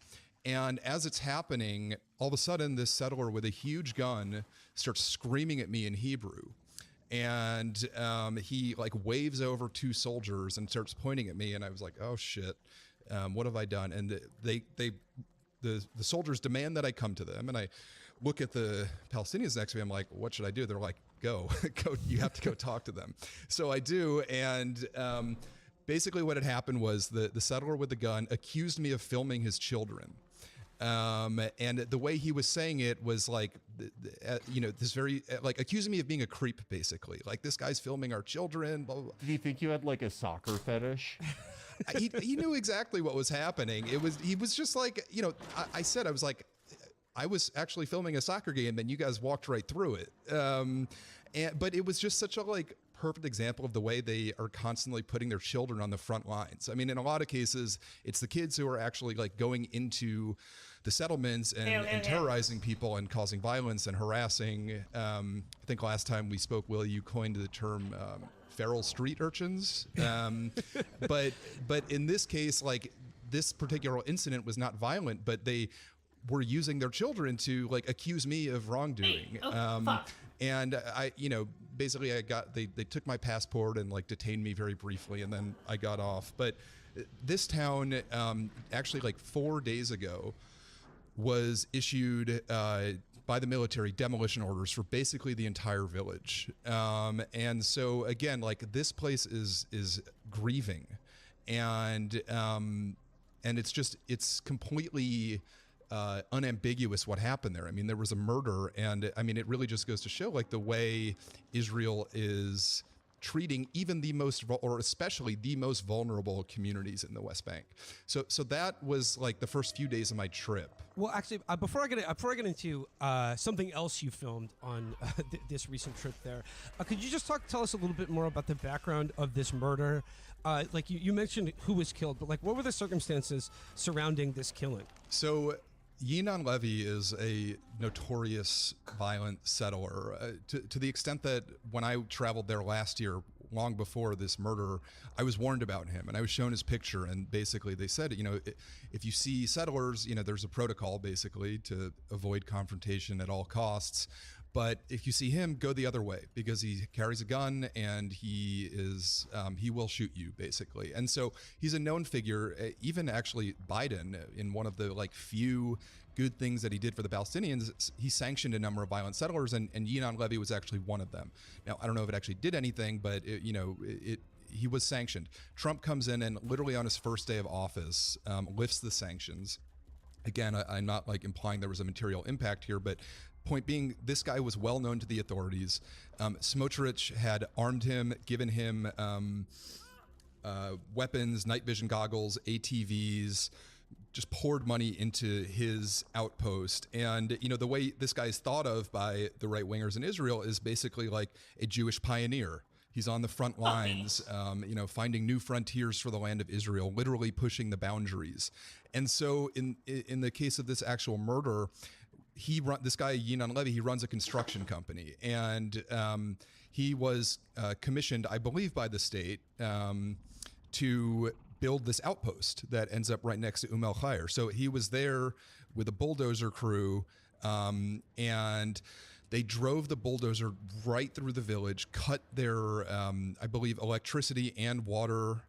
And as it's happening, all of a sudden, this settler with a huge gun starts screaming at me in Hebrew. And he like waves over 2 soldiers and starts pointing at me. And I was like, oh shit, what have I done? And the soldiers demand that I come to them. And I look at the Palestinians next to me. I'm like, what should I do? They're like, go. You have to go talk to them. So I do. And basically what had happened was the settler with the gun accused me of filming his children. And the way he was saying it was like, this very, like accusing me of being a creep, basically. Like, this guy's filming our children, blah, blah, blah. Did you think you had like a soccer fetish? He knew exactly what was happening. He was just like, I said, I was like, I was actually filming a soccer game, and you guys walked right through it. But it was just such a like perfect example of the way they are constantly putting their children on the front lines. I mean, in a lot of cases, it's the kids who are actually like going into the settlements and terrorizing people and causing violence and harassing. I think last time we spoke, Will, you coined the term feral street urchins. But in this case, like, this particular incident was not violent, but they were using their children to like accuse me of wrongdoing. And I, basically they took my passport and like detained me very briefly, and then I got off. But this town, actually like 4 days ago, was issued by the military demolition orders for basically the entire village. And so again, like, this place is grieving, and it's completely unambiguous what happened there. I mean, there was a murder, and I mean, it really just goes to show like the way Israel is treating even the most, or especially the most vulnerable communities in the West Bank. So that was like the first few days of my trip. Well, actually, before I get into something else you filmed on this recent trip there, could you just tell us a little bit more about the background of this murder? Like you mentioned who was killed, but like, what were the circumstances surrounding this killing? So Yinon Levy is a notorious violent settler, to the extent that when I traveled there last year, long before this murder, I was warned about him, and I was shown his picture, and basically they said, if you see settlers, there's a protocol basically to avoid confrontation at all costs. But if you see him, go the other way, because he carries a gun and he will shoot you, basically. And so he's a known figure. Even actually Biden, in one of the like few good things that he did for the Palestinians, he sanctioned a number of violent settlers, and Yinon Levy was actually one of them. Now, I don't know if it actually did anything, but he was sanctioned. Trump comes in and literally on his first day of office lifts the sanctions. Again, I'm not like implying there was a material impact here, but point being, this guy was well known to the authorities. Smotrich had armed him, given him weapons, night vision goggles, ATVs, just poured money into his outpost. And, the way this guy's thought of by the right wingers in Israel is basically like a Jewish pioneer. He's on the front lines, finding new frontiers for the land of Israel, literally pushing the boundaries. And so in the case of this actual murder, this guy, Yinon Levy, he runs a construction company, and he was commissioned, I believe, by the state to build this outpost that ends up right next to El Khair. So he was there with a bulldozer crew, and they drove the bulldozer right through the village, cut their, I believe, electricity and water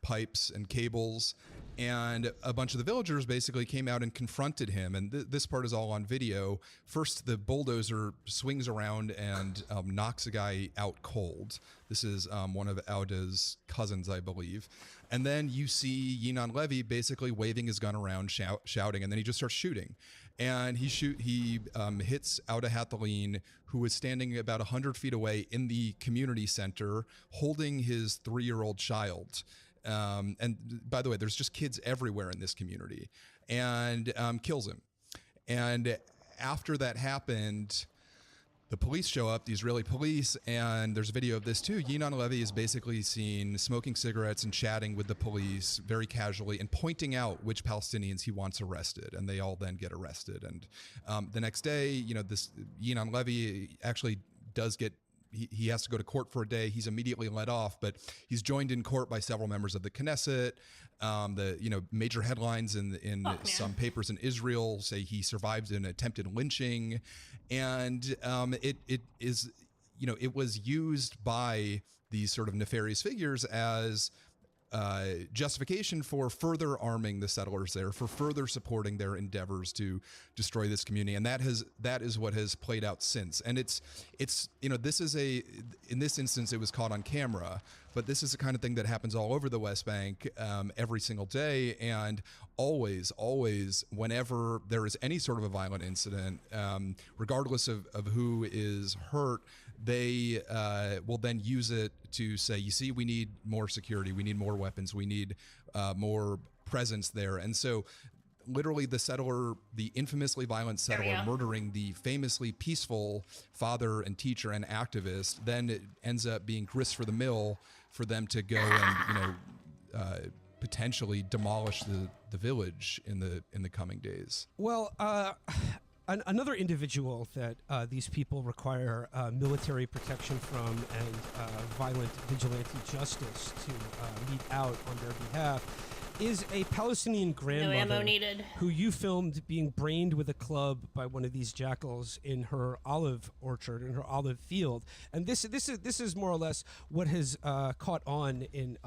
pipes and cables. And a bunch of the villagers basically came out and confronted him. And this part is all on video. First, the bulldozer swings around and knocks a guy out cold. This is one of Auda's cousins, I believe. And then you see Yinon Levy basically waving his gun around, shouting, and then he just starts shooting. And he hits Auda Hathaline, who was standing about 100 feet away in the community center, holding his 3-year-old child. And by the way, there's just kids everywhere in this community, and kills him. And after that happened, the police show up, the Israeli police, and there's a video of this too. Yinon Levy is basically seen smoking cigarettes and chatting with the police very casually and pointing out which Palestinians he wants arrested, and they all then get arrested. And the next day, this Yinon Levy actually does get he has to go to court for a day. He's immediately let off, but he's joined in court by several members of the Knesset. The major headlines in some papers in Israel say he survived an attempted lynching, and it was used by these sort of nefarious figures as justification for further arming the settlers there, for further supporting their endeavors to destroy this community, and that is what has played out since. And it's this is in this instance it was caught on camera, but this is the kind of thing that happens all over the West Bank every single day, and always whenever there is any sort of a violent incident, regardless of who is hurt, they will then use it to say, you see, we need more security, we need more weapons, we need more presence there. And so literally the infamously violent settler murdering the famously peaceful father and teacher and activist, then it ends up being grist for the mill for them to go and potentially demolish the village in the coming days. Well, another individual that these people require military protection from and violent vigilante justice to mete out on their behalf is a Palestinian grandmother ammo needed. Who you filmed being brained with a club by one of these jackals in her olive orchard, in her olive field. And this is more or less what has caught on in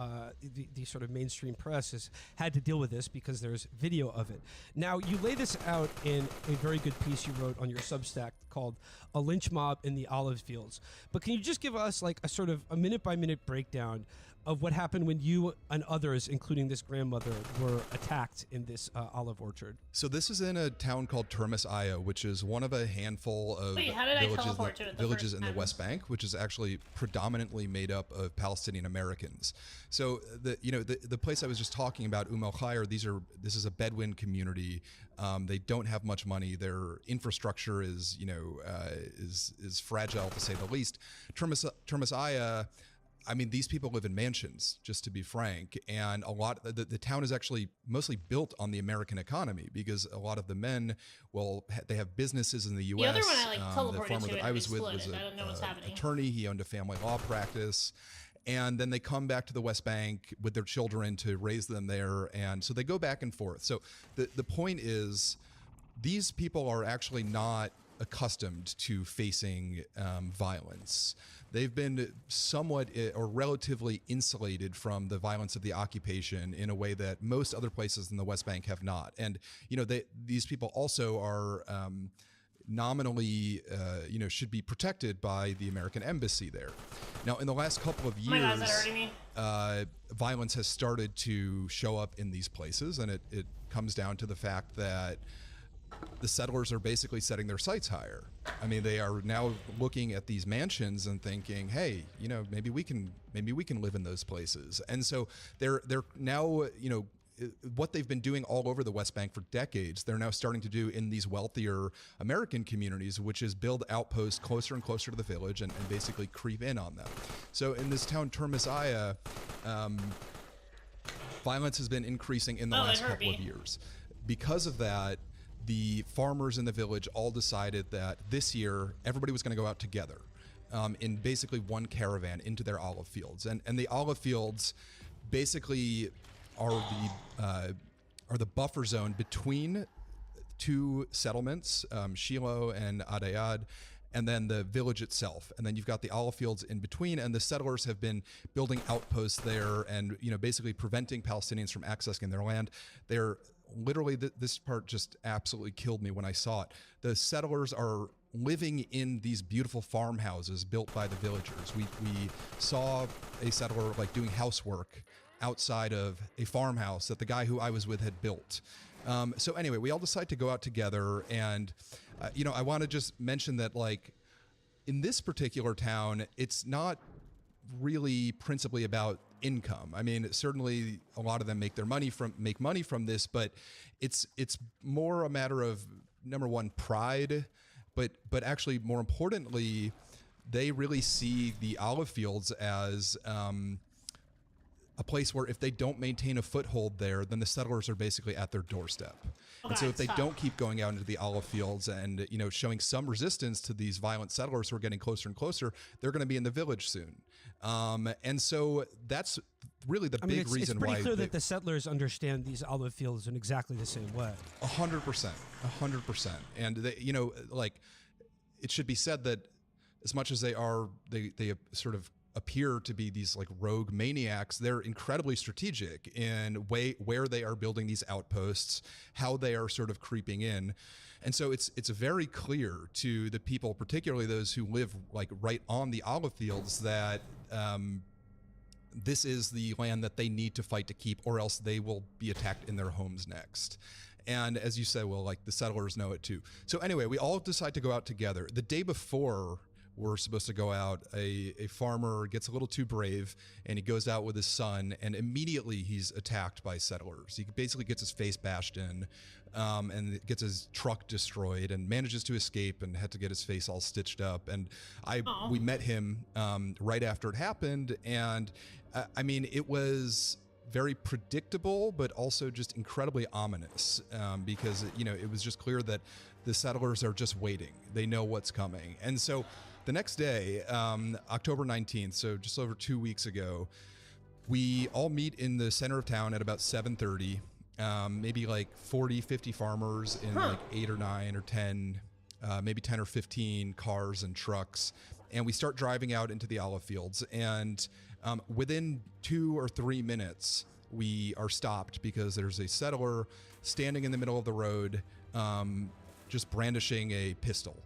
the sort of mainstream press, has had to deal with this because there's video of it. Now, you lay this out in a very good piece you wrote on your Substack called A Lynch Mob in the Olive Fields. But can you just give us like a sort of a minute-by-minute breakdown of what happened when you and others, including this grandmother, were attacked in this olive orchard? So this is in a town called Termis Aya, which is one of a handful of villages in the West Bank, which is actually predominantly made up of Palestinian Americans. So the place I was just talking about, El Khair, this is a Bedouin community. They don't have much money. Their infrastructure is fragile, to say the least. Termis Aya, I mean, these people live in mansions, just to be frank, and the town is actually mostly built on the American economy because a lot of the men, they have businesses in the U.S. The other one I teleported the farmer to that I was with was I don't know what's happening. attorney. He owned a family law practice. And then they come back to the West Bank with their children to raise them there. And so they go back and forth. So the point is, these people are actually not accustomed to facing violence. They've been somewhat or relatively insulated from the violence of the occupation in a way that most other places in the West Bank have not. And, these people also are nominally, should be protected by the American embassy there. Now, in the last couple of years, is that hurting me? Violence has started to show up in these places, and it comes down to the fact that the settlers are basically setting their sights higher. I mean, they are now looking at these mansions and thinking, hey, maybe we can live in those places. And so they're now, what they've been doing all over the West Bank for decades, they're now starting to do in these wealthier American communities, which is build outposts closer and closer to the village and basically creep in on them. So in this town, Termis Aya, violence has been increasing in the last couple of years. Because of that, the farmers in the village all decided that this year everybody was going to go out together in basically one caravan into their olive fields. And the olive fields basically are the buffer zone between two settlements, Shiloh and Adayad, and then the village itself. And then you've got the olive fields in between, and the settlers have been building outposts there and basically preventing Palestinians from accessing their land. They're literally, this part just absolutely killed me when I saw it. The settlers are living in these beautiful farmhouses built by the villagers. We saw a settler doing housework outside of a farmhouse that the guy who I was with had built. So anyway, we all decide to go out together, and I want to just mention that in this particular town, it's not really principally about income. I mean, certainly a lot of them make money from this, but it's more a matter of, number one, pride, but actually more importantly, they really see the olive fields as a place where if they don't maintain a foothold there, then the settlers are basically at their doorstep. And so if they don't keep going out into the olive fields and, showing some resistance to these violent settlers who are getting closer and closer, they're going to be in the village soon. And so that's really the big reason why. It's pretty clear that the settlers understand these olive fields in exactly the same way. 100%. And they, it should be said that as much as they sort of appear to be these like rogue maniacs, they're incredibly strategic in where they are building these outposts, how they are sort of creeping in. And so it's very clear to the people, particularly those who live like right on the olive fields, that this is the land that they need to fight to keep, or else they will be attacked in their homes next. And as you said, well, like the settlers know it too. So anyway, we all decide to go out together. The day before we're supposed to go out, a farmer gets a little too brave and he goes out with his son, and immediately he's attacked by settlers. He basically gets his face bashed in and gets his truck destroyed and manages to escape and had to get his face all stitched up. And we met him right after it happened. And I mean, it was very predictable, but also just incredibly ominous because, you know, it was just clear that the settlers are just waiting. They know what's coming. And so the next day, October 19th, so just over 2 weeks ago, we all meet in the center of town at about 7:30. Maybe like 40, 50 farmers in like 8 or 9 or 10, maybe 10 or 15 cars and trucks. And we start driving out into the olive fields. And within 2 or 3 minutes, we are stopped because there's a settler standing in the middle of the road, just brandishing a pistol.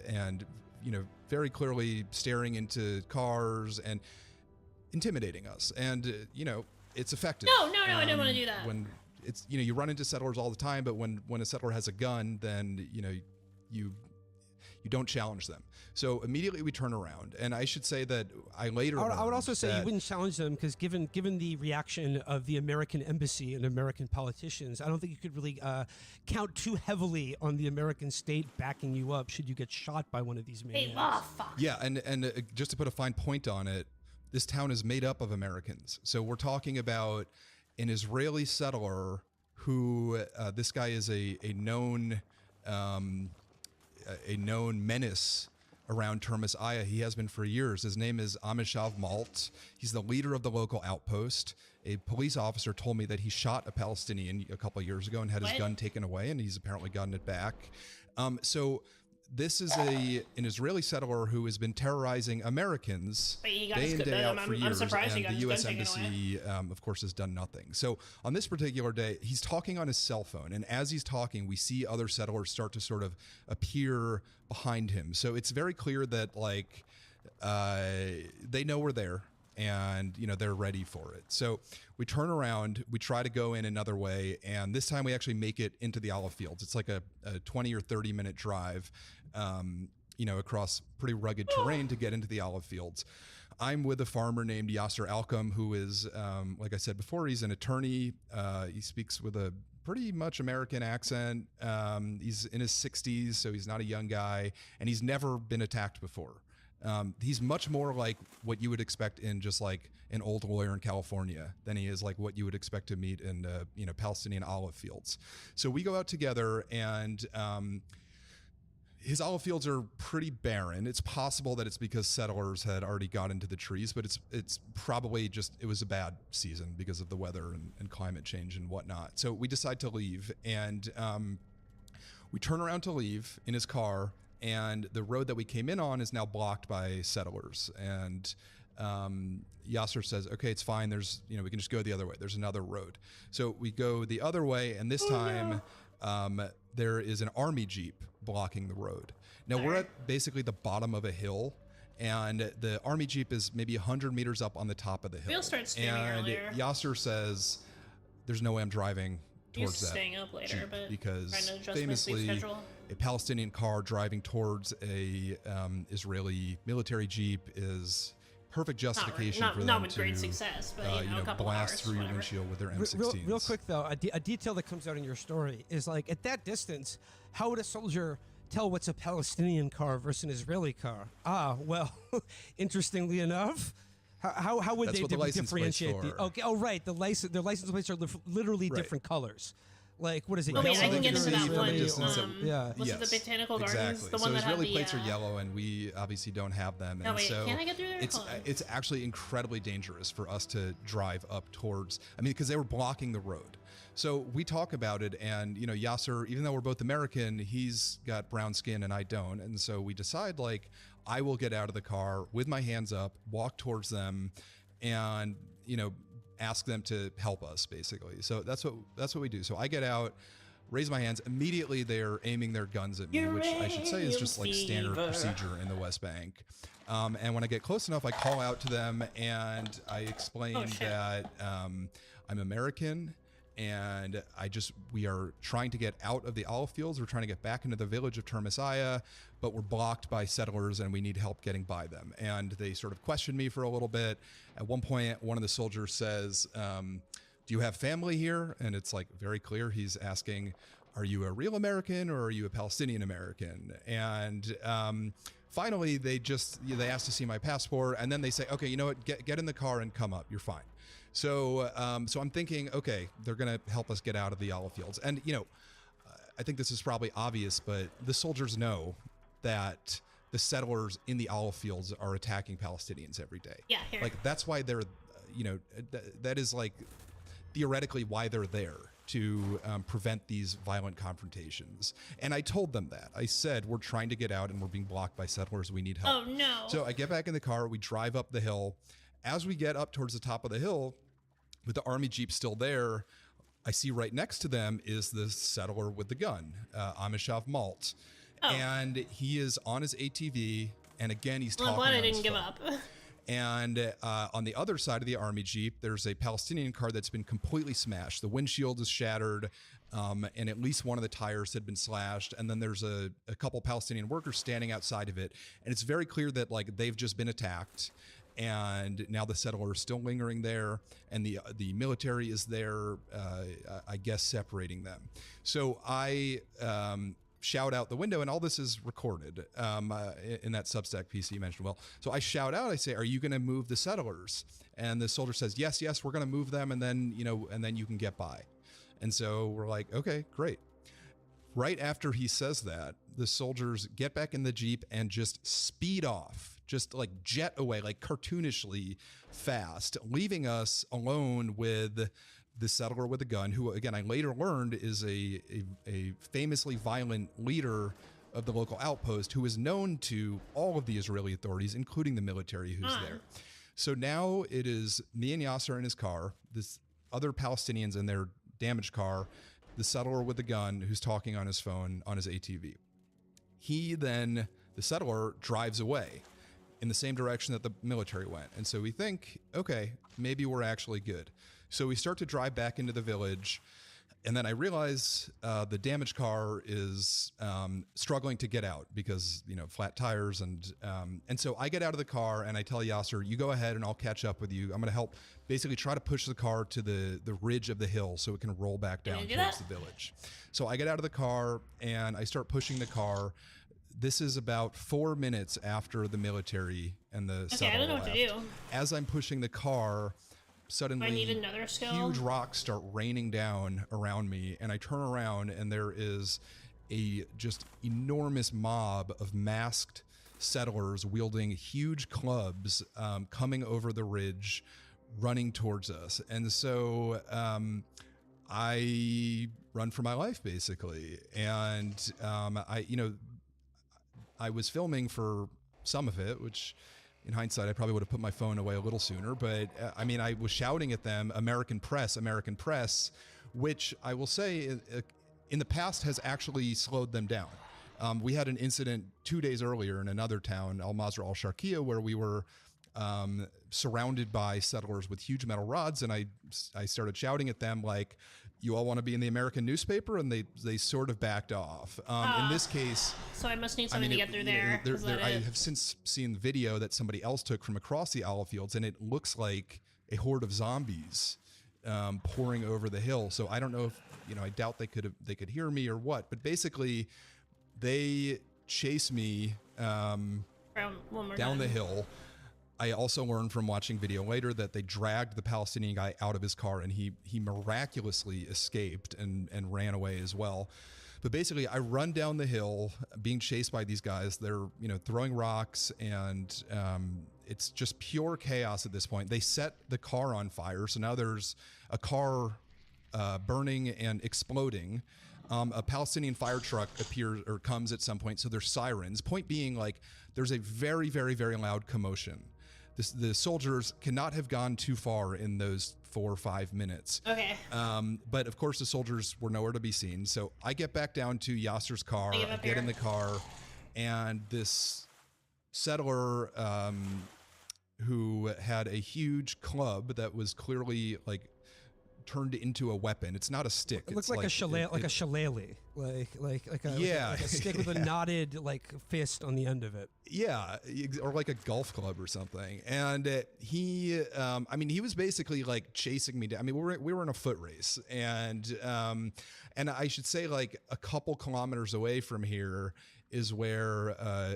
And, you know, very clearly staring into cars and intimidating us. And, you know, it's effective. No, I don't want to do that. When it's, you know, you run into settlers all the time, but when a settler has a gun, then, you know, you don't challenge them. So immediately we turn around, and I should say that I later I would also learned say that- you wouldn't challenge them because given the reaction of the American embassy and American politicians, I don't think you could really count too heavily on the American state backing you up should you get shot by one of these maniacs. Fuck. Yeah, and just to put a fine point on it, this town is made up of Americans. So we're talking about an Israeli settler who this guy is a known menace around Termis Aya. He has been for years. His name is Amishav Malt. He's the leader of the local outpost. A police officer told me that he shot a Palestinian a couple of years ago and had his gun taken away, and he's apparently gotten it back. So this is an Israeli settler who has been terrorizing Americans But he got day his in, gun- day out I'm- for I'm years, surprised he and got the his gun U.S. taken Embassy, of course, has done nothing. So on this particular day, he's talking on his cell phone, and as he's talking, we see other settlers start to sort of appear behind him. So it's very clear that, like, they know we're there, and, you know, they're ready for it. So we turn around, we try to go in another way, and this time we actually make it into the olive fields. It's like a 20 or 30 minute drive, you know, across pretty rugged terrain to get into the olive fields. I'm with a farmer named Yasser Alcom, who is, like I said before, he's an attorney. He speaks with a pretty much American accent. He's in his 60s, so he's not a young guy, and he's never been attacked before. He's much more like what you would expect in just like an old lawyer in California than he is like what you would expect to meet in, you know, Palestinian olive fields. So we go out together, and his olive fields are pretty barren. It's possible that it's because settlers had already got into the trees, but it's probably just, it was a bad season because of the weather and climate change and whatnot. So we decide to leave, and we turn around to leave in his car, and the road that we came in on is now blocked by settlers. And Yasser says, okay, it's fine. There's, you know, we can just go the other way. There's another road. So we go the other way, and this time there is an army jeep blocking the road. Now we're at basically the bottom of a hill, and the army jeep is maybe 100 meters up on the top of the hill. We'll start streaming and earlier. Yasser says, there's no way I'm driving He's towards that staying up later, jeep but because trying to adjust my sleep famously schedule. a Palestinian car driving towards a Israeli military jeep is perfect justification not for them with to great success, but, you know, a couple blast hours, through your whatever. windshield with their M16s. Real quick though, a detail that comes out in your story is like at that distance, how would a soldier tell what's a Palestinian car versus an Israeli car? Ah, well, interestingly enough, how would That's they what the license plate's differentiate the? for. Okay, oh right, their license plates are literally Right. different colors. Like what is it? Oh wait, I yellow, can get into green, that one. red, distance or- yeah. Was it the Botanical Gardens? Exactly. The one so that had Israeli the, plates are yellow, and we obviously don't have them. No, And wait, so can I get through there? it's Hold on. it's actually incredibly dangerous for us to drive up towards. I mean, because they were blocking the road. So we talk about it, and you know, Yasser, even though we're both American, he's got brown skin and I don't, and so we decide like I will get out of the car with my hands up, walk towards them, and ask them to help us, basically. So that's what we do. So I get out, raise my hands. Immediately they're aiming their guns at me, which I should say is just like standard procedure in the West Bank. And when I get close enough, I call out to them and I explain that I'm American, and we are trying to get out of the olive fields. We're trying to get back into the village of Termessiah, but we're blocked by settlers and we need help getting by them. And they sort of question me for a little bit. At one point, one of the soldiers says, do you have family here? And it's like very clear. He's asking, are you a real American or are you a Palestinian American? And finally, they ask to see my passport, and then they say, okay, you know what, get in the car and come up. You're fine. So I'm thinking, okay, they're going to help us get out of the olive fields. And, I think this is probably obvious, but the soldiers know that the settlers in the olive fields are attacking Palestinians every day. Yeah, here. Like, that's why they're, that is like theoretically why they're there, to prevent these violent confrontations. And I told them that. I said, we're trying to get out and we're being blocked by settlers. We need help. Oh, no. So I get back in the car. We drive up the hill. As we get up towards the top of the hill, with the army jeep still there, I see right next to them is the settler with the gun, Amishav Malt. Oh. And he is on his ATV. And again, he's well, talking I'm glad I on his didn't give phone. up. And on the other side of the army jeep, there's a Palestinian car that's been completely smashed. The windshield is shattered, and at least one of the tires had been slashed. And then there's a couple Palestinian workers standing outside of it. And it's very clear that like they've just been attacked. And now the settlers are still lingering there, and the military is there, I guess, separating them. So I shout out the window, and all this is recorded in that Substack piece you mentioned. Well, so I shout out, I say, "Are you going to move the settlers?" And the soldier says, "Yes, we're going to move them, and then you can get by." And so we're like, "Okay, great." Right after he says that, the soldiers get back in the jeep and just speed off, just like jet away, like cartoonishly fast, leaving us alone with the settler with a gun, who, again, I later learned is a famously violent leader of the local outpost, who is known to all of the Israeli authorities, including the military who's there. So now it is me and Yasser in his car, this other Palestinians in their damaged car, the settler with the gun who's talking on his phone on his ATV. The settler drives away in the same direction that the military went. And so we think, okay, maybe we're actually good. So we start to drive back into the village, and then I realize the damaged car is struggling to get out because, flat tires. And so I get out of the car and I tell Yasser, you go ahead and I'll catch up with you. I'm going to help basically try to push the car to the ridge of the hill so it can roll back down towards the village. So I get out of the car and I start pushing the car. This is about 4 minutes after the military and the settler I don't know left. what to do. As I'm pushing the car, suddenly I need another skill. Huge rocks start raining down around me, and I turn around and there is a just enormous mob of masked settlers wielding huge clubs coming over the ridge, running towards us. And so I run for my life, basically. And I was filming for some of it, which in hindsight, I probably would have put my phone away a little sooner. But I was shouting at them, American press, which I will say in the past has actually slowed them down. We had an incident 2 days earlier in another town, Al-Mazrah al-Sharqiyya, where we were surrounded by settlers with huge metal rods. And I started shouting at them like, you all want to be in the American newspaper? And they sort of backed off. In this case... So I must need something to get through there. I have since seen video that somebody else took from across the olive fields, and it looks like a horde of zombies pouring over the hill. So I don't know if, I doubt they could hear me or what. But basically, they chase me down the hill. I also learned from watching video later that they dragged the Palestinian guy out of his car, and he miraculously escaped and ran away as well. But basically, I run down the hill being chased by these guys. They're, throwing rocks, and it's just pure chaos at this point. They set the car on fire. So now there's a car burning and exploding. A Palestinian fire truck appears or comes at some point, so there's sirens. Point being, like, there's a very, very, very loud commotion. The soldiers cannot have gone too far in those 4 or 5 minutes. Okay. But of course, the soldiers were nowhere to be seen. So I get back down to Yasser's car, I get in the car, and this settler who had a huge club that was clearly like turned into a weapon. It's not a stick. It looks like a shillelagh, like a a stick with a Yeah. knotted like fist on the end of it. Yeah, or like a golf club or something. And he was basically like chasing me down. I mean, we were in a foot race, and I should say, like, a couple kilometers away from here is where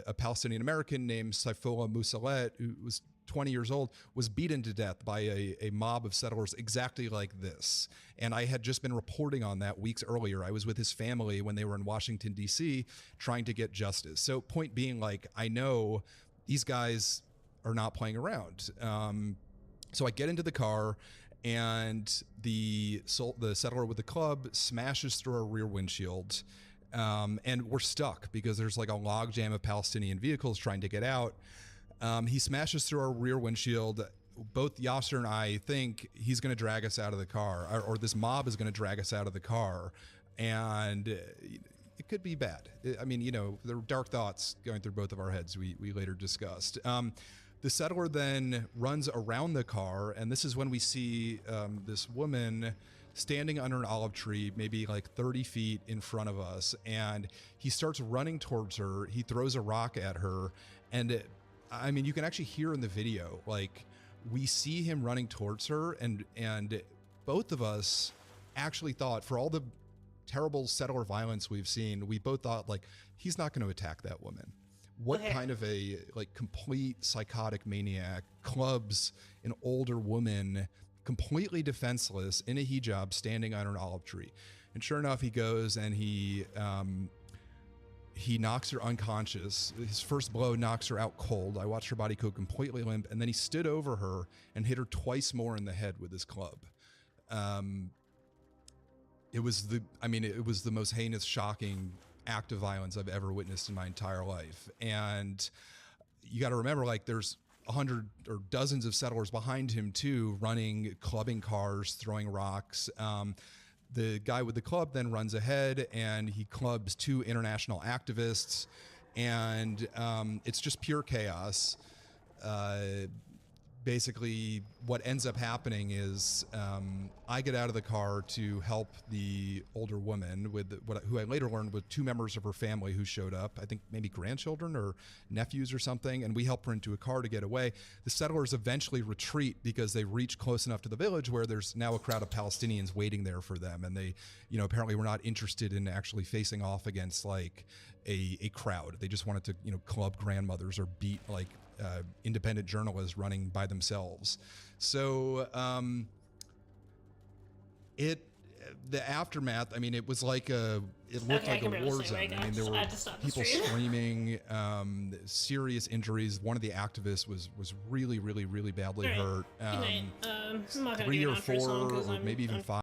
a Palestinian American named Saifullah Moussalet, who was 20 years old, was beaten to death by a mob of settlers exactly like this. And I had just been reporting on that weeks earlier. I was with his family when they were in Washington, D.C., trying to get justice. So point being, like, I know these guys are not playing around. So I get into the car, and the settler with the club smashes through our rear windshield. And we're stuck because there's like a logjam of Palestinian vehicles trying to get out. He smashes through our rear windshield. Both Yasser and I think he's going to drag us out of the car, or this mob is going to drag us out of the car, and it could be bad. I mean, you know, there were dark thoughts going through both of our heads. We later discussed. The settler then runs around the car, and this is when we see this woman standing under an olive tree, maybe like 30 feet in front of us, and he starts running towards her. He throws a rock at her, and I mean, you can actually hear in the video, like, we see him running towards her, and both of us actually thought, for all the terrible settler violence we've seen, we both thought, like, he's not going to attack that woman. What kind of a, like, complete psychotic maniac clubs an older woman completely defenseless in a hijab standing under an olive tree? And sure enough, he goes and he knocks her unconscious. His first blow knocks her out cold. I watched her body go completely limp, and then he stood over her and hit her twice more in the head with his club. It was the most heinous, shocking act of violence I've ever witnessed in my entire life. And you got to remember, like, there's 100 or dozens of settlers behind him too, running, clubbing cars, throwing rocks. The guy with the club then runs ahead and he clubs 2 international activists, and it's just pure chaos. Basically, what ends up happening is I get out of the car to help the older woman who I later learned were 2 members of her family who showed up. I think maybe grandchildren or nephews or something, and we help her into a car to get away. The settlers eventually retreat because they reach close enough to the village where there's now a crowd of Palestinians waiting there for them, and they, you know, apparently were not interested in actually facing off against like a crowd. They just wanted to, you know, club grandmothers or beat like independent journalists running by themselves. So the aftermath, I mean, it was like it looked like a war zone. I mean, there were people screaming, serious injuries. One of the activists was really, really, really badly hurt. I'm not gonna 3 be or around for 4 long 'cause or maybe even 5